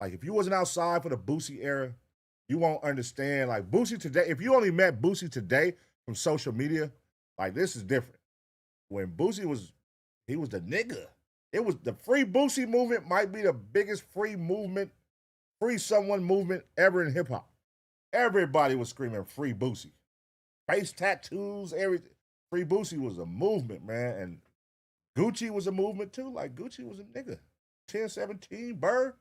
Like, if you wasn't outside for the Boosie era, you won't understand, like, Boosie today, if you only met Boosie today from social media, like, this is different. When Boosie was, he was the nigga. It was the Free Boosie movement might be the biggest free movement, free someone movement ever in hip hop. Everybody was screaming Free Boosie. Face tattoos, everything. Free Boosie was a movement, man. And Gucci was a movement too. Like, Gucci was a nigga. 1017, Burr.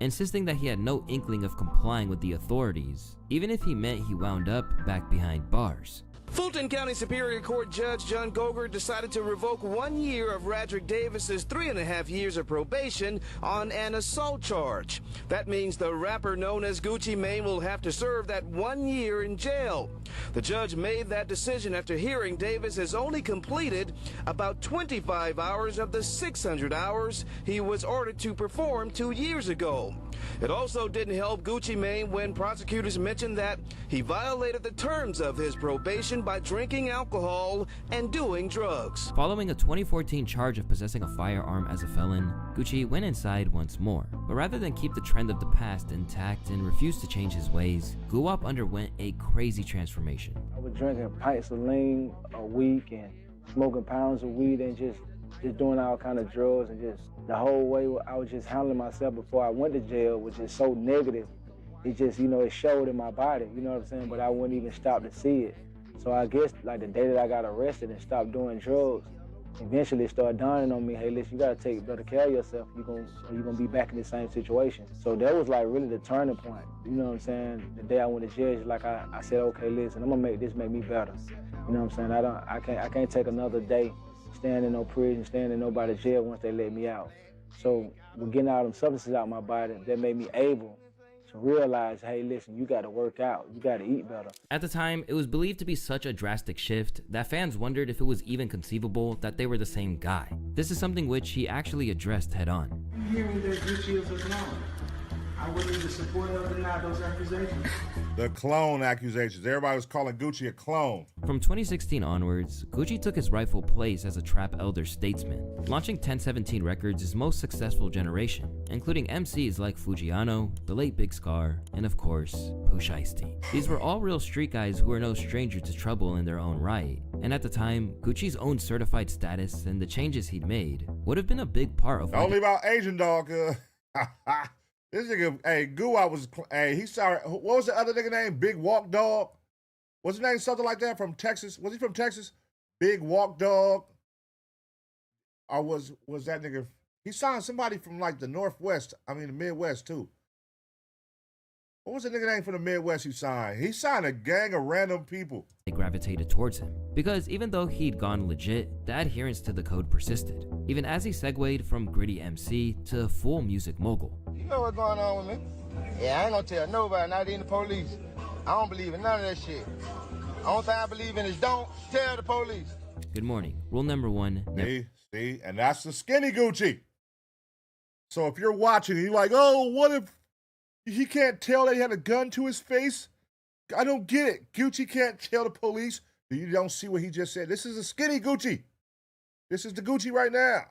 Insisting that he had no inkling of complying with the authorities, even if he meant he wound up back behind bars. Fulton County Superior Court Judge John Gogurt decided to revoke 1 year of Radrick Davis's 3.5 years of probation on an assault charge. That means the rapper known as Gucci Mane will have to serve that 1 year in jail. The judge made that decision after hearing Davis has only completed about 25 hours of the 600 hours he was ordered to perform 2 years ago. It also didn't help Gucci Mane when prosecutors mentioned that he violated the terms of his probation by drinking alcohol and doing drugs. Following a 2014 charge of possessing a firearm as a felon, Gucci went inside once more. But rather than keep the trend of the past intact and refuse to change his ways, Guwap underwent a crazy transformation. I was drinking pints of lean a week and smoking pounds of weed and just doing all kind of drugs, and just the whole way I was just handling myself before I went to jail was just so negative. It just, you know, it showed in my body, you know what I'm saying? But I wouldn't even stop to see it. So I guess like the day that I got arrested and stopped doing drugs, eventually it started dawning on me, hey, listen, you gotta take better care of yourself. You're gonna be back in the same situation. So that was like really the turning point. You know what I'm saying? The day I went to jail, like I said, okay, listen, I'm gonna make me better. You know what I'm saying? I can't take another day staying in no prison, staying in nobody's jail once they let me out. So with getting all them substances out of my body, that made me able to realize, hey, listen, you gotta work out, you gotta eat better. At the time, it was believed to be such a drastic shift that fans wondered if it was even conceivable that they were the same guy. This is something which he actually addressed head on. You hear me that Gucci is a clown. I'm willing to support or deny those accusations. The clone accusations. Everybody was calling Gucci a clone. From 2016 onwards, Gucci took his rightful place as a trap elder statesman, launching 1017 Records' most successful generation, including MCs like Fujiano, the late Big Scar, and of course, Pooh Shiesty. These were all real street guys who were no stranger to trouble in their own right, and at the time, Gucci's own certified status and the changes he'd made would have been a big part of Don't leave out Asian dog. This nigga, hey, Guwap was, hey, he sorry. What was the other nigga name? Big Walk Dog? Was his name something like that from Texas? Was he from Texas? Big Walk Dog? Or was that nigga, he signed somebody from like the Northwest, I mean the Midwest too. What was the nigga name from the Midwest he signed? He signed a gang of random people. They gravitated towards him, because even though he'd gone legit, the adherence to the code persisted, even as he segued from gritty MC to full music mogul. You know what's going on with me? Yeah, I ain't gonna tell nobody, not even the police. I don't believe in none of that shit. Only thing I believe in is don't tell the police. Good morning. Rule number one. See, and that's the skinny Gucci. So if you're watching and you're like, oh, what if he can't tell that he had a gun to his face? I don't get it. Gucci can't tell the police. You don't see what he just said. This is a skinny Gucci. This is the Gucci right now.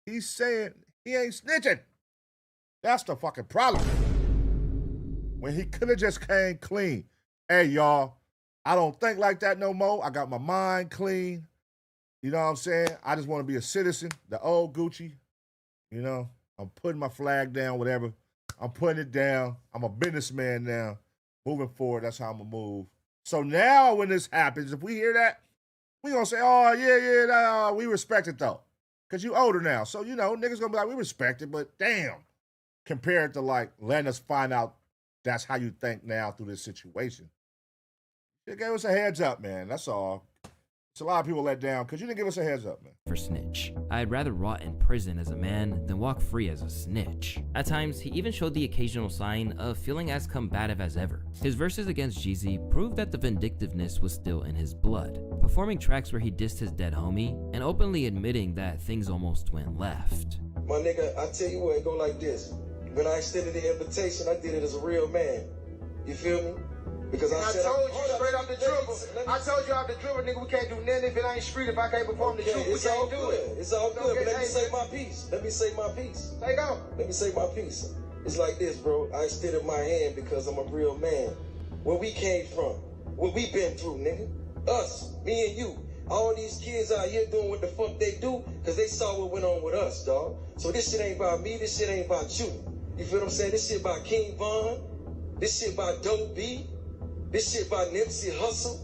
He's saying he ain't snitching. That's the fucking problem. When he could have just came clean. Hey, y'all, I don't think like that no more. I got my mind clean. You know what I'm saying? I just want to be a citizen. The old Gucci. You know, I'm putting my flag down, whatever. I'm putting it down. I'm a businessman now. Moving forward, that's how I'm going to move. So now when this happens, if we hear that, we going to say, oh, yeah, we respect it, though. Because you older now. So, you know, niggas going to be like, we respect it, but damn. Compared to, like, letting us find out that's how you think now through this situation. You gave us a heads up, man. That's all. It's a lot of people let down because you didn't give us a heads up, man. For snitch. I'd rather rot in prison as a man than walk free as a snitch. At times, he even showed the occasional sign of feeling as combative as ever. His verses against Jeezy proved that the vindictiveness was still in his blood, performing tracks where he dissed his dead homie and openly admitting that things almost went left. My nigga, I tell you what, it go like this. When I extended the invitation, I did it as a real man. You feel me? Because I told you straight off the dribble. I told you off the dribble, nigga, we can't do nothing if it ain't street. If I can't perform the truth, we can't do it. It's all good, but let me say my piece. Let me say my piece. Take on. Let me say my piece. It's like this, bro. I extended my hand because I'm a real man. Where we came from, what we been through, nigga. Us, me and you. All these kids out here doing what the fuck they do because they saw what went on with us, dog. So this shit ain't about me, this shit ain't about you. You feel what I'm saying? This shit about King Von. This shit about Dope B. This shit about Nipsey Hussle.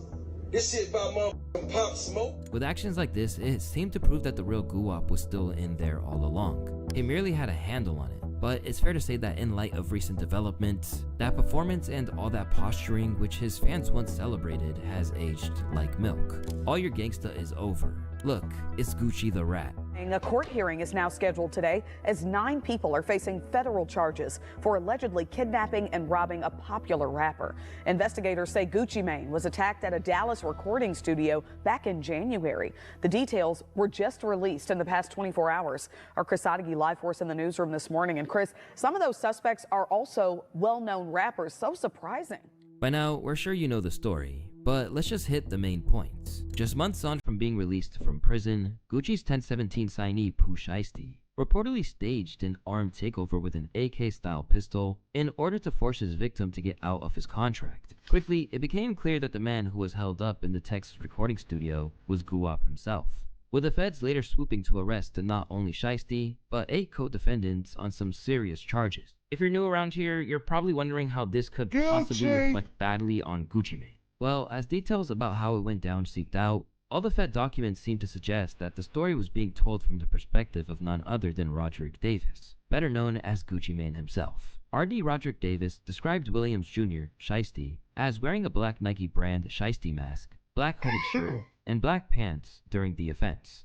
This shit about motherfucking Pop Smoke. With actions like this, it seemed to prove that the real Guwap was still in there all along. He merely had a handle on it. But it's fair to say that in light of recent developments, that performance and all that posturing which his fans once celebrated has aged like milk. All your gangsta is over. Look, it's Gucci the Rat. A court hearing is now scheduled today as 9 people are facing federal charges for allegedly kidnapping and robbing a popular rapper. Investigators say Gucci Mane was attacked at a Dallas recording studio back in January. The details were just released in the past 24 hours. Our Chris Oddie live for us in the newsroom this morning. And Chris, some of those suspects are also well-known rappers. So surprising. By now, we're sure you know the story, but let's just hit the main points. Just months on from being released from prison, Gucci's 1017 signee Pooh Shiesty reportedly staged an armed takeover with an AK-style pistol in order to force his victim to get out of his contract. Quickly, it became clear that the man who was held up in the Texas recording studio was Guwap himself, with the feds later swooping to arrest not only Shiesty, but 8 co-defendants on some serious charges. If you're new around here, you're probably wondering how this could possibly reflect badly on Gucci Mane. Well, as details about how it went down seeped out, all the Fed documents seem to suggest that the story was being told from the perspective of none other than Roderick Davis, better known as Gucci Mane himself. R.D. Roderick Davis described Williams Jr., Shiesty, as wearing a black Nike brand Shiesty mask, black hooded shirt, and black pants during the offense.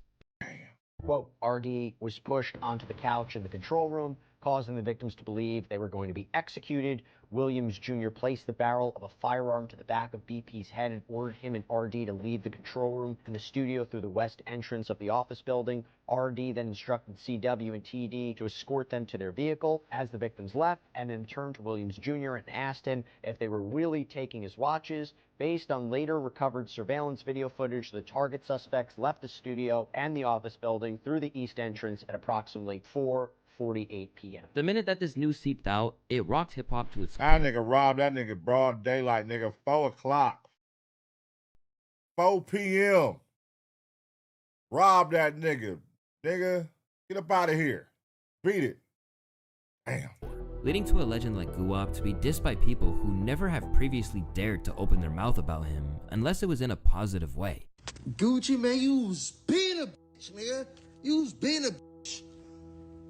Quote, RD was pushed onto the couch in the control room causing the victims to believe they were going to be executed. Williams Jr. placed the barrel of a firearm to the back of BP's head and ordered him and RD to leave the control room and the studio through the west entrance of the office building. RD then instructed CW and TD to escort them to their vehicle as the victims left, and then turned to Williams Jr. and asked him if they were really taking his watches. Based on later recovered surveillance video footage, the target suspects left the studio and the office building through the east entrance at approximately 4:48 p.m. The minute that this news seeped out, it rocked hip-hop to its That nigga robbed that nigga broad daylight, nigga. 4 o'clock. 4 p.m. Rob that nigga. Nigga, get up out of here. Beat it. Damn. leading to a legend like Guwap to be dissed by people who never have previously dared to open their mouth about him unless it was in a positive way. Gucci, man, you was being a bitch, nigga. You was being a bitch.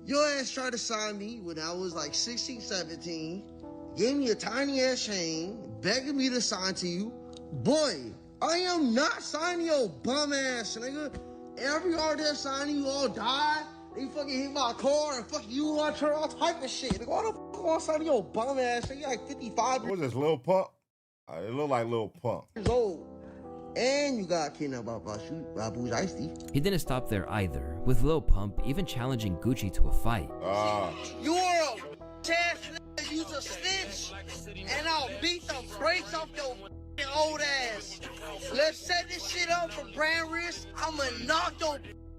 Your ass tried to sign me when I was like 16, 17. Gave me a tiny ass chain, begging me to sign to you. Boy, I am not signing your bum ass, nigga. Every artist signing you all died. They fucking hit my car and fuck you on turn all type of shit. Like, why the fuck want to sign your bum ass? Nigga, you like 55. What was this, Lil Pump? It looked like Lil Pump. Years old. And you got kidnapped by Boo's Ice-T. He didn't stop there either, with Lil Pump even challenging Gucci to a fight. You are a ass nigga, you's a snitch, and I'll beat the brakes off your old ass. Let's set this shit up for brand risk. I'ma knock your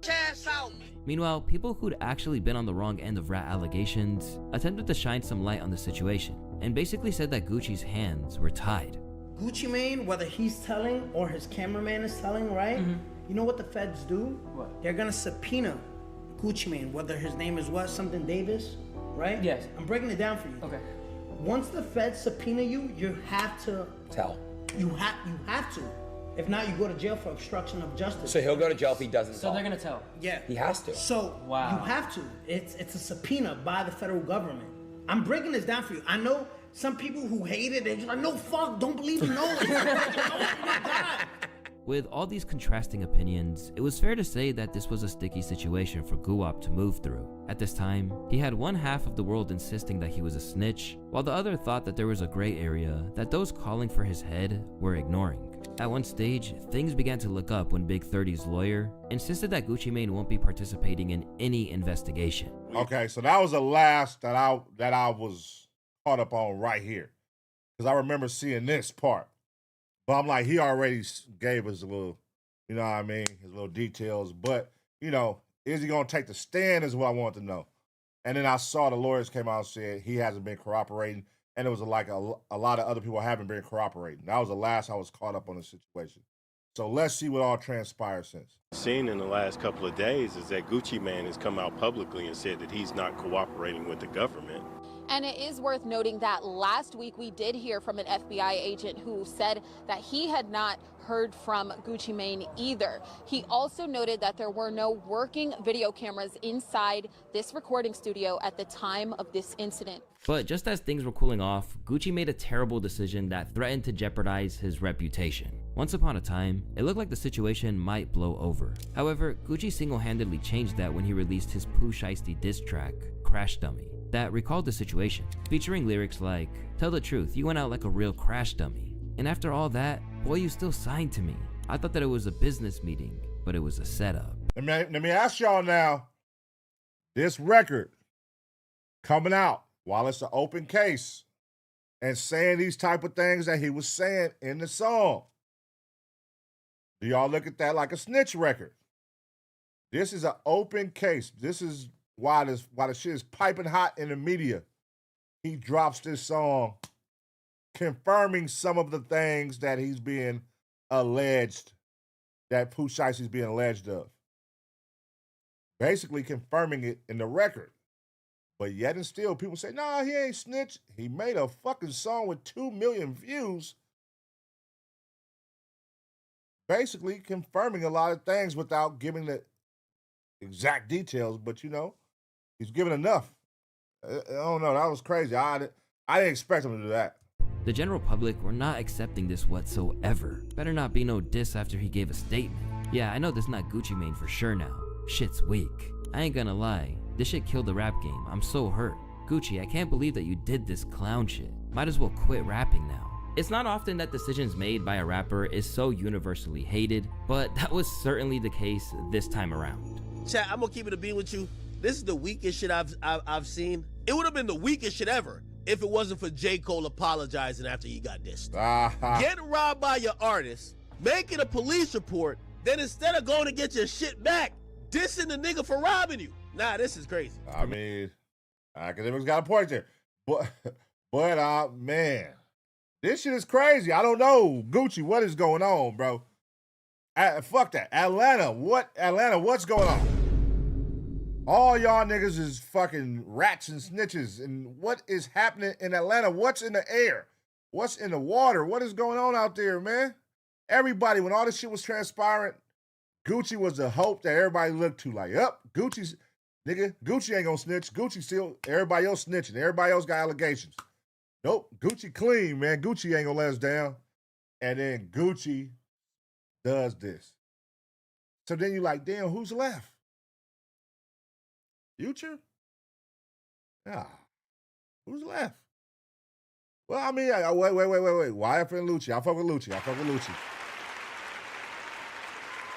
ass out. Meanwhile, people who'd actually been on the wrong end of rat allegations attempted to shine some light on the situation, and basically said that Gucci's hands were tied. Gucci Mane, whether he's telling or his cameraman is telling, right? You know what the feds do? What? They're gonna subpoena Gucci Mane, whether his name is what, something Davis, right? Yes. I'm breaking it down for you. Okay. Once the feds subpoena you, you have to tell. You have to. If not, you go to jail for obstruction of justice. So he'll go to jail if he doesn't So tell. they're gonna tell. Yeah. He has to. So you have to. It's a subpoena by the federal government. I'm breaking this down for you. I know some people who hate it, they're just like, no, fuck, don't believe him, no. Oh my God. With all these contrasting opinions, it was fair to say that this was a sticky situation for Guwap to move through. At this time, he had one half of the world insisting that he was a snitch, while the other thought that there was a gray area that those calling for his head were ignoring. At one stage, things began to look up when Big 30's lawyer insisted that Gucci Mane won't be participating in any investigation. Okay, so that was the last that I was caught up on right here, because I remember seeing this part. But I'm like, he already gave us a little, you know what I mean, his little details. But, you know, is he going to take the stand is what I wanted to know. And then I saw the lawyers came out and said he hasn't been cooperating. And it was like a lot of other people haven't been cooperating. That was the last I was caught up on the situation. So let's see what all transpired since. Seen in the last couple of days is that Gucci Mane has come out publicly and said that he's not cooperating with the government. And it is worth noting that last week we did hear from an FBI agent who said that he had not heard from Gucci Mane either. He also noted that there were no working video cameras inside this recording studio at the time of this incident. But just as things were cooling off, Gucci made a terrible decision that threatened to jeopardize his reputation. Once upon a time, it looked like the situation might blow over. However, Gucci single-handedly changed that when he released his Pooh Shiesty diss track, Crash Dummy, that recalled the situation, featuring lyrics like, "Tell the truth, you went out like a real crash dummy. And after all that, boy, you still signed to me. I thought that it was a business meeting, but it was a setup." Let me ask y'all now, this record coming out while it's an open case and saying these type of things that he was saying in the song, do y'all look at that like a snitch record? This is an open case. This is why the shit is piping hot in the media. He drops this song confirming some of the things that he's being alleged, that Pooh Shiesty's being alleged of. Basically confirming it in the record. But yet and still, people say, nah, he ain't snitch. He made a fucking song with 2 million views. Basically confirming a lot of things without giving the exact details, but you know, he's given enough. I don't know, that was crazy. I didn't expect him to do that. The general public were not accepting this whatsoever. Better not be no diss after he gave a statement. Yeah, I know this is not Gucci Mane for sure now. Shit's weak. I ain't gonna lie, This shit killed the rap game. I'm so hurt. Gucci, I can't believe that you did this clown shit. Might as well quit rapping now. It's not often that decisions made by a rapper is so universally hated, but that was certainly the case this time around. Chat, I'm gonna keep it a beat with you. This is the weakest shit I've seen. It would have been the weakest shit ever if it wasn't for J. Cole apologizing after he got dissed. Getting robbed by your artist, making a police report, then instead of going to get your shit back, dissing the nigga for robbing you. Nah, this is crazy. I mean, academics got a point there. But man, this shit is crazy. I don't know. Gucci, what is going on, bro? Fuck that. Atlanta, what's going on? All y'all niggas is fucking rats and snitches. And what is happening in Atlanta? What's in the air? What's in the water? What is going on out there, man? Everybody, when all this shit was transpiring, Gucci was the hope that everybody looked to. Like, Gucci ain't gonna snitch. Gucci still, everybody else snitching. Everybody else got allegations. Nope, Gucci clean, man. Gucci ain't gonna let us down. And then Gucci does this. So then you're like, damn, who's left? Future? Yeah. Who's left? Well, I mean, wait. YF and Lucci. I fuck with Lucci.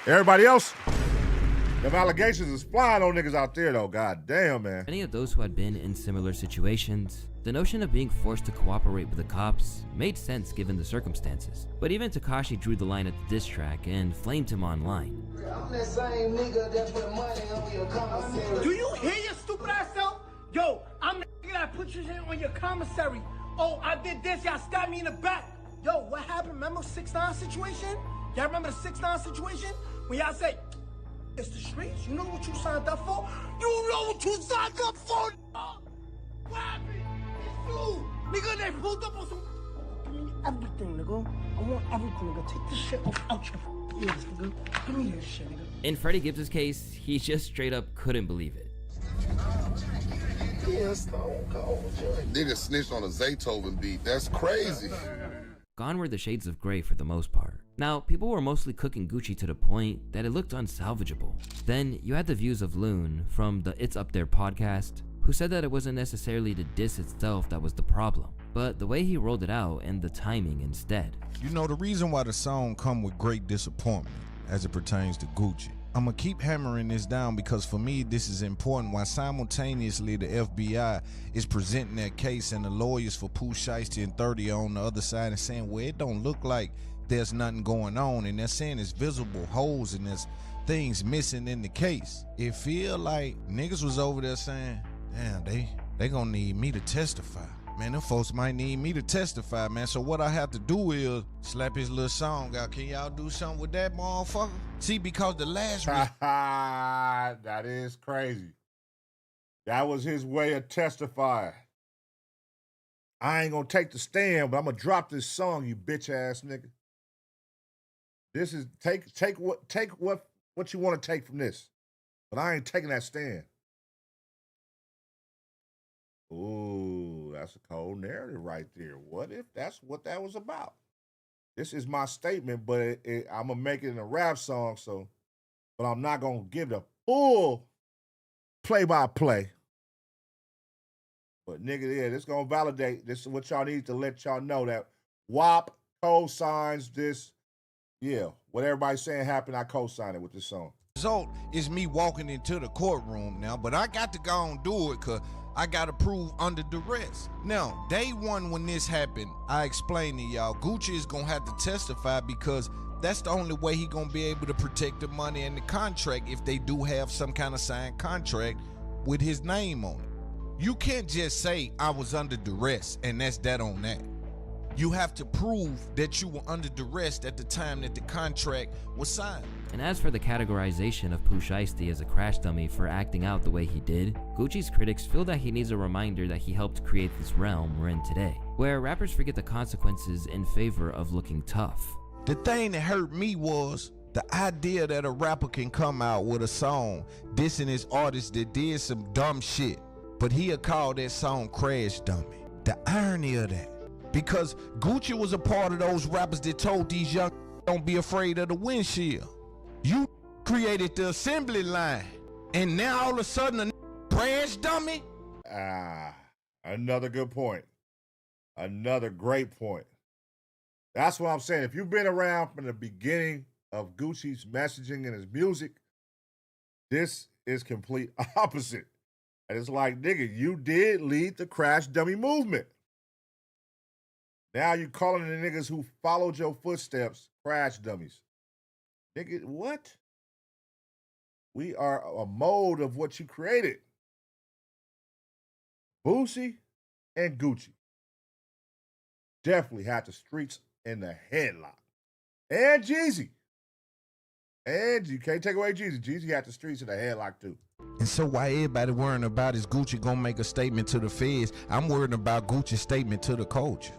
Everybody else, them allegations is flying on niggas out there, though. God damn, man. Many of those who had been in similar situations, the notion of being forced to cooperate with the cops made sense given the circumstances. But even Tekashi drew the line at the diss track and flamed him online. I'm that same nigga that put money on your commissary. Do you hear your stupid ass self? Yo, I'm the nigga that put your shit on your commissary. Oh, I did this, y'all stabbed me in the back. Yo, what happened? Remember 6ix9ine situation? Y'all remember the 6ix9ine situation? When y'all say, it's the streets, you know what you signed up for? You know what you signed up for? What happened? It's you. Nigga, they pulled up on some... Give me everything, nigga. I want everything, nigga. Take this shit out your ears, nigga. Give me this shit, nigga. In Freddie Gibbs' case, he just straight up couldn't believe it. Nigga snitched on a Zaytoven beat. That's crazy. Gone were the shades of gray for the most part. Now, people were mostly cooking Gucci to the point that it looked unsalvageable. Then, you had the views of Loon from the It's Up There podcast, who said that it wasn't necessarily the diss itself that was the problem, but the way he rolled it out and the timing instead. You know, the reason why the song come with great disappointment as it pertains to Gucci. I'm gonna keep hammering this down because for me this is important. While simultaneously the FBI is presenting their case and the lawyers for Pooh Shiesty and 30 are on the other side and saying, well, it don't look like there's nothing going on, and they're saying there's visible holes and there's things missing in the case. It feel like niggas was over there saying, damn, they gonna need me to testify. Man, them folks might need me to testify, man. So what I have to do is slap his little song out. Can y'all do something with that motherfucker? See, because the last that is crazy. That was his way of testifying. I ain't gonna take the stand, but I'm gonna drop this song, you bitch ass nigga. This is take what you want to take from this. But I ain't taking that stand. Ooh, that's a cold narrative right there. What if that's what that was about? This is my statement, but I'm going to make it in a rap song, but I'm not going to give the full play-by-play. But nigga, yeah, this going to validate. This is what y'all need to let y'all know that WAP co-signs this. Yeah, what everybody's saying happened, I co-signed it with this song. Result is me walking into the courtroom now, but I got to go and do it because I got to prove under duress. Now, day one when this happened, I explained to y'all, Gucci is going to have to testify because that's the only way he going to be able to protect the money and the contract if they do have some kind of signed contract with his name on it. You can't just say I was under duress and that's that on that. You have to prove that you were under duress at the time that the contract was signed. And as for the categorization of Pooh Shiesty as a crash dummy for acting out the way he did, Gucci's critics feel that he needs a reminder that he helped create this realm we're in today, where rappers forget the consequences in favor of looking tough. The thing that hurt me was the idea that a rapper can come out with a song dissing his artist that did some dumb shit, but he'll call that song Crash Dummy. The irony of that. Because Gucci was a part of those rappers that told these young don't be afraid of the windshield. You created the assembly line, and now all of a sudden a brand crash dummy? Another good point. Another great point. That's what I'm saying. If you've been around from the beginning of Gucci's messaging and his music, this is complete opposite. And it's like, nigga, you did lead the crash dummy movement. Now you calling the niggas who followed your footsteps crash dummies. Nigga, what? We are a mold of what you created. Boosie and Gucci definitely had the streets in the headlock. And Jeezy. And you can't take away Jeezy. Jeezy had the streets in the headlock too. And so while everybody worrying about is Gucci gonna make a statement to the feds, I'm worried about Gucci's statement to the culture.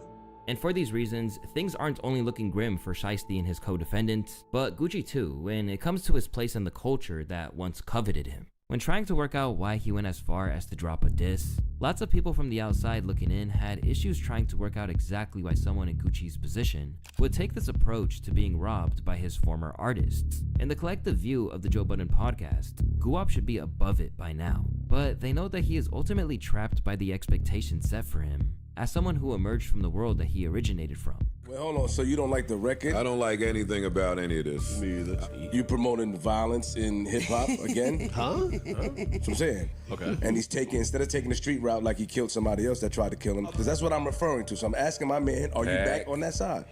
And for these reasons, things aren't only looking grim for Shiesty and his co-defendants, but Gucci too, when it comes to his place in the culture that once coveted him. When trying to work out why he went as far as to drop a diss, lots of people from the outside looking in had issues trying to work out exactly why someone in Gucci's position would take this approach to being robbed by his former artists. In the collective view of the Joe Budden podcast, Guwap should be above it by now, but they know that he is ultimately trapped by the expectations set for him as someone who emerged from the world that he originated from. Well, hold on. So you don't like the record? I don't like anything about any of this. Me either. You promoting violence in hip hop again? Huh? That's what I'm saying. Okay. And he's instead of taking the street route like he killed somebody else that tried to kill him, because that's what I'm referring to. So I'm asking my man, are you back on that side?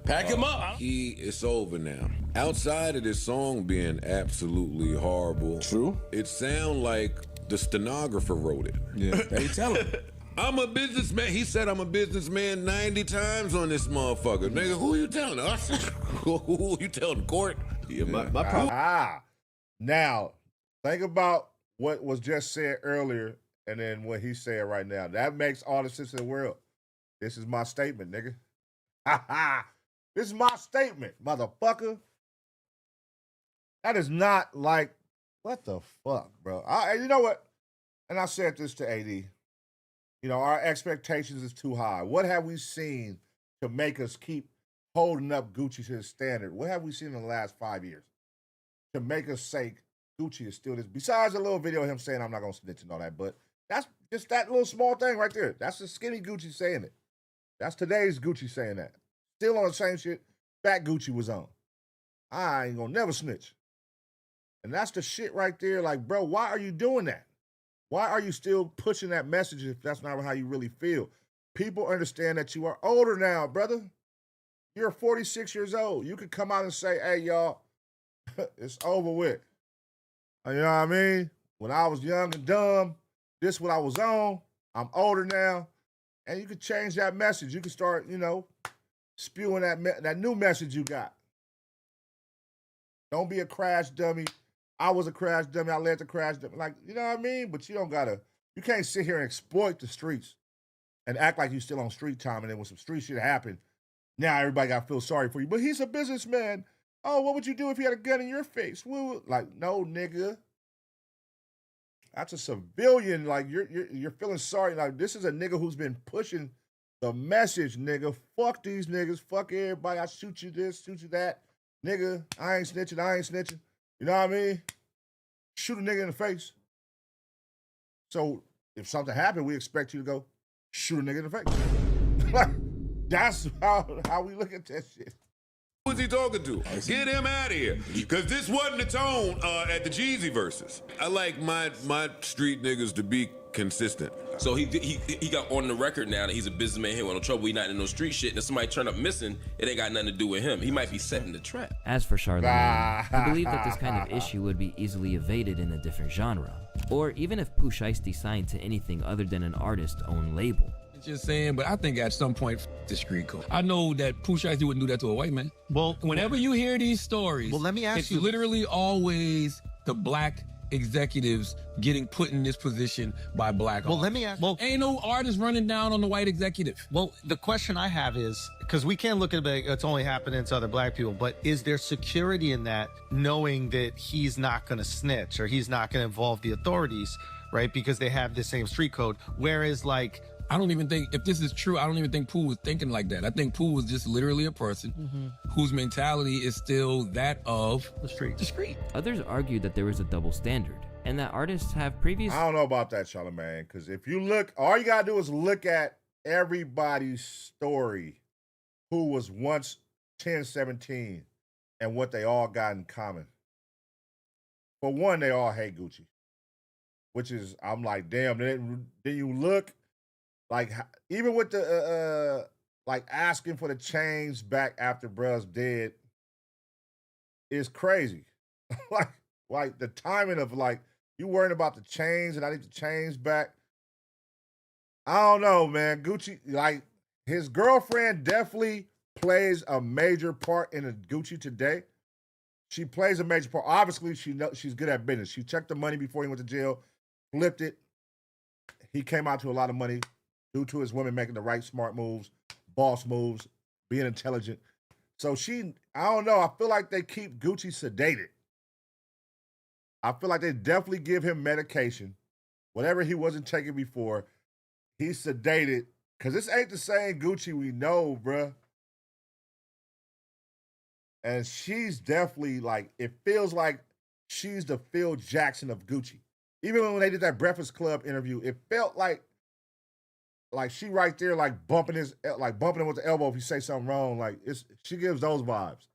Pack him up. It's over now. Outside of this song being absolutely horrible. True. It sounds like the stenographer wrote it. Yeah. They tell him. I'm a businessman. He said I'm a businessman 90 times on this motherfucker. Nigga, who you telling us? Who you telling the court? Yeah, my problem. Now, think about what was just said earlier and then what he's saying right now. That makes all the sense in the world. This is my statement, nigga. This is my statement, motherfucker. That is not like, what the fuck, bro? You know what? And I said this to AD. You know, our expectations is too high. What have we seen to make us keep holding up Gucci to the standard? What have we seen in the last 5 years to make us say Gucci is still this? Besides a little video of him saying I'm not going to snitch and all that, but that's just that little small thing right there. That's the skinny Gucci saying it. That's today's Gucci saying that. Still on the same shit Fat Gucci was on. I ain't going to never snitch. And that's the shit right there. Like, bro, why are you doing that? Why are you still pushing that message if that's not how you really feel? People understand that you are older now, brother. You're 46 years old. You could come out and say, hey, y'all, it's over with. You know what I mean? When I was young and dumb, this is what I was on. I'm older now. And you could change that message. You could start, you know, spewing that new message you got. Don't be a crash dummy. I was a crash dummy. I led the crash dummy. Like, you know what I mean? But you can't sit here and exploit the streets and act like you're still on street time. And then when some street shit happened, now everybody got to feel sorry for you. But he's a businessman. Oh, what would you do if he had a gun in your face? Like, no, nigga. That's a civilian. Like, you're feeling sorry. Like, this is a nigga who's been pushing the message, nigga. Fuck these niggas. Fuck everybody. I shoot you this, shoot you that. Nigga, I ain't snitching. You know what I mean? Shoot a nigga in the face. So if something happened, we expect you to go shoot a nigga in the face. Like, that's how we look at that shit. Who is he talking to? Get him out of here. Because this wasn't the tone at the Jeezy verses. I like my street niggas to be consistent. So he got on the record now that he's a businessman. He ain't no trouble. He not in no street shit. And if somebody turn up missing, it ain't got nothing to do with him. He might be setting the trap. As for Charlemagne, he believed that this kind of issue would be easily evaded in a different genre, or even if Pooh Shiesty signed to anything other than an artist-owned label. Just saying, but I think at some point, the street code. I know that Pooh Shiesty wouldn't do that to a white man. Well, whenever you hear these stories, let me ask it's you. It's literally always the black executives getting put in this position by black artists. Let me ask. Ain't no artist running down on the white executive. Well, the question I have is, because we can't look at it, it's only happening to other black people, but is there security in that, knowing that he's not going to snitch or he's not going to involve the authorities, right? Because they have the same street code. Whereas, like, I don't even think, if this is true, I don't even think Pooh was thinking like that. I think Pooh was just literally a person whose mentality is still that of the street. Others argued that there was a double standard. and that artists have previously... I don't know about that, Charlamagne, because if you look, all you gotta do is look at everybody's story who was once 10, 17 and what they all got in common. For one, they all hate Gucci, which is, I'm like, damn, then you look, like, even with the, like, asking for the chains back after bruh's dead is crazy. like the timing of, like, you worrying about the chains and I need the chains back. I don't know, man. Gucci, like, his girlfriend definitely plays a major part in Gucci today. She plays a major part. Obviously, she's good at business. She checked the money before he went to jail, flipped it. He came out to a lot of money due to his women making the right smart moves, boss moves, being intelligent. So I don't know. I feel like they keep Gucci sedated. I feel like they definitely give him medication. Whatever he wasn't taking before, he's sedated. Because this ain't the same Gucci we know, bruh. And she's definitely like, it feels like she's the Phil Jackson of Gucci. Even when they did that Breakfast Club interview, it felt like she right there, like bumping him with the elbow if you say something wrong. Like, she gives those vibes.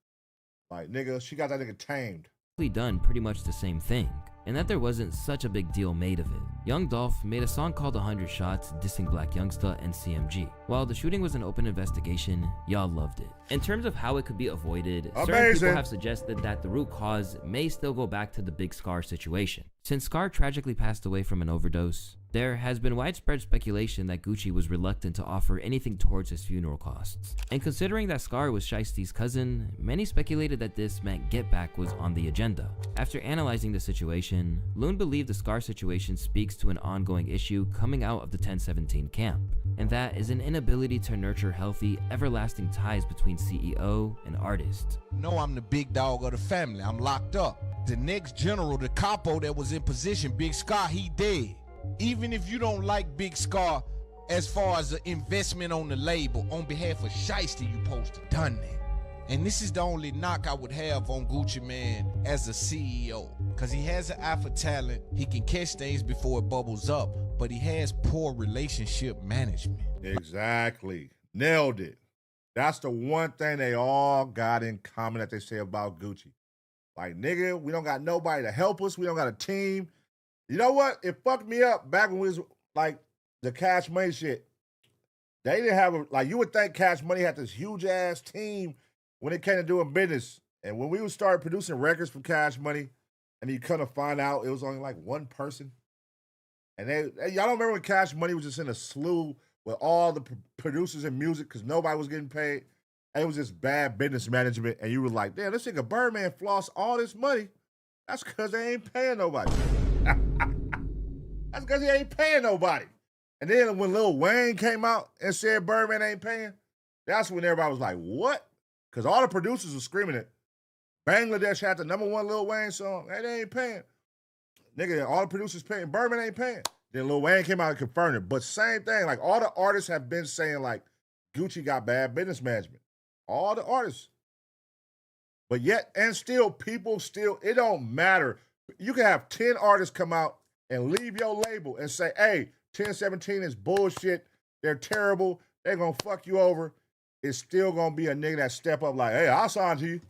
Like, nigga, she got that nigga tamed. Done pretty much the same thing, and that there wasn't such a big deal made of it. Young Dolph made a song called 100 Shots dissing Black Youngsta and CMG. While the shooting was an open investigation, y'all loved it. In terms of how it could be avoided, certain people have suggested that the root cause may still go back to the Big Scar situation. Since Scar tragically passed away from an overdose, there has been widespread speculation that Gucci was reluctant to offer anything towards his funeral costs. And considering that Scar was Shiesty's cousin, many speculated that this meant Get Back was on the agenda. After analyzing the situation, Loon believed the Scar situation speaks to an ongoing issue coming out of the 1017 camp, and that is an inability to nurture healthy, everlasting ties between CEO and artist. No, I'm the big dog of the family. I'm locked up. The next general, the capo that was in position, Big Scar, he dead. Even if you don't like Big Scar, as far as the investment on the label, on behalf of Shiesty, you supposed to done that. And this is the only knock I would have on Gucci Mane as a CEO. Because he has an eye for talent, he can catch things before it bubbles up, but he has poor relationship management. Exactly. Nailed it. That's the one thing they all got in common that they say about Gucci. Like, nigga, we don't got nobody to help us. We don't got a team. You know what? It fucked me up back when we was, like, the Cash Money shit. They didn't have, like, you would think Cash Money had this huge-ass team when it came to doing business. And when we would start producing records from Cash Money, and you kind of find out it was only, like, one person. And y'all don't remember when Cash Money was just in a slew with all the producers and music because nobody was getting paid? And it was just bad business management. And you were like, damn, this nigga Birdman flossed all this money. That's because they ain't paying nobody. That's because he ain't paying nobody. And then when Lil Wayne came out and said Birdman ain't paying, that's when everybody was like, what? Because all the producers were screaming it. Bangladesh had the #1 Lil Wayne song. Hey, they ain't paying. Nigga, all the producers paying. Birdman ain't paying. Then Lil Wayne came out and confirmed it. But same thing. Like, all the artists have been saying, like, Gucci got bad business management. All the artists. But yet, and still, people still, it don't matter. You can have 10 artists come out and leave your label and say, hey, 1017 is bullshit. They're terrible. They're going to fuck you over. It's still going to be a nigga that step up like, hey, I'll sign to you.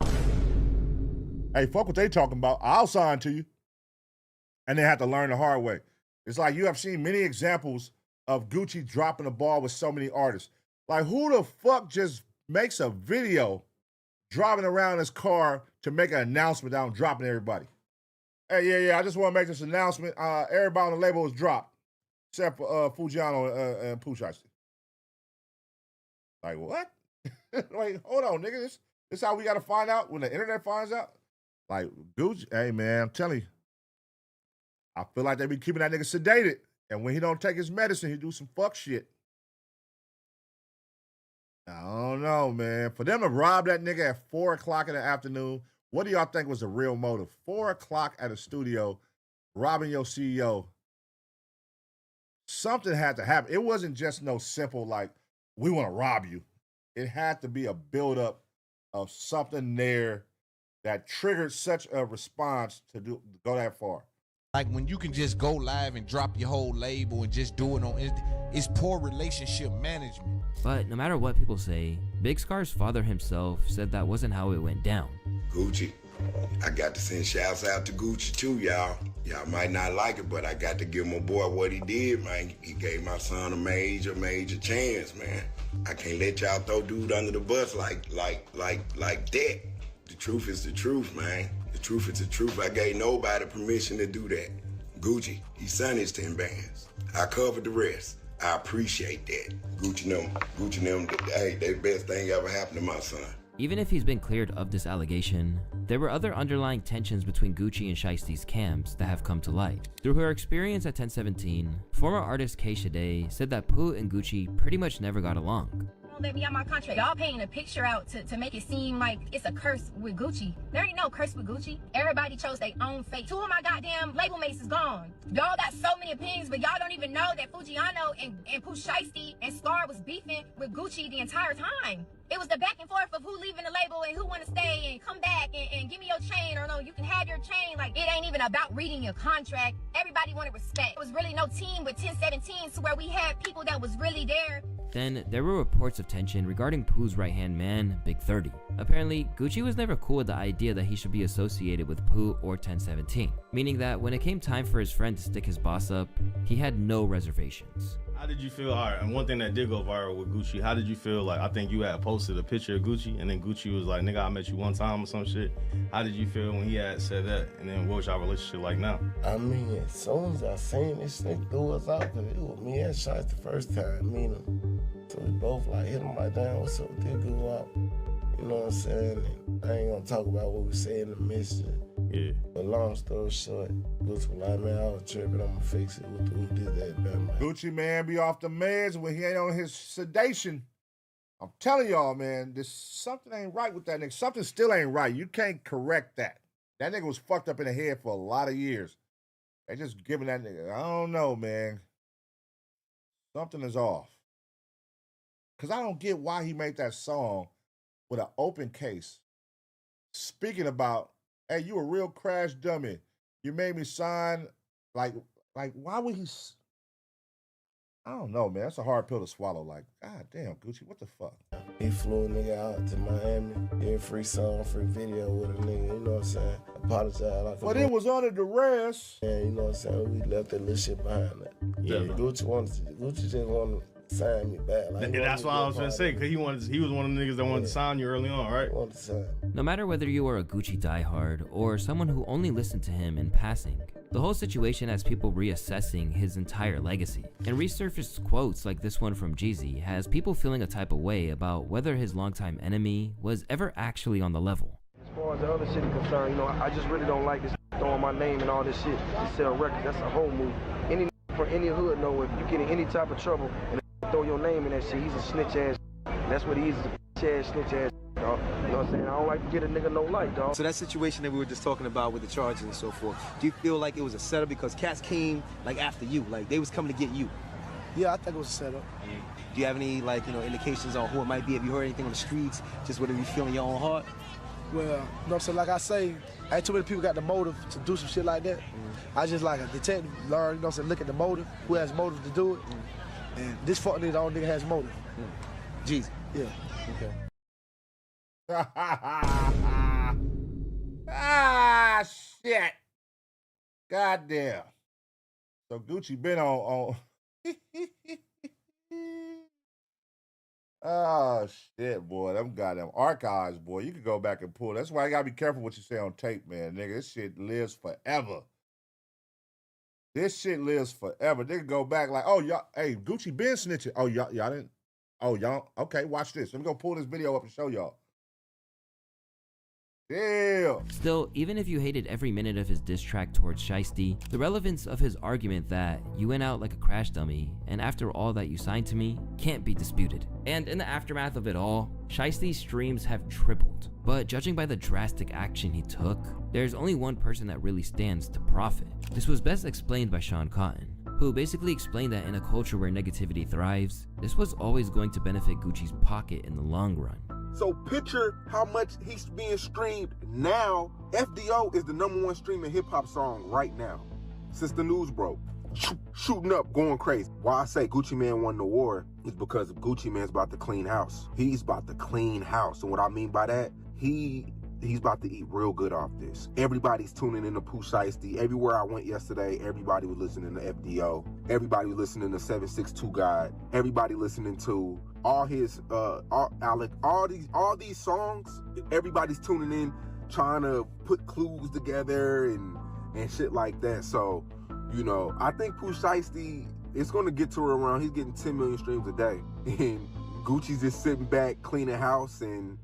Hey, fuck what they talking about. I'll sign to you. And they have to learn the hard way. It's like you have seen many examples of Gucci dropping the ball with so many artists. Like, who the fuck just makes a video driving around his car to make an announcement that I'm dropping everybody? Hey, yeah, I just want to make this announcement. Everybody on the label is dropped, except for Fujiano and Pooh Shiesty. Like, what? Like, hold on, nigga. This how we got to find out when the internet finds out? Like, Gucci, hey, man, I'm telling you. I feel like they be keeping that nigga sedated. And when he don't take his medicine, he do some fuck shit. I don't know, man. For them to rob that nigga at 4 o'clock in the afternoon, what do y'all think was the real motive? 4 o'clock at a studio, robbing your CEO. Something had to happen. It wasn't just no simple, like, we want to rob you. It had to be a buildup of something there that triggered such a response to go that far. Like when you can just go live and drop your whole label and just do it on it's poor relationship management. But no matter what people say, Big Scar's father himself said that wasn't how it went down. Gucci, I got to send shouts out to Gucci too, y'all. Y'all might not like it, but I got to give my boy what he did, man. He gave my son a major chance, man. I can't let y'all throw dude under the bus like that. The truth is the truth, man. The truth is the truth. I gave nobody permission to do that. Gucci, he signed his 10 bands. I covered the rest. I appreciate that. Gucci them, hey, they the best thing ever happened to my son. Even if he's been cleared of this allegation, there were other underlying tensions between Gucci and Shiesty's camps that have come to light. Through her experience at 1017, former artist Jenae said that Pooh and Gucci pretty much never got along. Let me out my contract. Y'all painting a picture out to make it seem like it's a curse with Gucci. There ain't no curse with Gucci. Everybody chose their own fate. 2 of my goddamn label mates is gone. Y'all got so many opinions, but y'all don't even know that Fujiano and Pooh Shiesty and Scar was beefing with Gucci the entire time. It was the back and forth of who leaving the label and who want to stay and come back and give me your chain, or no, you can have your chain. Like, it ain't even about reading your contract. Everybody wanted respect. There was really no team with 1017 to where we had people that was really there. Then there were reports of tension regarding Pooh's right-hand man, Big 30. Apparently, Gucci was never cool with the idea that he should be associated with Pooh or 1017, meaning that when it came time for his friend to stick his boss up, he had no reservations. How did you feel? All right, and one thing that did go viral with Gucci, how did you feel? Like, I think you had posted a picture of Gucci, and then Gucci was like, nigga, I met you one time or some shit. How did you feel when he had said that? And then what was your relationship like now? I mean, as soon as I seen this nigga threw us out, because it was me and Shiesty the first time meeting him. So we both like hit him like, damn, what's up with this go up? You know what I'm saying? And I ain't gonna talk about what we say in the midst. Yeah. But long story short, Gucci was like, man, I was tripping, I'm gonna fix it. Who did that, man? Gucci, man, be off the meds when he ain't on his sedation. I'm telling y'all, man, something ain't right with that nigga. Something still ain't right. You can't correct that. That nigga was fucked up in the head for a lot of years. They just giving that nigga, I don't know, man. Something is off. Because I don't get why he made that song with an open case. Speaking about, hey, you a real crash dummy. You made me sign, like why would he? I don't know, man. That's a hard pill to swallow. Like, god damn, Gucci, what the fuck? He flew a nigga out to Miami. Did free song, free video with a nigga. You know what I'm saying? Apologize. Like, but it was under duress. Yeah, you know what I'm saying? We left that little shit behind that. Yeah. Gucci just wanted to sign me back. Like, that's what I was gonna say, because he was one of the niggas that wanted to sign you early on, right? Wanted to sign. No matter whether you are a Gucci diehard or someone who only listened to him in passing, the whole situation has people reassessing his entire legacy. And resurfaced quotes like this one from Jeezy has people feeling a type of way about whether his longtime enemy was ever actually on the level. As far as the other shit is concerned, you know, I just really don't like this throwing my name and all this shit to sell records. That's a whole move. Any from any hood know if you get in any type of trouble and throw your name in that shit, he's a snitch ass. That's what he is, a bitch ass, snitch ass. Dog. You know what I'm saying? I don't like to get a nigga no light, dog. So that situation that we were just talking about with the charges and so forth, do you feel like it was a setup because cats came like after you, like they was coming to get you? Yeah, I think it was a setup. Do you have any indications on who it might be? Have you heard anything on the streets? Just whatever you feel in your own heart? Well, you know what I'm saying? Like I say, ain't too many people got the motive to do some shit like that. I just like a detective, learn, you know what I'm saying, look at the motive, who has motive to do it. And this fuck nigga, the only nigga has motive. Jeez. Yeah. Okay. Ah, shit. Goddamn. So Gucci been on. Oh, shit, boy. Them goddamn archives, boy. You can go back and pull. That's why you gotta be careful what you say on tape, man. Nigga, this shit lives forever. This shit lives forever. They can go back like, oh, y'all, hey, Gucci been snitching. Oh, y'all didn't? Oh, y'all, okay, watch this. Let me go pull this video up and show y'all. Yeah. Still, even if you hated every minute of his diss track towards Shiesty, the relevance of his argument that you went out like a crash dummy and after all that you signed to me can't be disputed. And in the aftermath of it all, Shiesty's streams have tripled. But judging by the drastic action he took, there's only one person that really stands to profit. This was best explained by Sean Cotton, who basically explained that in a culture where negativity thrives, this was always going to benefit Gucci's pocket in the long run. So picture how much he's being streamed now. FDO is the #1 streaming hip-hop song right now. since the news broke. Shooting up, going crazy. Why I say Gucci Mane won the war is because Gucci Mane's about to clean house. He's about to clean house. And what I mean by that, he's about to eat real good off this. Everybody's tuning in to Pooh Shiesty. Everywhere I went yesterday, everybody was listening to FDO. Everybody was listening to 762 God. Everybody listening to all his Alec, all these songs. Everybody's tuning in, trying to put clues together and shit like that. So, you know, I think Pooh Shiesty is gonna get to around. He's getting 10 million streams a day, and Gucci's just sitting back, cleaning house, and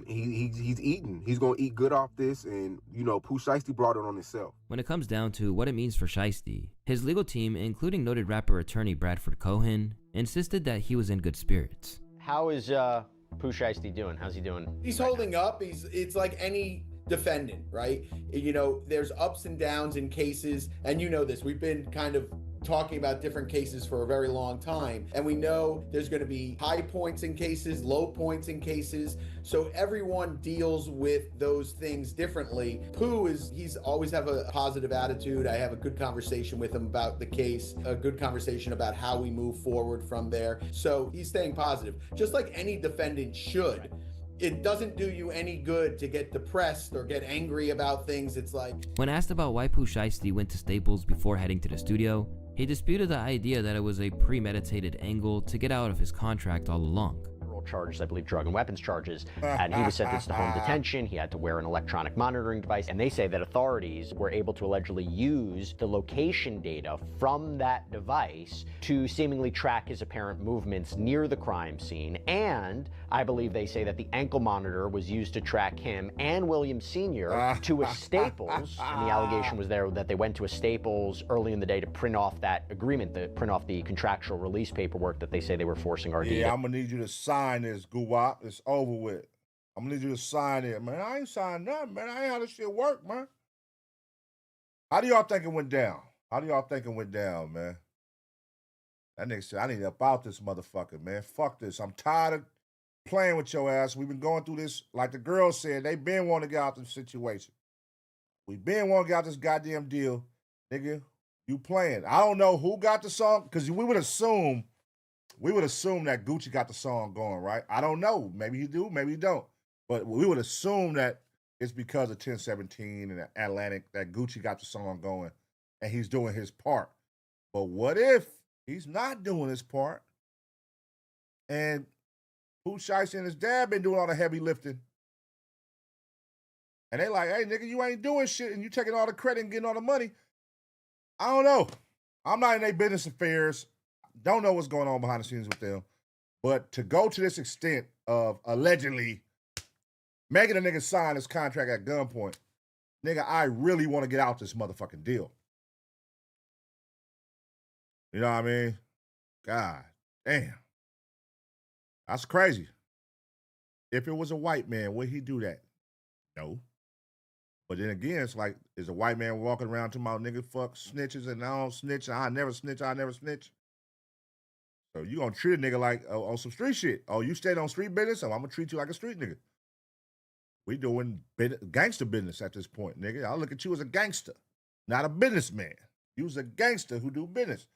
he's eating. He's gonna eat good off this, and you know, Pooh Shiesty brought it on himself. When it comes down to what it means for Shiesty, his legal team, including noted rapper attorney Bradford Cohen, insisted that he was in good spirits. How is Pooh Shiesty doing? How's he doing? He's holding up. It's like any defendant, right? You know, there's ups and downs in cases, and you know this. We've been kind of talking about different cases for a very long time, and we know there's going to be high points in cases, low points in cases, so everyone deals with those things differently. Pooh he's always have a positive attitude. I have a good conversation with him about the case, a good conversation about how we move forward from there, so he's staying positive, just like any defendant should. It doesn't do you any good to get depressed or get angry about things. It's like, when asked about why Pooh Shiesty went to Staples before heading to the studio, he disputed the idea that it was a premeditated angle to get out of his contract all along. Charges, I believe drug and weapons charges, and he was sentenced to home detention. He had to wear an electronic monitoring device, and they say that authorities were able to allegedly use the location data from that device to seemingly track his apparent movements near the crime scene, and I believe they say that the ankle monitor was used to track him and William Sr. to a Staples, and the allegation was there that they went to a Staples early in the day to print off that agreement, to print off the contractual release paperwork that they say they were forcing RD. Yeah, I'm gonna need you to sign this, Guwap. It's over with. I'm gonna need you to sign it, man. I ain't signed nothing, man. I ain't how this shit work, man. How do y'all think it went down? How do y'all think it went down, man? That nigga said, I need to up out this motherfucker, man. Fuck this. I'm tired of playing with your ass. We've been going through this, like the girl said, they been wanting to get out of this situation. We been wanting to get out this goddamn deal. Nigga, you playing. I don't know who got the song, because we would assume that Gucci got the song going, right? I don't know. Maybe he do, maybe he don't. But we would assume that it's because of 1017 and Atlantic that Gucci got the song going and he's doing his part. But what if he's not doing his part and Pooh Shiesty and his dad been doing all the heavy lifting? And they like, hey, nigga, you ain't doing shit and you taking all the credit and getting all the money. I don't know. I'm not in their business affairs. Don't know what's going on behind the scenes with them. But to go to this extent of allegedly making a nigga sign his contract at gunpoint, nigga, I really want to get out this motherfucking deal. You know what I mean? God damn. That's crazy. If it was a white man, would he do that? No. But then again, it's like, is a white man walking around to my nigga fuck snitches and I don't snitch, I never snitch. So you gonna treat a nigga like on some street shit. Oh, you stayed on street business, so I'm gonna treat you like a street nigga. We doing gangster business at this point, nigga. I look at you as a gangster, not a businessman. You was a gangster who do business.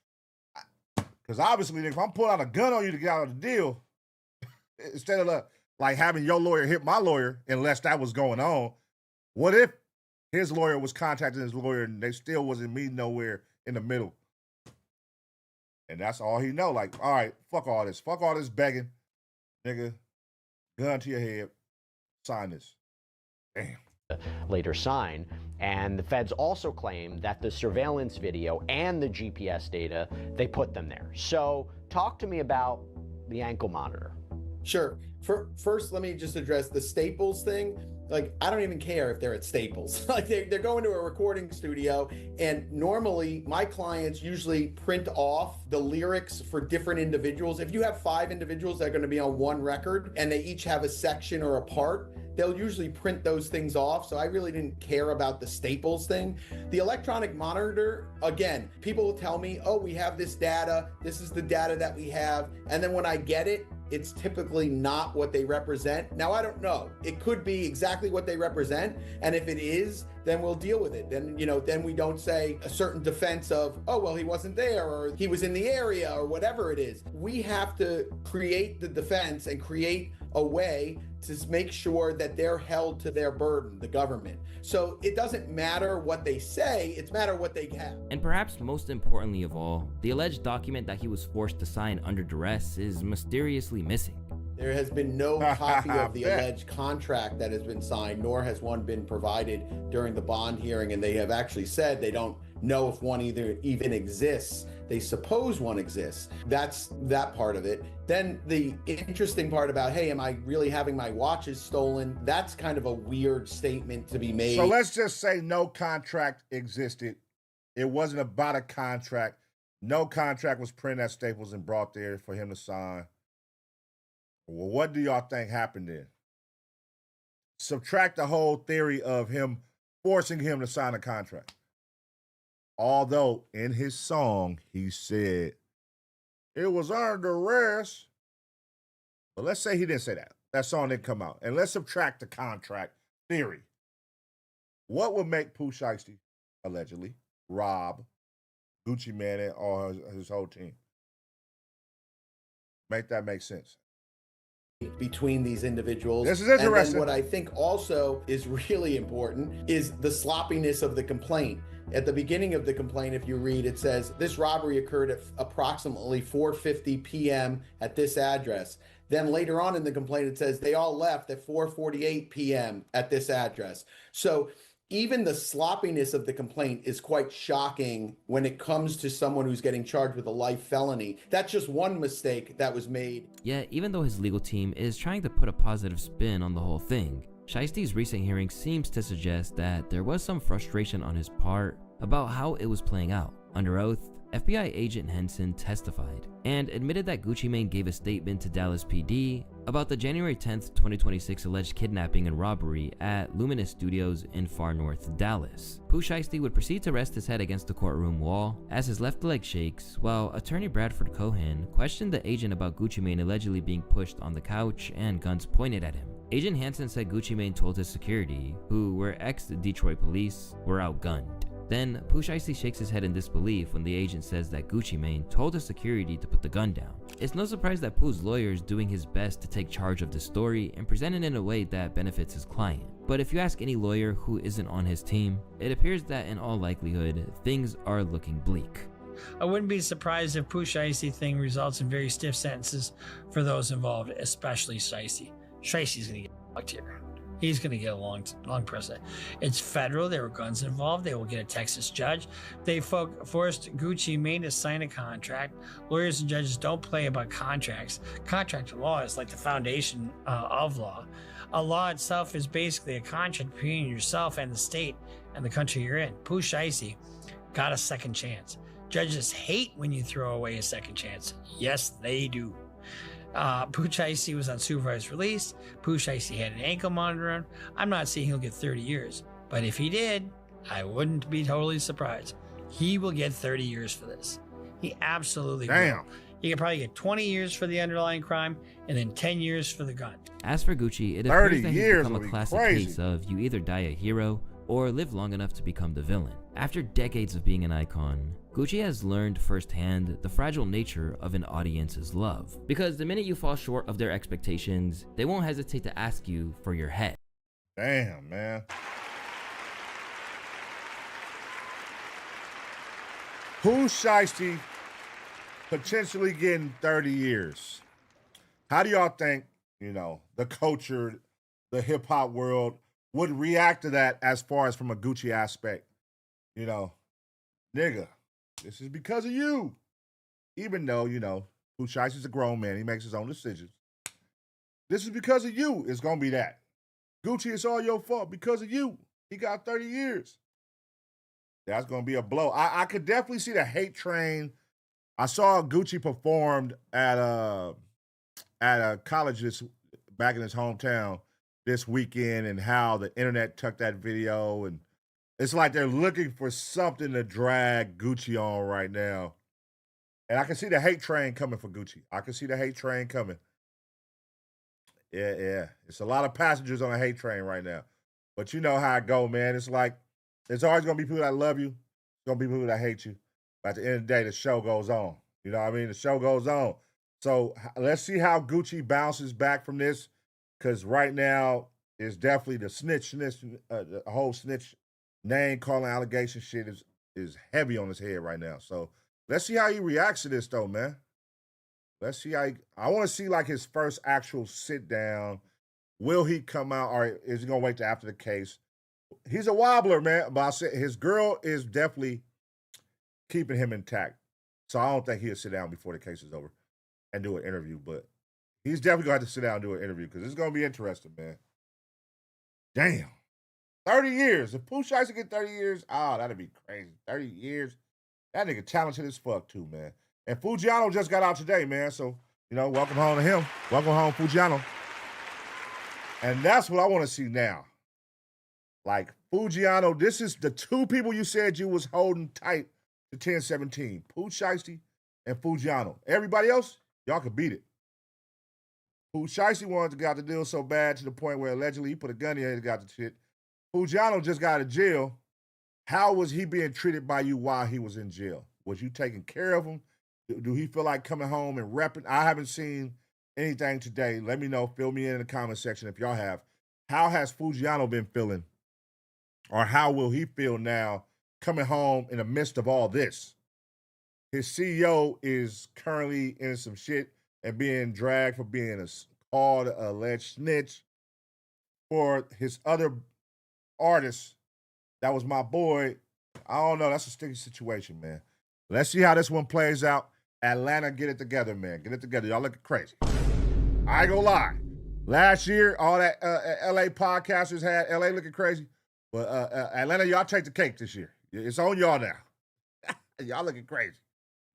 Because obviously, nigga, if I'm pulling out a gun on you to get out of the deal, instead of like having your lawyer hit my lawyer, unless that was going on, what if his lawyer was contacting his lawyer and they still wasn't meeting nowhere in the middle? And that's all he know. Like, all right, fuck all this. Fuck all this begging. Nigga, gun to your head. Sign this. Damn. Later sign. And the feds also claim that the surveillance video and the GPS data, they put them there. So talk to me about the ankle monitor. Sure. First, let me just address the Staples thing. Like, I don't even care if they're at Staples. Like, they're going to a recording studio, and normally my clients usually print off the lyrics for different individuals. If you have 5 individuals that are going to be on one record and they each have a section or a part, they'll usually print those things off. So I really didn't care about the Staples thing. The electronic monitor, again, people will tell me, oh, we have this data. This is the data that we have. And then when I get it, it's typically not what they represent. Now, I don't know. It could be exactly what they represent. And if it is, then we'll deal with it. Then, then we don't say a certain defense of, oh, well, he wasn't there or he was in the area or whatever it is. We have to create the defense and create a way to make sure that they're held to their burden, the government. So it doesn't matter what they say, it's matter what they have. And perhaps most importantly of all, the alleged document that he was forced to sign under duress is mysteriously missing. There has been no copy of the alleged contract that has been signed, nor has one been provided during the bond hearing, and they have actually said they don't know if one even exists. They suppose one exists. That's that part of it. Then the interesting part about, hey, am I really having my watches stolen? That's kind of a weird statement to be made. So let's just say no contract existed. It wasn't about a contract. No contract was printed at Staples and brought there for him to sign. Well, what do y'all think happened then? Subtract the whole theory of him forcing him to sign a contract. Although in his song, he said it was under duress. But let's say he didn't say that. That song didn't come out. And let's subtract the contract theory. What would make Pooh Shiesty, allegedly, rob Gucci Mane and all his whole team? Make that make sense. Between these individuals. This is interesting. And then what I think also is really important is the sloppiness of the complaint. At the beginning of the complaint, if you read, it says, this robbery occurred at approximately 4:50 p.m. at this address. Then later on in the complaint, it says they all left at 4:48 p.m. at this address. So even the sloppiness of the complaint is quite shocking when it comes to someone who's getting charged with a life felony. That's just one mistake that was made. Yet, even though his legal team is trying to put a positive spin on the whole thing, Shiesty's recent hearing seems to suggest that there was some frustration on his part about how it was playing out. Under oath, FBI agent Henson testified and admitted that Gucci Mane gave a statement to Dallas PD about the January 10th, 2026 alleged kidnapping and robbery at Luminous Studios in far north Dallas. Pooh Shiesty would proceed to rest his head against the courtroom wall as his left leg shakes, while attorney Bradford Cohen questioned the agent about Gucci Mane allegedly being pushed on the couch and guns pointed at him. Agent Hansen said Gucci Mane told his security, who were ex-Detroit police, were outgunned. Then, Pooh Shiesty shakes his head in disbelief when the agent says that Gucci Mane told his security to put the gun down. It's no surprise that Pooh's lawyer is doing his best to take charge of the story and present it in a way that benefits his client. But if you ask any lawyer who isn't on his team, it appears that in all likelihood, things are looking bleak. I wouldn't be surprised if Pooh Shiesty thing results in very stiff sentences for those involved, especially Shiesty. Shiesty's going to get fucked here. He's going to get a long prison. It's federal. There were guns involved. They will get a Texas judge. They forced Gucci Mane to sign a contract. Lawyers and judges don't play about contracts. Contract law is like the foundation of law. A law itself is basically a contract between yourself and the state and the country you're in. Pooh Shiesty got a second chance. Judges hate when you throw away a second chance. Yes, they do. Pooh Shiesty was on supervised release. Pooh Shiesty had an ankle monitor on. I'm not saying he'll get 30 years, but if he did, I wouldn't be totally surprised. He will get 30 years for this. He absolutely will. He could probably get 20 years for the underlying crime and then 10 years for the gun. As for Gucci, it appears that he's become a classic case of you either die a hero or live long enough to become the villain. After decades of being an icon, Gucci has learned firsthand the fragile nature of an audience's love. Because the minute you fall short of their expectations, they won't hesitate to ask you for your head. Damn, man. Pooh Shiesty potentially getting 30 years. How do y'all think, the culture, the hip hop world would react to that as far as from a Gucci aspect? Nigga, this is because of you. Even though, Pooh Shiesty's a grown man. He makes his own decisions. This is because of you. It's going to be that. Gucci, it's all your fault because of you. He got 30 years. That's going to be a blow. I could definitely see the hate train. I saw Gucci performed at a college back in his hometown this weekend, and how the internet took that video, and it's like they're looking for something to drag Gucci on right now. And I can see the hate train coming for Gucci. I can see the hate train coming. Yeah. It's a lot of passengers on a hate train right now. But you know how it go, man. It's like, there's always going to be people that love you. There's going to be people that hate you. But at the end of the day, the show goes on. You know what I mean? The show goes on. So let's see how Gucci bounces back from this. Because right now, it's definitely the whole snitch name calling allegation shit is heavy on his head right now. So let's see how he reacts to this, though, man. Let's see how I want to see like his first actual sit down. Will he come out or is he gonna wait till after the case? He's a wobbler, man. But I said his girl is definitely keeping him intact. So I don't think he'll sit down before the case is over and do an interview. But he's definitely gonna have to sit down and do an interview because it's gonna be interesting, man. Damn. 30 years. If Pooh Shiesty get 30 years, that'd be crazy. 30 years. That nigga talented as fuck too, man. And Fujiano just got out today, man. So, welcome home to him. Welcome home, Fujiano. And that's what I want to see now. Like, Fujiano, this is the two people you said you was holding tight to 10-17. Pooh Shiesty and Fujiano. Everybody else, y'all could beat it. Pooh Shiesty wanted to get out the deal so bad to the point where allegedly he put a gun in your head and got the shit. Fujiano just got out of jail. How was he being treated by you while he was in jail? Was you taking care of him? Do he feel like coming home and repping? I haven't seen anything today. Let me know. Fill me in the comment section if y'all have. How has Fujiano been feeling? Or how will he feel now coming home in the midst of all this? His CEO is currently in some shit and being dragged for being called an alleged snitch. For his other artist, that was my boy. I don't know. That's a sticky situation, man. Let's see how this one plays out. Atlanta, get it together, man. Get it together. Y'all looking crazy. I ain't gonna lie. Last year, all that LA podcasters had LA looking crazy. But Atlanta, y'all take the cake this year. It's on y'all now. Y'all looking crazy.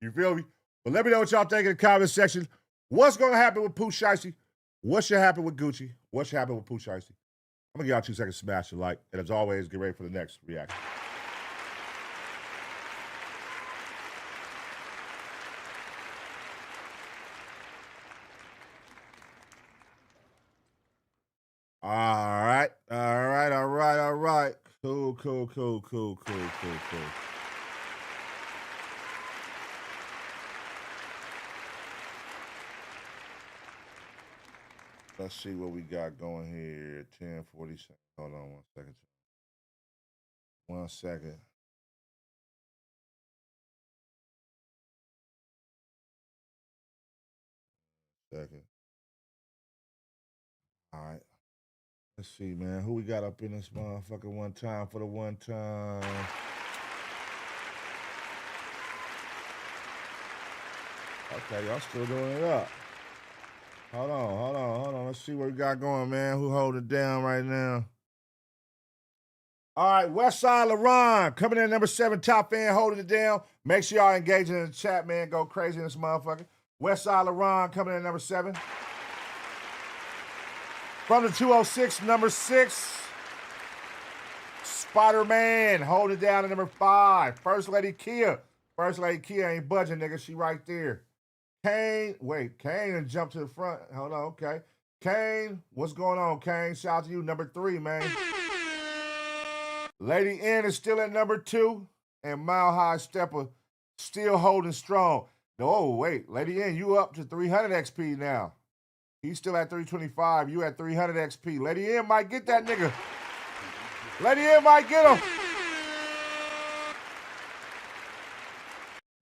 You feel me? But let me know what y'all think in the comment section. What's going to happen with Pooh Shiesty? What should happen with Gucci? What should happen with Pooh Shiesty? I'm going to give y'all 2 seconds to smash the like. And as always, get ready for the next reaction. All right. Cool. Let's see what we got going here. 10:47. Hold on 1 second. 1 second. All right. Let's see, man. Who we got up in this motherfucker one time for the one time? Okay, y'all still doing it up. Hold on. Let's see what we got going, man. Who holding it down right now? All right, Westside LaRon coming in number 7, top fan holding it down. Make sure y'all engaging in the chat, man. Go crazy in this motherfucker. Westside LaRon coming in number 7. From the 206, number 6, Spider-Man holding it down at number 5. First Lady Kia. First Lady Kia ain't budging, nigga. She right there. Kane and jump to the front. Hold on, okay. Kane, what's going on, Kane? Shout out to you, number 3, man. Lady N is still at number 2. And Mile High Stepper still holding strong. No, wait. Lady N, you up to 300 XP now. He's still at 325. You at 300 XP. Lady M might get that nigga. Lady M might get him.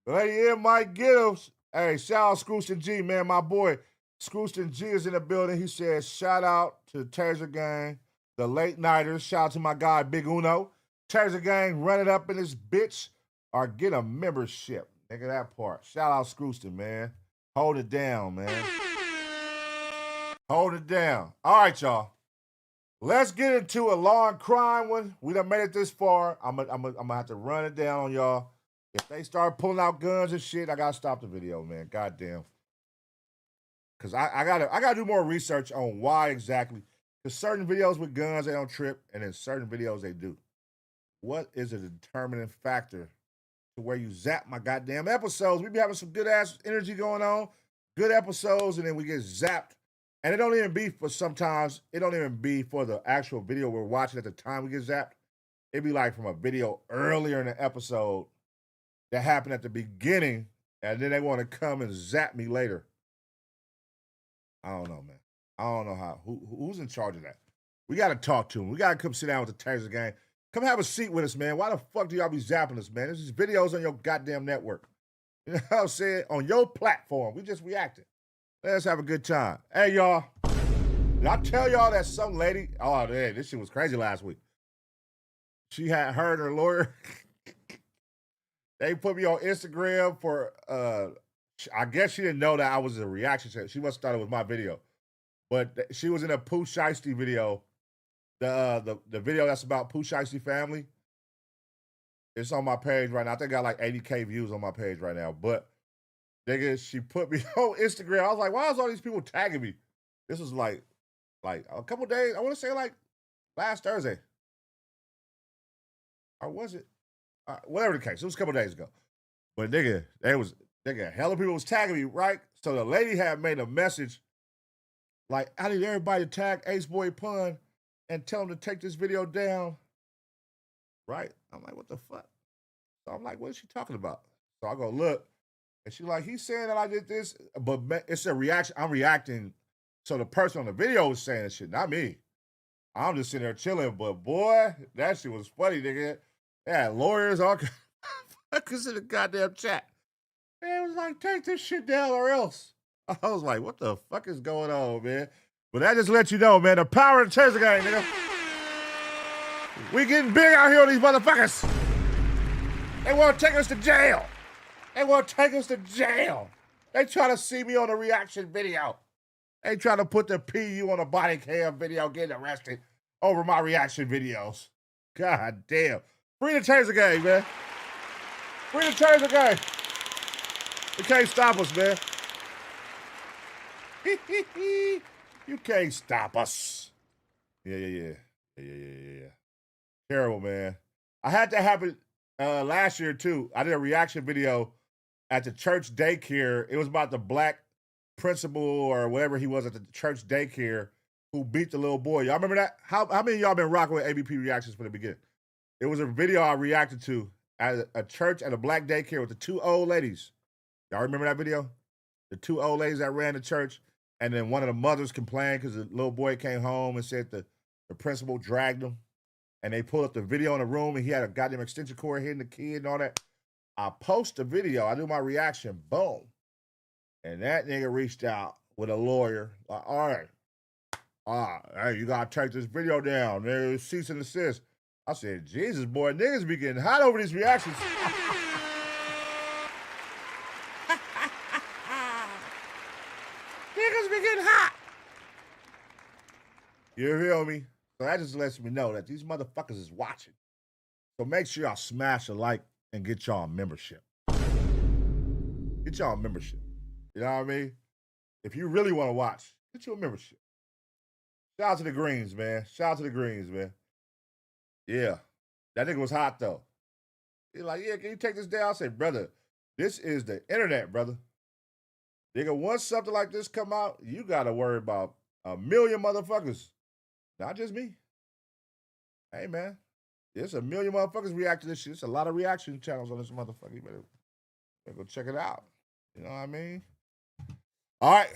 Lady M might get him. Hey, shout out Scrooston G, man. My boy Scrooston G is in the building. He says, shout out to Taser Gang, the late nighters. Shout out to my guy, Big Uno. Taser Gang, run it up in this bitch or get a membership. Nigga, that part. Shout out Scrooston, man. Hold it down, man. Hold it down. All right, y'all. Let's get into a law and crime one. We done made it this far. I'm gonna have to run it down on y'all. If they start pulling out guns and shit, I gotta stop the video, man. Goddamn. Cause I gotta do more research on why exactly. Cause certain videos with guns they don't trip, and then certain videos they do. What is a determining factor to where you zap my goddamn episodes? We be having some good ass energy going on, good episodes, and then we get zapped And it don't even be for sometimes, it don't even be for the actual video we're watching at the time we get zapped. It'd be like from a video earlier in the episode that happened at the beginning, and then they want to come and zap me later. I don't know, man. I don't know who's in charge of that. We got to talk to him. We got to come sit down with the Taser gang. Come have a seat with us, man. Why the fuck do y'all be zapping us, man? There's just videos on your goddamn network. You know what I'm saying? On your platform. We just reacting. Let's have a good time. Hey, y'all. Did I tell y'all that some lady, oh, man, this shit was crazy last week. She had her and her lawyer. They put me on Instagram for, I guess she didn't know that I was a reaction to it. She must have thought it was my video. But she was in a Pooh Shiesty video. The video that's about Pooh Shiesty family. It's on my page right now. I think I got like 80K views on my page right now. But, nigga, she put me on Instagram. I was like, why is all these people tagging me? This was like a couple days. I want to say like last Thursday. Or was it? Whatever the case. It was a couple days ago. But, nigga, hella people was tagging me, right? So the lady had made a message like, I need everybody to tag AceBoyPun and tell him to take this video down. Right? I'm like, what the fuck? So I'm like, what is she talking about? So I go look, and she's like, he's saying that I did this, but it's a reaction. I'm reacting. So the person on the video was saying this shit, not me. I'm just sitting there chilling, but boy, that shit was funny, nigga. They had lawyers, all fuckers in the goddamn chat. Man, it was like, take this shit down or else. I was like, what the fuck is going on, man? But that just lets you know, man, the power of the Taser gang, nigga. We getting big out here on these motherfuckers. They want to take us to jail. They want to take us to jail. They try to see me on a reaction video. They try to put the PU on a body cam video getting arrested over my reaction videos. God damn. Free the Taser gang, man. Free the Taser gang. You can't stop us, man. You can't stop us. Yeah. Terrible, man. I had that happen last year, too. I did a reaction video at the church daycare. It was about the black principal or whatever he was at the church daycare who beat the little boy. Y'all remember that? How many of y'all been rocking with ABP reactions from the beginning? It was a video I reacted to at a church at a black daycare with the two old ladies. Y'all remember that video? The two old ladies that ran the church, and then one of the mothers complained because the little boy came home and said the principal dragged him. And they pulled up the video in the room, and he had a goddamn extension cord hitting the kid and all that. I post the video. I do my reaction. Boom. And that nigga reached out with a lawyer. Like, all right. Hey, you got to take this video down. There's cease and desist. I said, Jesus, boy, niggas be getting hot over these reactions. Niggas be getting hot. You feel me? So that just lets me know that these motherfuckers is watching. So make sure y'all smash a like and get y'all a membership. Get y'all a membership. You know what I mean? If you really want to watch, get you a membership. Shout out to the Greens, man. Shout out to the Greens, man. Yeah. That nigga was hot, though. He's like, yeah, can you take this down? I say, brother, this is the internet, brother. Nigga, once something like this come out, you got to worry about a million motherfuckers. Not just me. Hey, man. There's a million motherfuckers react to this shit. There's a lot of reaction channels on this motherfucker. You better go check it out. You know what I mean? All right.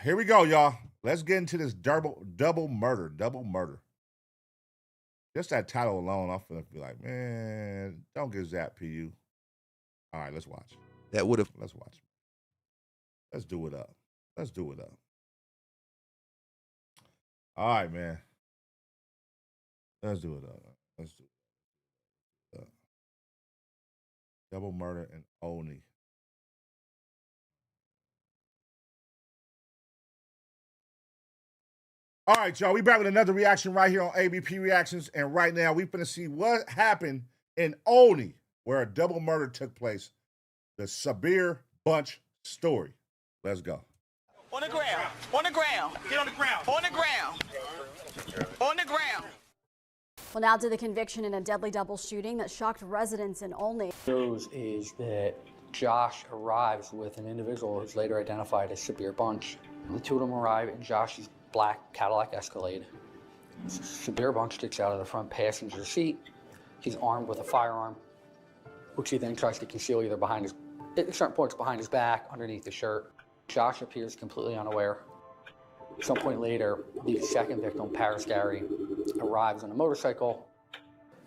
Here we go, y'all. Let's get into this double murder. Just that title alone, I'm finna be like, man, don't get zapped, PU. All right, let's watch. That would have. Let's watch. Let's do it up. All right, man. Let's do it up. Double murder in Olney. All right, y'all. We back with another reaction right here on ABP Reactions. And right now, we finna see what happened in Olney, where a double murder took place. The Sabir Bunch story. Let's go. On the ground. Get on the ground. On the ground. Well, now to the conviction in a deadly double shooting that shocked residents in Olney. News is that Josh arrives with an individual who's later identified as Sabir Bunch. The two of them arrive in Josh's black Cadillac Escalade. Sabir Bunch sticks out of the front passenger seat. He's armed with a firearm, which he then tries to conceal either behind his, at certain points behind his back, underneath his shirt. Josh appears completely unaware. At some point later, the second victim, Paris Gary, arrives on a motorcycle,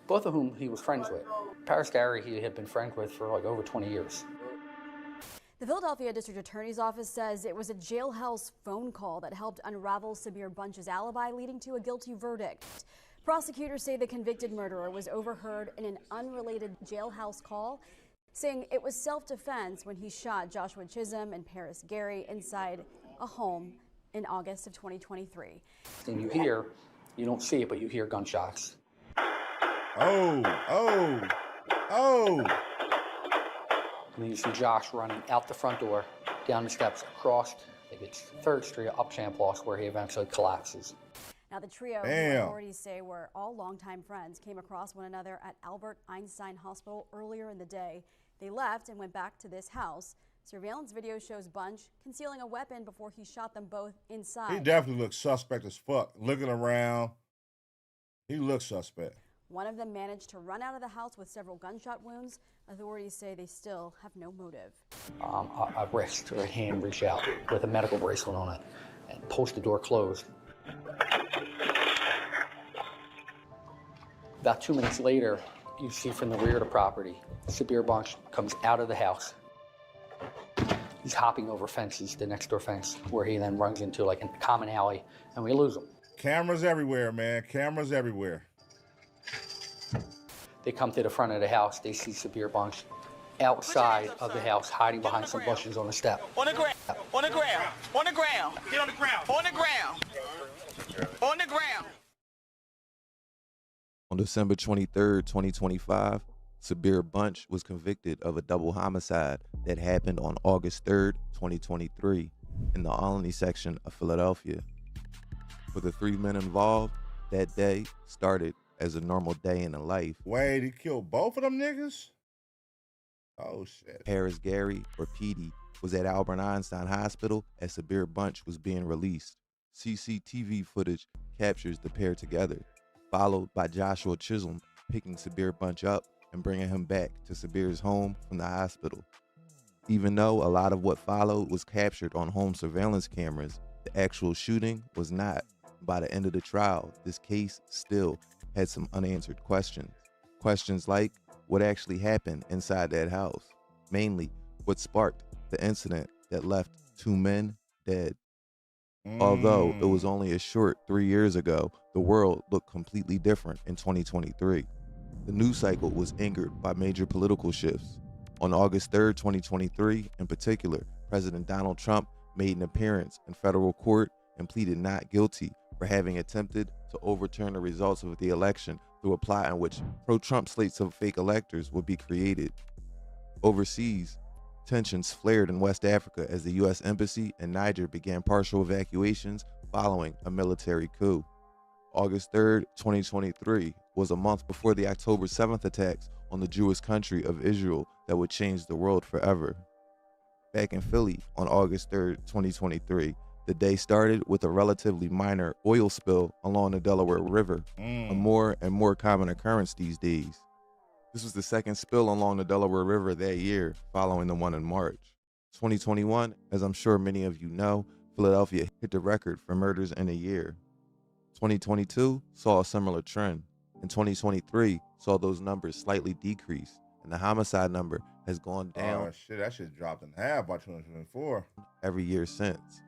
both of whom he was friends with. Paris Gary he had been friends with for like over 20 years. The Philadelphia District Attorney's Office says it was a jailhouse phone call that helped unravel Sabir Bunch's alibi, leading to a guilty verdict. Prosecutors say the convicted murderer was overheard in an unrelated jailhouse call, saying it was self-defense when he shot Joshua Chisholm and Paris Gary inside a home in August of 2023. And you hear, you don't see it, but you hear gunshots. Oh. And then you see Josh running out the front door, down the steps, across, I think it's 3rd Street, up Champlain, where he eventually collapses. Now, the trio, who authorities say were all longtime friends, came across one another at Albert Einstein Hospital earlier in the day. They left and went back to this house. Surveillance video shows Bunch concealing a weapon before he shot them both inside. He definitely looks suspect as fuck. Looking around, he looks suspect. One of them managed to run out of the house with several gunshot wounds. Authorities say they still have no motive. A wrist or a hand reach out with a medical bracelet on it and pulls the door closed. About 2 minutes later, you see from the rear of the property, Sabir Bunch comes out of the house. He's hopping over fences, the next door fence, where he then runs into like a common alley, and we lose him. Cameras everywhere, man. Cameras everywhere. They come to the front of the house. They see Sabir Bunch outside of the house, hiding behind some bushes on the step. On the ground. On the ground. On the ground. Get on the ground. On the ground. On the ground. On December 23rd, 2025, Sabir Bunch was convicted of a double homicide that happened on August 3rd, 2023, in the Olney section of Philadelphia. For the 3 men involved, that day started as a normal day in the life. Wait, he killed both of them niggas? Oh, shit. Paris Gary, or Petey, was at Albert Einstein Hospital as Sabir Bunch was being released. CCTV footage captures the pair together, followed by Joshua Chisholm picking Sabir Bunch up and bringing him back to Sabir's home from the hospital. Even though a lot of what followed was captured on home surveillance cameras, the actual shooting was not. By the end of the trial, this case still had some unanswered questions. Questions like what actually happened inside that house, mainly what sparked the incident that left 2 men dead. Although it was only a short 3 years ago, the world looked completely different in 2023. The news cycle was angered by major political shifts. On August 3rd, 2023, in particular, President Donald Trump made an appearance in federal court and pleaded not guilty for having attempted to overturn the results of the election through a plot in which pro-Trump slates of fake electors would be created. Overseas, tensions flared in West Africa as the U.S. Embassy in Niger began partial evacuations following a military coup. August 3rd, 2023 was a month before the October 7th attacks on the Jewish country of Israel that would change the world forever. Back in Philly on August 3rd, 2023, the day started with a relatively minor oil spill along the Delaware River, a more and more common occurrence these days. This was the second spill along the Delaware River that year, following the one in March. 2021, as I'm sure many of you know, Philadelphia hit the record for murders in a year. 2022 saw a similar trend, and 2023 saw those numbers slightly decrease, and the homicide number has gone down. Oh shit, that shit dropped in half by 2024. Every year since.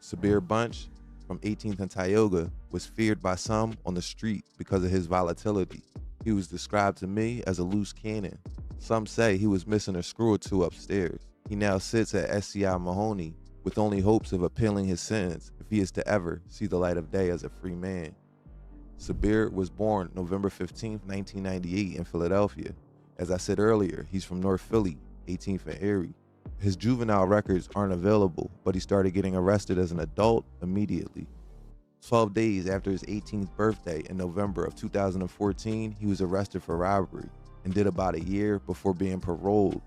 Sabir Bunch from 18th and Tioga was feared by some on the street because of his volatility. He was described to me as a loose cannon. Some say he was missing a screw or two upstairs. He now sits at SCI Mahoney with only hopes of appealing his sentence if he is to ever see the light of day as a free man. Sabir was born November 15, 1998 in Philadelphia. As I said earlier, he's from North Philly, 18th and Erie. His juvenile records aren't available, but he started getting arrested as an adult immediately. 12 days after his 18th birthday in November of 2014, he was arrested for robbery and did about a year before being paroled,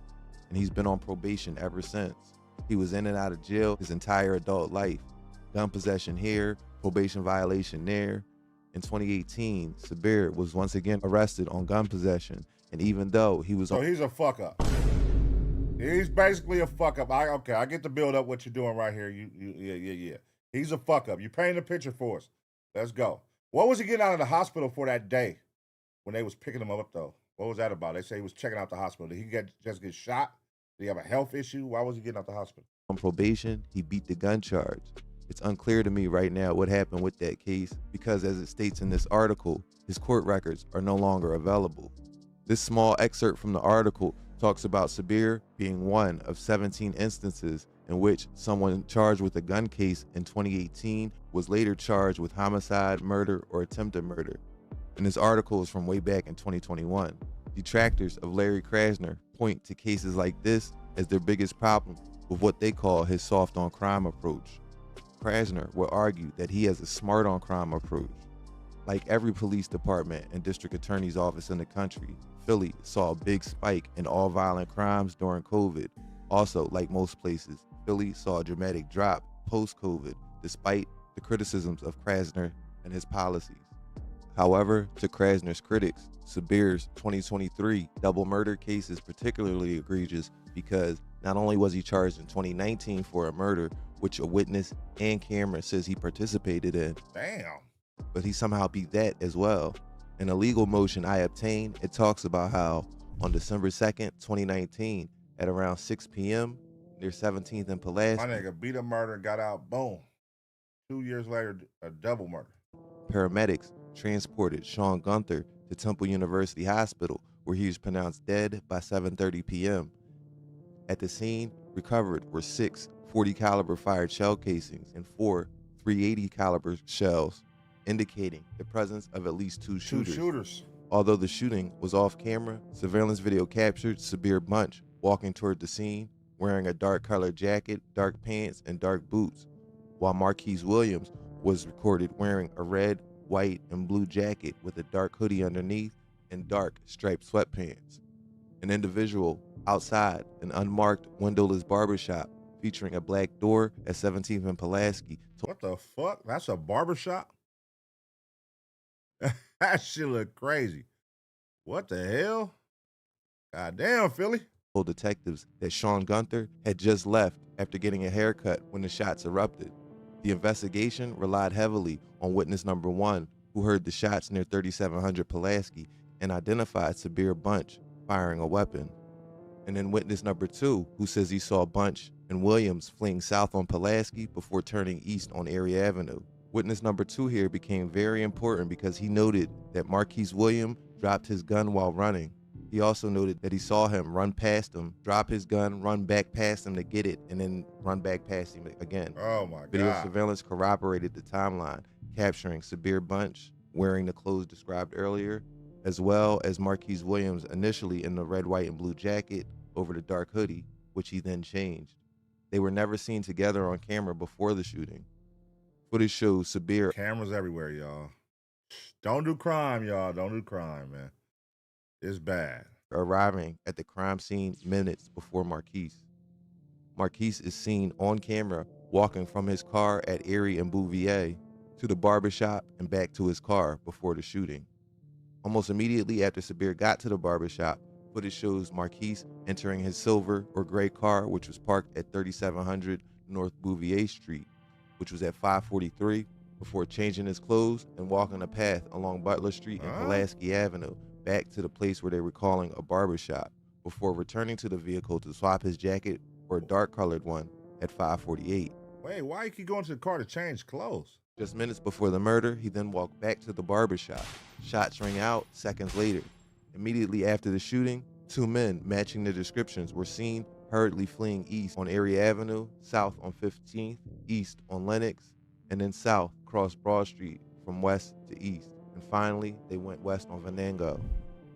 and he's been on probation ever since. He was in and out of jail his entire adult life. Gun possession here, probation violation there. In 2018, Sabir was once again arrested on gun possession, and even though he was So he's a fuck up. He's basically a fuck up. I get to build up what you're doing right here. Yeah. He's a fuck up. You paint a picture for us. Let's go. What was he getting out of the hospital for that day when they was picking him up though? What was that about? They say he was checking out the hospital. Did he just get shot? Did he have a health issue? Why was he getting out the hospital? On probation, he beat the gun charge. It's unclear to me right now what happened with that case because, as it states in this article, his court records are no longer available. This small excerpt from the article talks about Sabir being one of 17 instances in which someone charged with a gun case in 2018 was later charged with homicide, murder, or attempted murder. And this article is from way back in 2021. Detractors of Larry Krasner point to cases like this as their biggest problem with what they call his soft on crime approach. Krasner will argue that he has a smart on crime approach. Like every police department and district attorney's office in the country, Philly saw a big spike in all violent crimes during COVID. Also, like most places, Philly saw a dramatic drop post-COVID despite the criticisms of Krasner and his policies. However, to Krasner's critics, Sabir's 2023 double murder case is particularly egregious because not only was he charged in 2019 for a murder, which a witness and camera says he participated in, Damn. but he somehow beat that as well. In a legal motion I obtained, it talks about how on December 2nd, 2019, at around 6 p.m. near 17th and Pulaski, My nigga beat a murder, got out, boom. 2 years later, a double murder. paramedics transported Sean Gunther to Temple University Hospital, where he was pronounced dead by 7:30 p.m. At the scene, recovered were 6 .40 caliber fired shell casings and 4 .380 caliber shells, indicating the presence of at least two shooters. Although the shooting was off camera, surveillance video captured Sabir Bunch walking toward the scene, wearing a dark colored jacket, dark pants, and dark boots, while Marquise Williams was recorded wearing a red, white, and blue jacket with a dark hoodie underneath and dark striped sweatpants. An individual outside an unmarked windowless barbershop featuring a black door at 17th and Pulaski. What the fuck? That's a barbershop? That shit look crazy. What the hell? Goddamn, Philly. Told detectives that Sean Gunther had just left after getting a haircut when the shots erupted. The investigation relied heavily on witness number 1, who heard the shots near 3700 Pulaski and identified Sabir Bunch firing a weapon. And then witness number 2, who says he saw Bunch and Williams fleeing south on Pulaski before turning east on Erie Avenue. Witness number 2 here became very important because he noted that Marquise Williams dropped his gun while running. He also noted that he saw him run past him, drop his gun, run back past him to get it, and then run back past him again. Oh my God. Video surveillance corroborated the timeline, capturing Sabir Bunch wearing the clothes described earlier, as well as Marquise Williams initially in the red, white, and blue jacket over the dark hoodie, which he then changed. They were never seen together on camera before the shooting. Footage shows Sabir. Cameras everywhere, y'all. Don't do crime, y'all. Don't do crime, man. It's bad. Arriving at the crime scene minutes before Marquise. Marquise is seen on camera walking from his car at Erie and Bouvier to the barbershop and back to his car before the shooting. Almost immediately after Sabir got to the barbershop, footage shows Marquise entering his silver or gray car, which was parked at 3700 North Bouvier Street, which was at 543, before changing his clothes and walking a path along Butler Street and Pulaski Avenue back to the place where they were calling a barbershop, before returning to the vehicle to swap his jacket for a dark-colored one at 548. Wait, why you keep going to the car to change clothes? Just minutes before the murder, he then walked back to the barbershop. Shots rang out seconds later. Immediately after the shooting, 2 men matching the descriptions were seen hurriedly fleeing east on Erie Avenue, south on 15th, east on Lenox, and then south across Broad Street from west to east. And finally, they went west on Venango.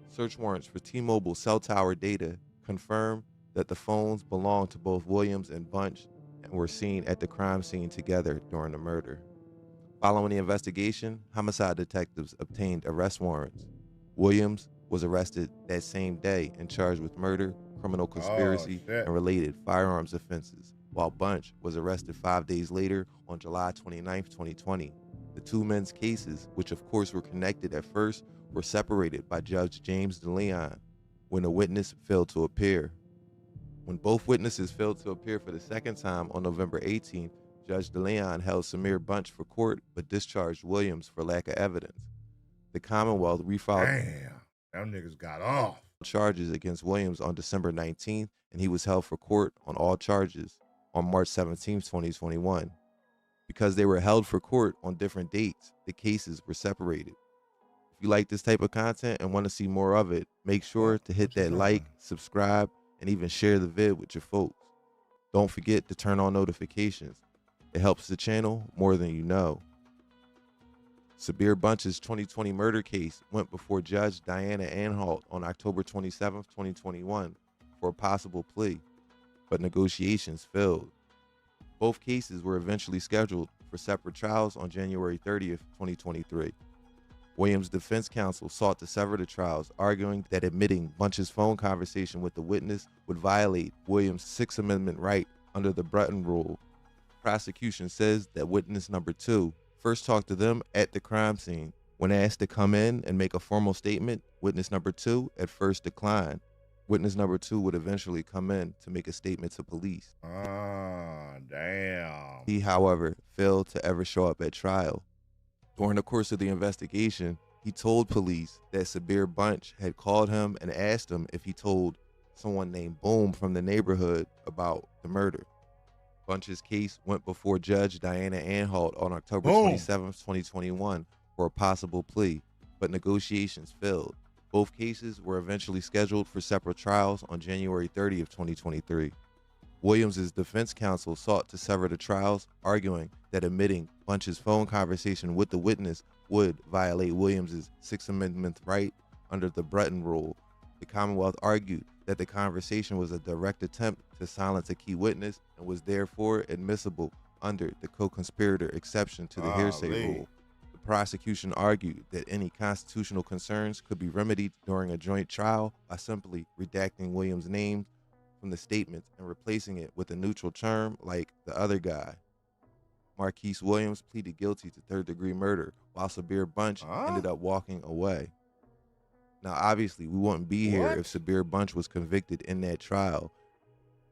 Search warrants for T-Mobile cell tower data confirmed that the phones belonged to both Williams and Bunch and were seen at the crime scene together during the murder. Following the investigation, homicide detectives obtained arrest warrants. Williams was arrested that same day and charged with murder, criminal conspiracy, and related firearms offenses, while Bunch was arrested 5 days later on July 29, 2020. The two men's cases, which of course were connected at first, were separated by Judge James DeLeon when a witness failed to appear. When both witnesses failed to appear for the second time on November 18th, Judge DeLeon held Sabir Bunch for court but discharged Williams for lack of evidence. The Commonwealth refiled them niggas got off charges against Williams on December 19th, and he was held for court on all charges on March 17, 2021. Because they were held for court on different dates, the cases were separated. If you like this type of content and want to see more of it, make sure to hit that like, subscribe, and even share the vid with your folks. Don't forget to turn on notifications. It helps the channel more than you know. Sabir Bunch's 2020 murder case went before Judge Diana Anhalt on October 27, 2021 for a possible plea, but negotiations failed. Both cases were eventually scheduled for separate trials on January 30th, 2023. Williams' defense counsel sought to sever the trials, arguing that admitting Bunch's phone conversation with the witness would violate Williams' Sixth Amendment right under the Breton Rule. Prosecution says that witness number 2 first talked to them at the crime scene. When asked to come in and make a formal statement, witness number 2 at first declined. Witness number 2 would eventually come in to make a statement to police. Damn. He, however, failed to ever show up at trial. During the course of the investigation, he told police that Sabir Bunch had called him and asked him if he told someone named Boom from the neighborhood about the murder. Bunch's case went before Judge Diana Anhalt on October 27, 2021 for a possible plea, but negotiations failed. Both cases were eventually scheduled for separate trials on January 30, 2023. Williams' defense counsel sought to sever the trials, arguing that admitting Bunch's phone conversation with the witness would violate Williams' Sixth Amendment right under the Breton Rule. The Commonwealth argued that the conversation was a direct attempt to silence a key witness and was therefore admissible under the co-conspirator exception to the hearsay rule. The prosecution argued that any constitutional concerns could be remedied during a joint trial by simply redacting Williams' name from the statements and replacing it with a neutral term like the other guy. Marquise Williams pleaded guilty to third-degree murder, while Sabir Bunch ended up walking away. Now, obviously, we wouldn't be here if Sabir Bunch was convicted in that trial.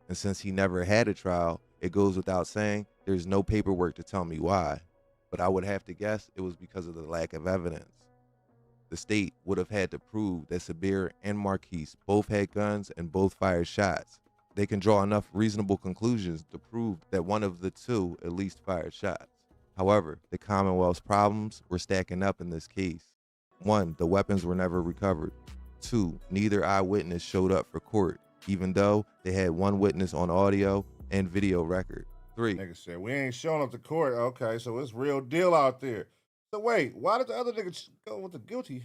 And since he never had a trial, it goes without saying there's no paperwork to tell me why. But I would have to guess it was because of the lack of evidence. The state would have had to prove that Sabir and Marquise both had guns and both fired shots. They can draw enough reasonable conclusions to prove that one of the two at least fired shots. However, the Commonwealth's problems were stacking up in this case. 1, the weapons were never recovered. 2, neither eyewitness showed up for court, even though they had one witness on audio and video record. 3, nigga said, we ain't showing up to court. Okay, so it's real deal out there. So wait, why did the other nigga go with the guilty?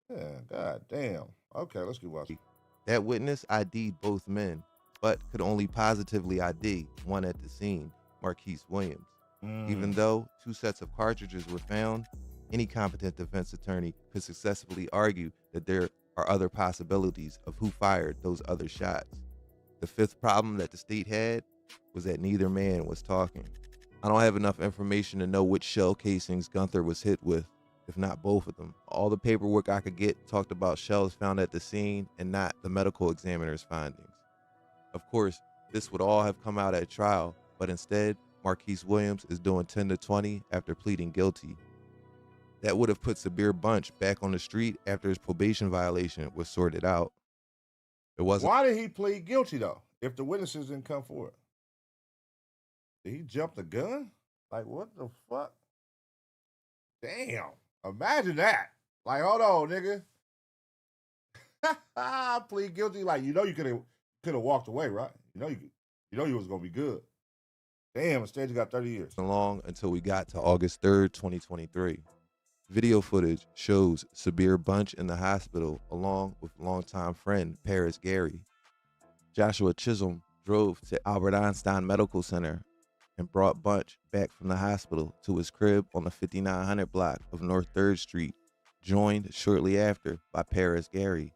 Yeah, god damn. Okay, let's keep watching. That witness ID'd both men, but could only positively ID one at the scene, Marquise Williams. Even though 2 sets of cartridges were found, any competent defense attorney could successfully argue that there are other possibilities of who fired those other shots. The 5th problem that the state had was that neither man was talking. I don't have enough information to know which shell casings Gunther was hit with, if not both of them. All the paperwork I could get talked about shells found at the scene and not the medical examiner's findings. Of course, this would all have come out at trial, but instead, Marquise Williams is doing 10 to 20 after pleading guilty. That would have put Sabir Bunch back on the street after his probation violation was sorted out. It wasn't. Why did he plead guilty though, if the witnesses didn't come forward? Did he jump the gun? Like, what the fuck? Damn. Imagine that. Like, hold on, nigga. Plead guilty. Like, you could have walked away, right? You was gonna be good. Damn, instead you got 30 years. Long until we got to August 3rd, 2023. Video footage shows Sabir Bunch in the hospital along with longtime friend Paris Gary. Joshua Chisholm drove to Albert Einstein Medical Center and brought Bunch back from the hospital to his crib on the 5900 block of North 3rd Street, joined shortly after by Paris Gary.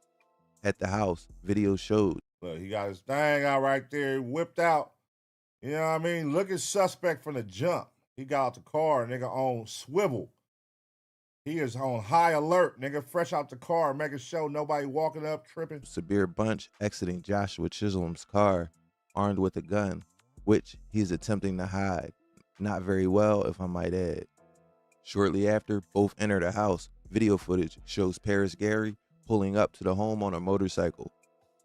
At the house, video showed. Look, he got his thing out right there, whipped out. You know what I mean? Look at suspect from the jump. He got out the car, nigga on swivel. He is on high alert, nigga, fresh out the car, making sure nobody walking up, tripping. Sabir Bunch exiting Joshua Chisholm's car, armed with a gun, which he is attempting to hide. Not very well, if I might add. Shortly after, both enter the house. Video footage shows Paris Gary pulling up to the home on a motorcycle.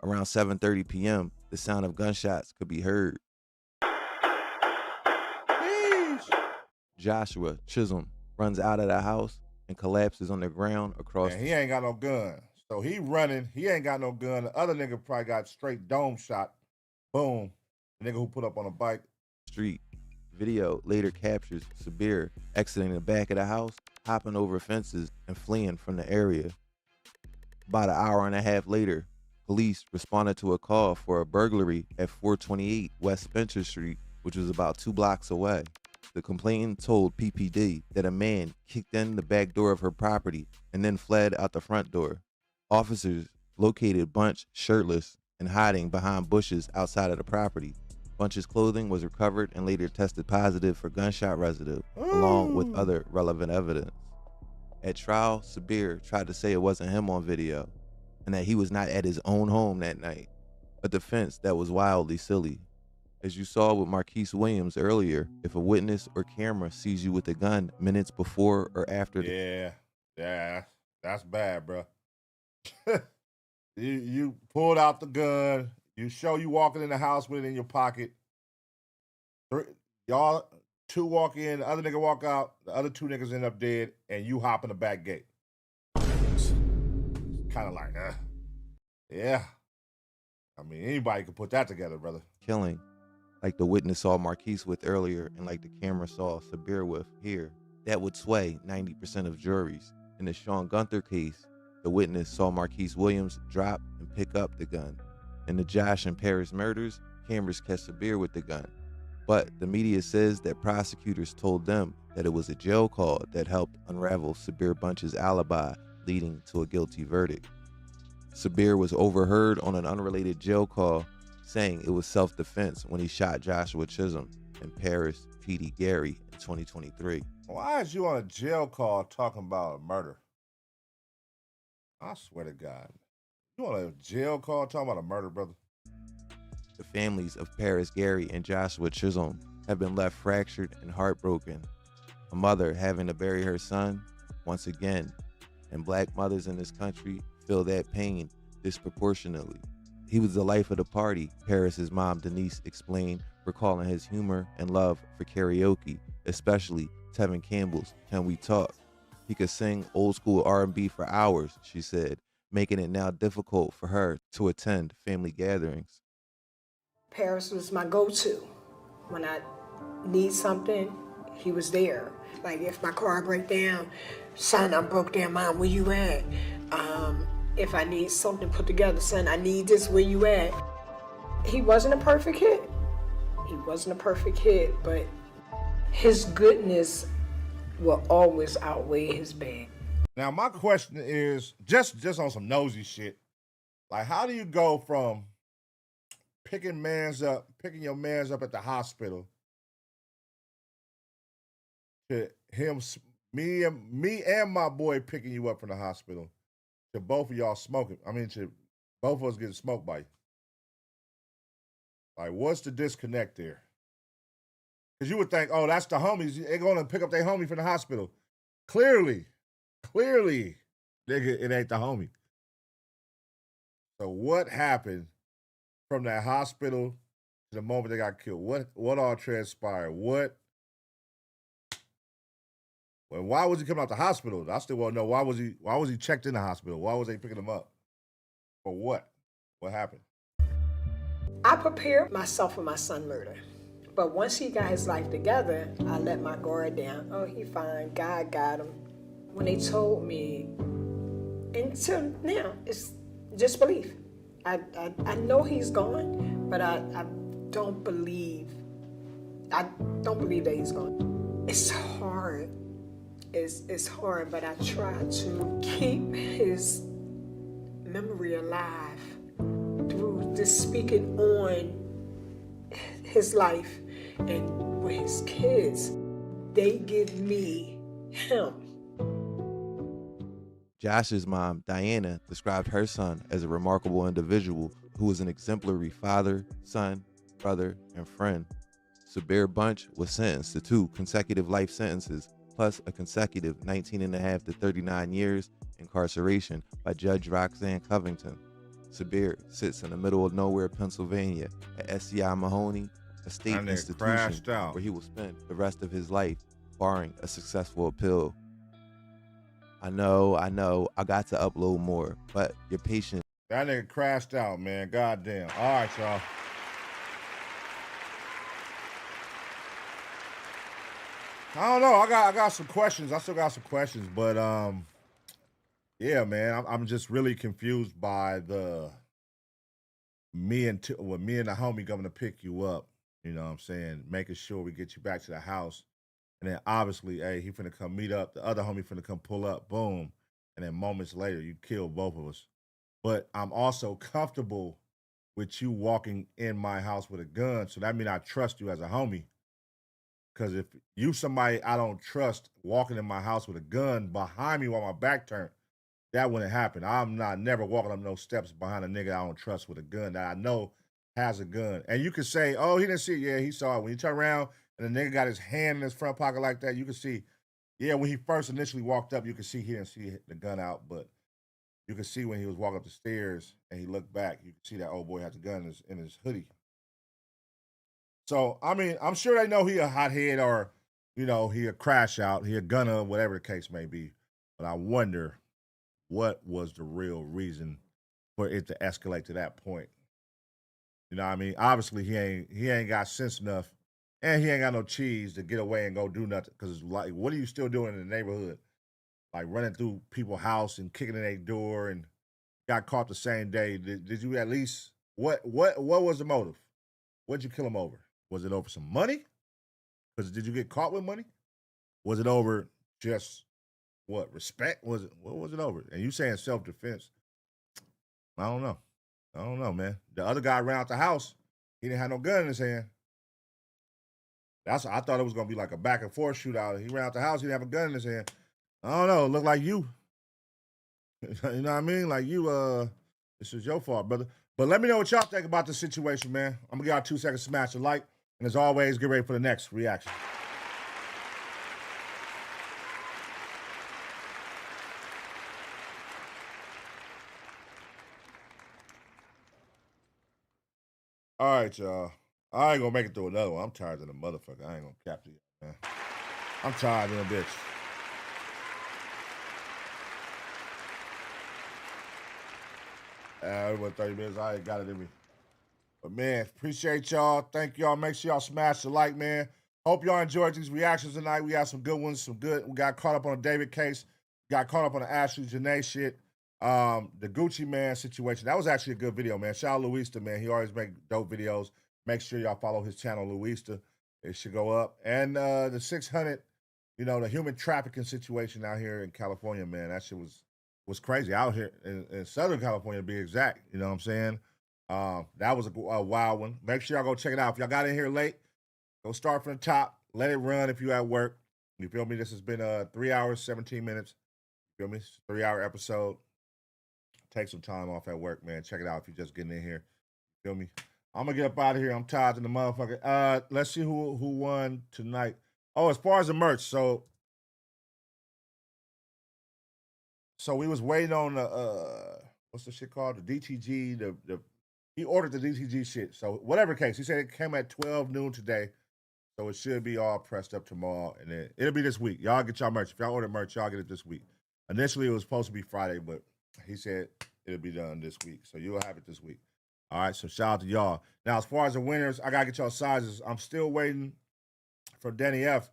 Around 7:30 p.m., the sound of gunshots could be heard. Joshua Chisholm runs out of the house and collapses on the ground across. And he ain't got no gun. So he running. He ain't got no gun. The other nigga probably got straight dome shot. Boom. The nigga who put up on a bike. Street. Video later captures Sabir exiting the back of the house, hopping over fences, and fleeing from the area. About an hour and a half later, police responded to a call for a burglary at 428 West Spencer Street, which was about 2 blocks away. The complainant told PPD that a man kicked in the back door of her property and then fled out the front door. Officers located Bunch shirtless and hiding behind bushes outside of the property. Bunch's clothing was recovered and later tested positive for gunshot residue, along with other relevant evidence. At trial, Sabir tried to say it wasn't him on video and that he was not at his own home that night, a defense that was wildly silly. As you saw with Marquise Williams earlier, if a witness or camera sees you with a gun minutes before or after Yeah, that's bad, bro. you pulled out the gun. You show you walking in the house with it in your pocket. Y'all 2 walk in, the other nigga walk out, the other 2 niggas end up dead, and you hop in the back gate. It's kind of like, yeah. I mean, anybody could put that together, brother. Killing, like the witness saw Marquise with earlier and like the camera saw Sabir with here, that would sway 90% of juries. In the Sean Gunther case, the witness saw Marquise Williams drop and pick up the gun. In the Josh and Paris murders, cameras catch Sabir with the gun. But the media says that prosecutors told them that it was a jail call that helped unravel Sabir Bunch's alibi, leading to a guilty verdict. Sabir was overheard on an unrelated jail call saying it was self-defense when he shot Joshua Chisholm and Paris P.D. Gary in 2023. Why is you on a jail call talking about a murder? I swear to God. You on a jail call talking about a murder, brother? The families of Paris Gary and Joshua Chisholm have been left fractured and heartbroken. A mother having to bury her son once again, and black mothers in this country feel that pain disproportionately. He was the life of the party, Paris's mom Denise explained, recalling his humor and love for karaoke, especially Tevin Campbell's Can We Talk. He could sing old school R&B for hours, she said, making it now difficult for her to attend family gatherings. Paris was my go-to. When I need something, he was there. Like if my car break down, son, I broke down, Mom, where you at? If I need something put together, son, I need this, where you at? He wasn't a perfect kid. He wasn't a perfect kid, but his goodness will always outweigh his bad. Now, my question is, just on some nosy shit, like how do you go from picking your mans up at the hospital to him, me and my boy picking you up from the hospital to both of y'all smoking? I mean, to both of us getting smoked by you. Like, what's the disconnect there? Because you would think, oh, that's the homies. They're going to pick up their homie from the hospital. Clearly, nigga, it ain't the homie. So what happened from that hospital to the moment they got killed? What all transpired? Why was he coming out the hospital? I still want to know why was he checked in the hospital? Why was they picking him up? For what? What happened? I prepared myself for my son's murder. But once he got his life together, I let my guard down. Oh, he fine. God got him. When they told me, until now, it's disbelief. I know he's gone, but I don't believe that he's gone. It's hard. It's hard, but I try to keep his memory alive through just speaking on his life And with his kids, they give me him. Josh's mom, Diana, described her son as a remarkable individual who was an exemplary father, son, brother, and friend. Sabir Bunch was sentenced to 2 consecutive life sentences plus a consecutive 19.5 to 39 years incarceration by Judge Roxanne Covington. Sabir sits in the middle of nowhere, Pennsylvania at SCI Mahoney, a state institution where he will spend the rest of his life, barring a successful appeal. I know, I got to upload more, but your patience. That nigga crashed out, man. Goddamn. All right, y'all. I don't know. I got some questions. I still got some questions, but yeah, man. I'm just really confused by the me and the homie coming to pick you up. You know what I'm saying? Making sure we get you back to the house. And then obviously, hey, he finna come meet up. The other homie finna come pull up, boom. And then moments later, you kill both of us. But I'm also comfortable with you walking in my house with a gun. So that means I trust you as a homie. Because if you somebody I don't trust walking in my house with a gun behind me while my back turned, that wouldn't happen. I'm not never walking up no steps behind a nigga I don't trust with a gun that I know has a gun. And you could say, oh, he didn't see it. Yeah, he saw it. When you turn around and the nigga got his hand in his front pocket like that, you can see, yeah, when he first initially walked up, you could see he didn't see the gun out, but you could see when he was walking up the stairs and he looked back, you could see that old boy had the gun in his hoodie. So, I mean, I'm sure they know he a hothead or, you know, he a crash out, he a gunner, whatever the case may be. But I wonder what was the real reason for it to escalate to that point. You know what I mean? Obviously, he ain't got sense enough, and he ain't got no cheese to get away and go do nothing. Because, like, what are you still doing in the neighborhood? Like, running through people's house and kicking in their door and got caught the same day. Did you at least, what was the motive? What'd you kill him over? Was it over some money? Because did you get caught with money? Was it over just, what, respect? What was it over? And you saying self-defense. I don't know, man. The other guy ran out the house. He didn't have no gun in his hand. I thought it was going to be like a back and forth shootout. He ran out the house. He didn't have a gun in his hand. I don't know. It looked like you. You know what I mean? Like you, this is your fault, brother. But let me know what y'all think about the situation, man. I'm going to give y'all 2 seconds to smash the like. And as always, get ready for the next reaction. All right, y'all. I ain't gonna make it through another one. I'm tired of the motherfucker. I ain't gonna cap to you, man. I'm tired of the bitch. Everyone 30 minutes. I ain't got it in me. But man, appreciate y'all. Thank y'all. Make sure y'all smash the like, man. Hope y'all enjoyed these reactions tonight. We got some good ones, We got caught up on a David case. Got caught up on the Ashlee Jenae shit. The Gucci Man situation. That was actually a good video, man. Shout out Wildest, man. He always make dope videos. Make sure y'all follow his channel, Wildest. It should go up. And the 600, you know, the human trafficking situation out here in California, man. That shit was crazy out here in Southern California, to be exact. You know what I'm saying? That was a wild one. Make sure y'all go check it out. If y'all got in here late, go start from the top. Let it run if you at work. You feel me? This has been 3 hours, 17 minutes. You feel me? It's a 3-hour episode. Take some time off at work, man. Check it out if you're just getting in here. You feel me? I'm gonna get up out of here. I'm tired of the motherfucker. Let's see who won tonight. Oh, as far as the merch, so we was waiting on the what's the shit called? The DTG. He ordered the DTG shit. So whatever case, he said it came at 12 noon today. So it should be all pressed up tomorrow, and then it'll be this week. Y'all get y'all merch. If y'all order merch, y'all get it this week. Initially, it was supposed to be Friday, but he said it'll be done this week. So you'll have it this week. All right, so shout out to y'all. Now, as far as the winners, I got to get y'all sizes. I'm still waiting for Danny F.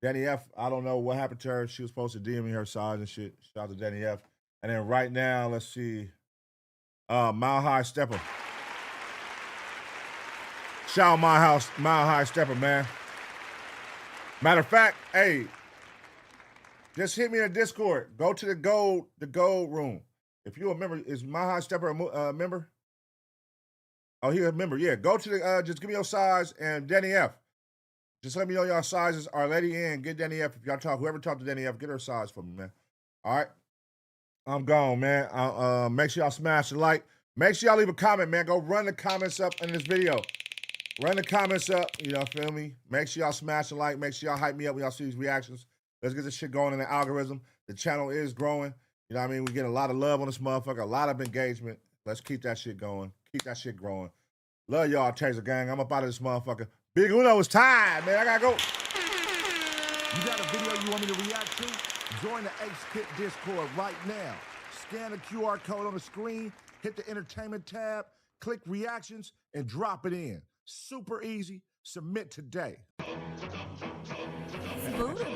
Danny F, I don't know what happened to her. She was supposed to DM me her size and shit. Shout out to Danny F. And then right now, let's see. Mile High Stepper. Shout out Mile High Stepper, man. Matter of fact, hey, just hit me in the Discord. Go to the gold room. If you're a member, is Mile High Stepper a member? Oh, he's a member. Yeah, go to the just give me your size and Danny F. Just let me know your sizes. Our lady in, get Danny F. If y'all talk, whoever talked to Danny F, get her size for me, man. All right. I'm gone, man. Make sure y'all smash the like. Make sure y'all leave a comment, man. Go run the comments up in this video. Run the comments up, you know, feel me? Make sure y'all smash the like. Make sure y'all hype me up when y'all see these reactions. Let's get this shit going in the algorithm. The channel is growing. You know what I mean? We get a lot of love on this motherfucker, a lot of engagement. Let's keep that shit going. Keep that shit growing. Love y'all, Taser Gang. I'm up out of this motherfucker. Big Uno, it's time, man. I gotta go. You got a video you want me to react to? Join the Ace Kit Discord right now. Scan the QR code on the screen, hit the entertainment tab, click reactions, and drop it in. Super easy. Submit today. Sabir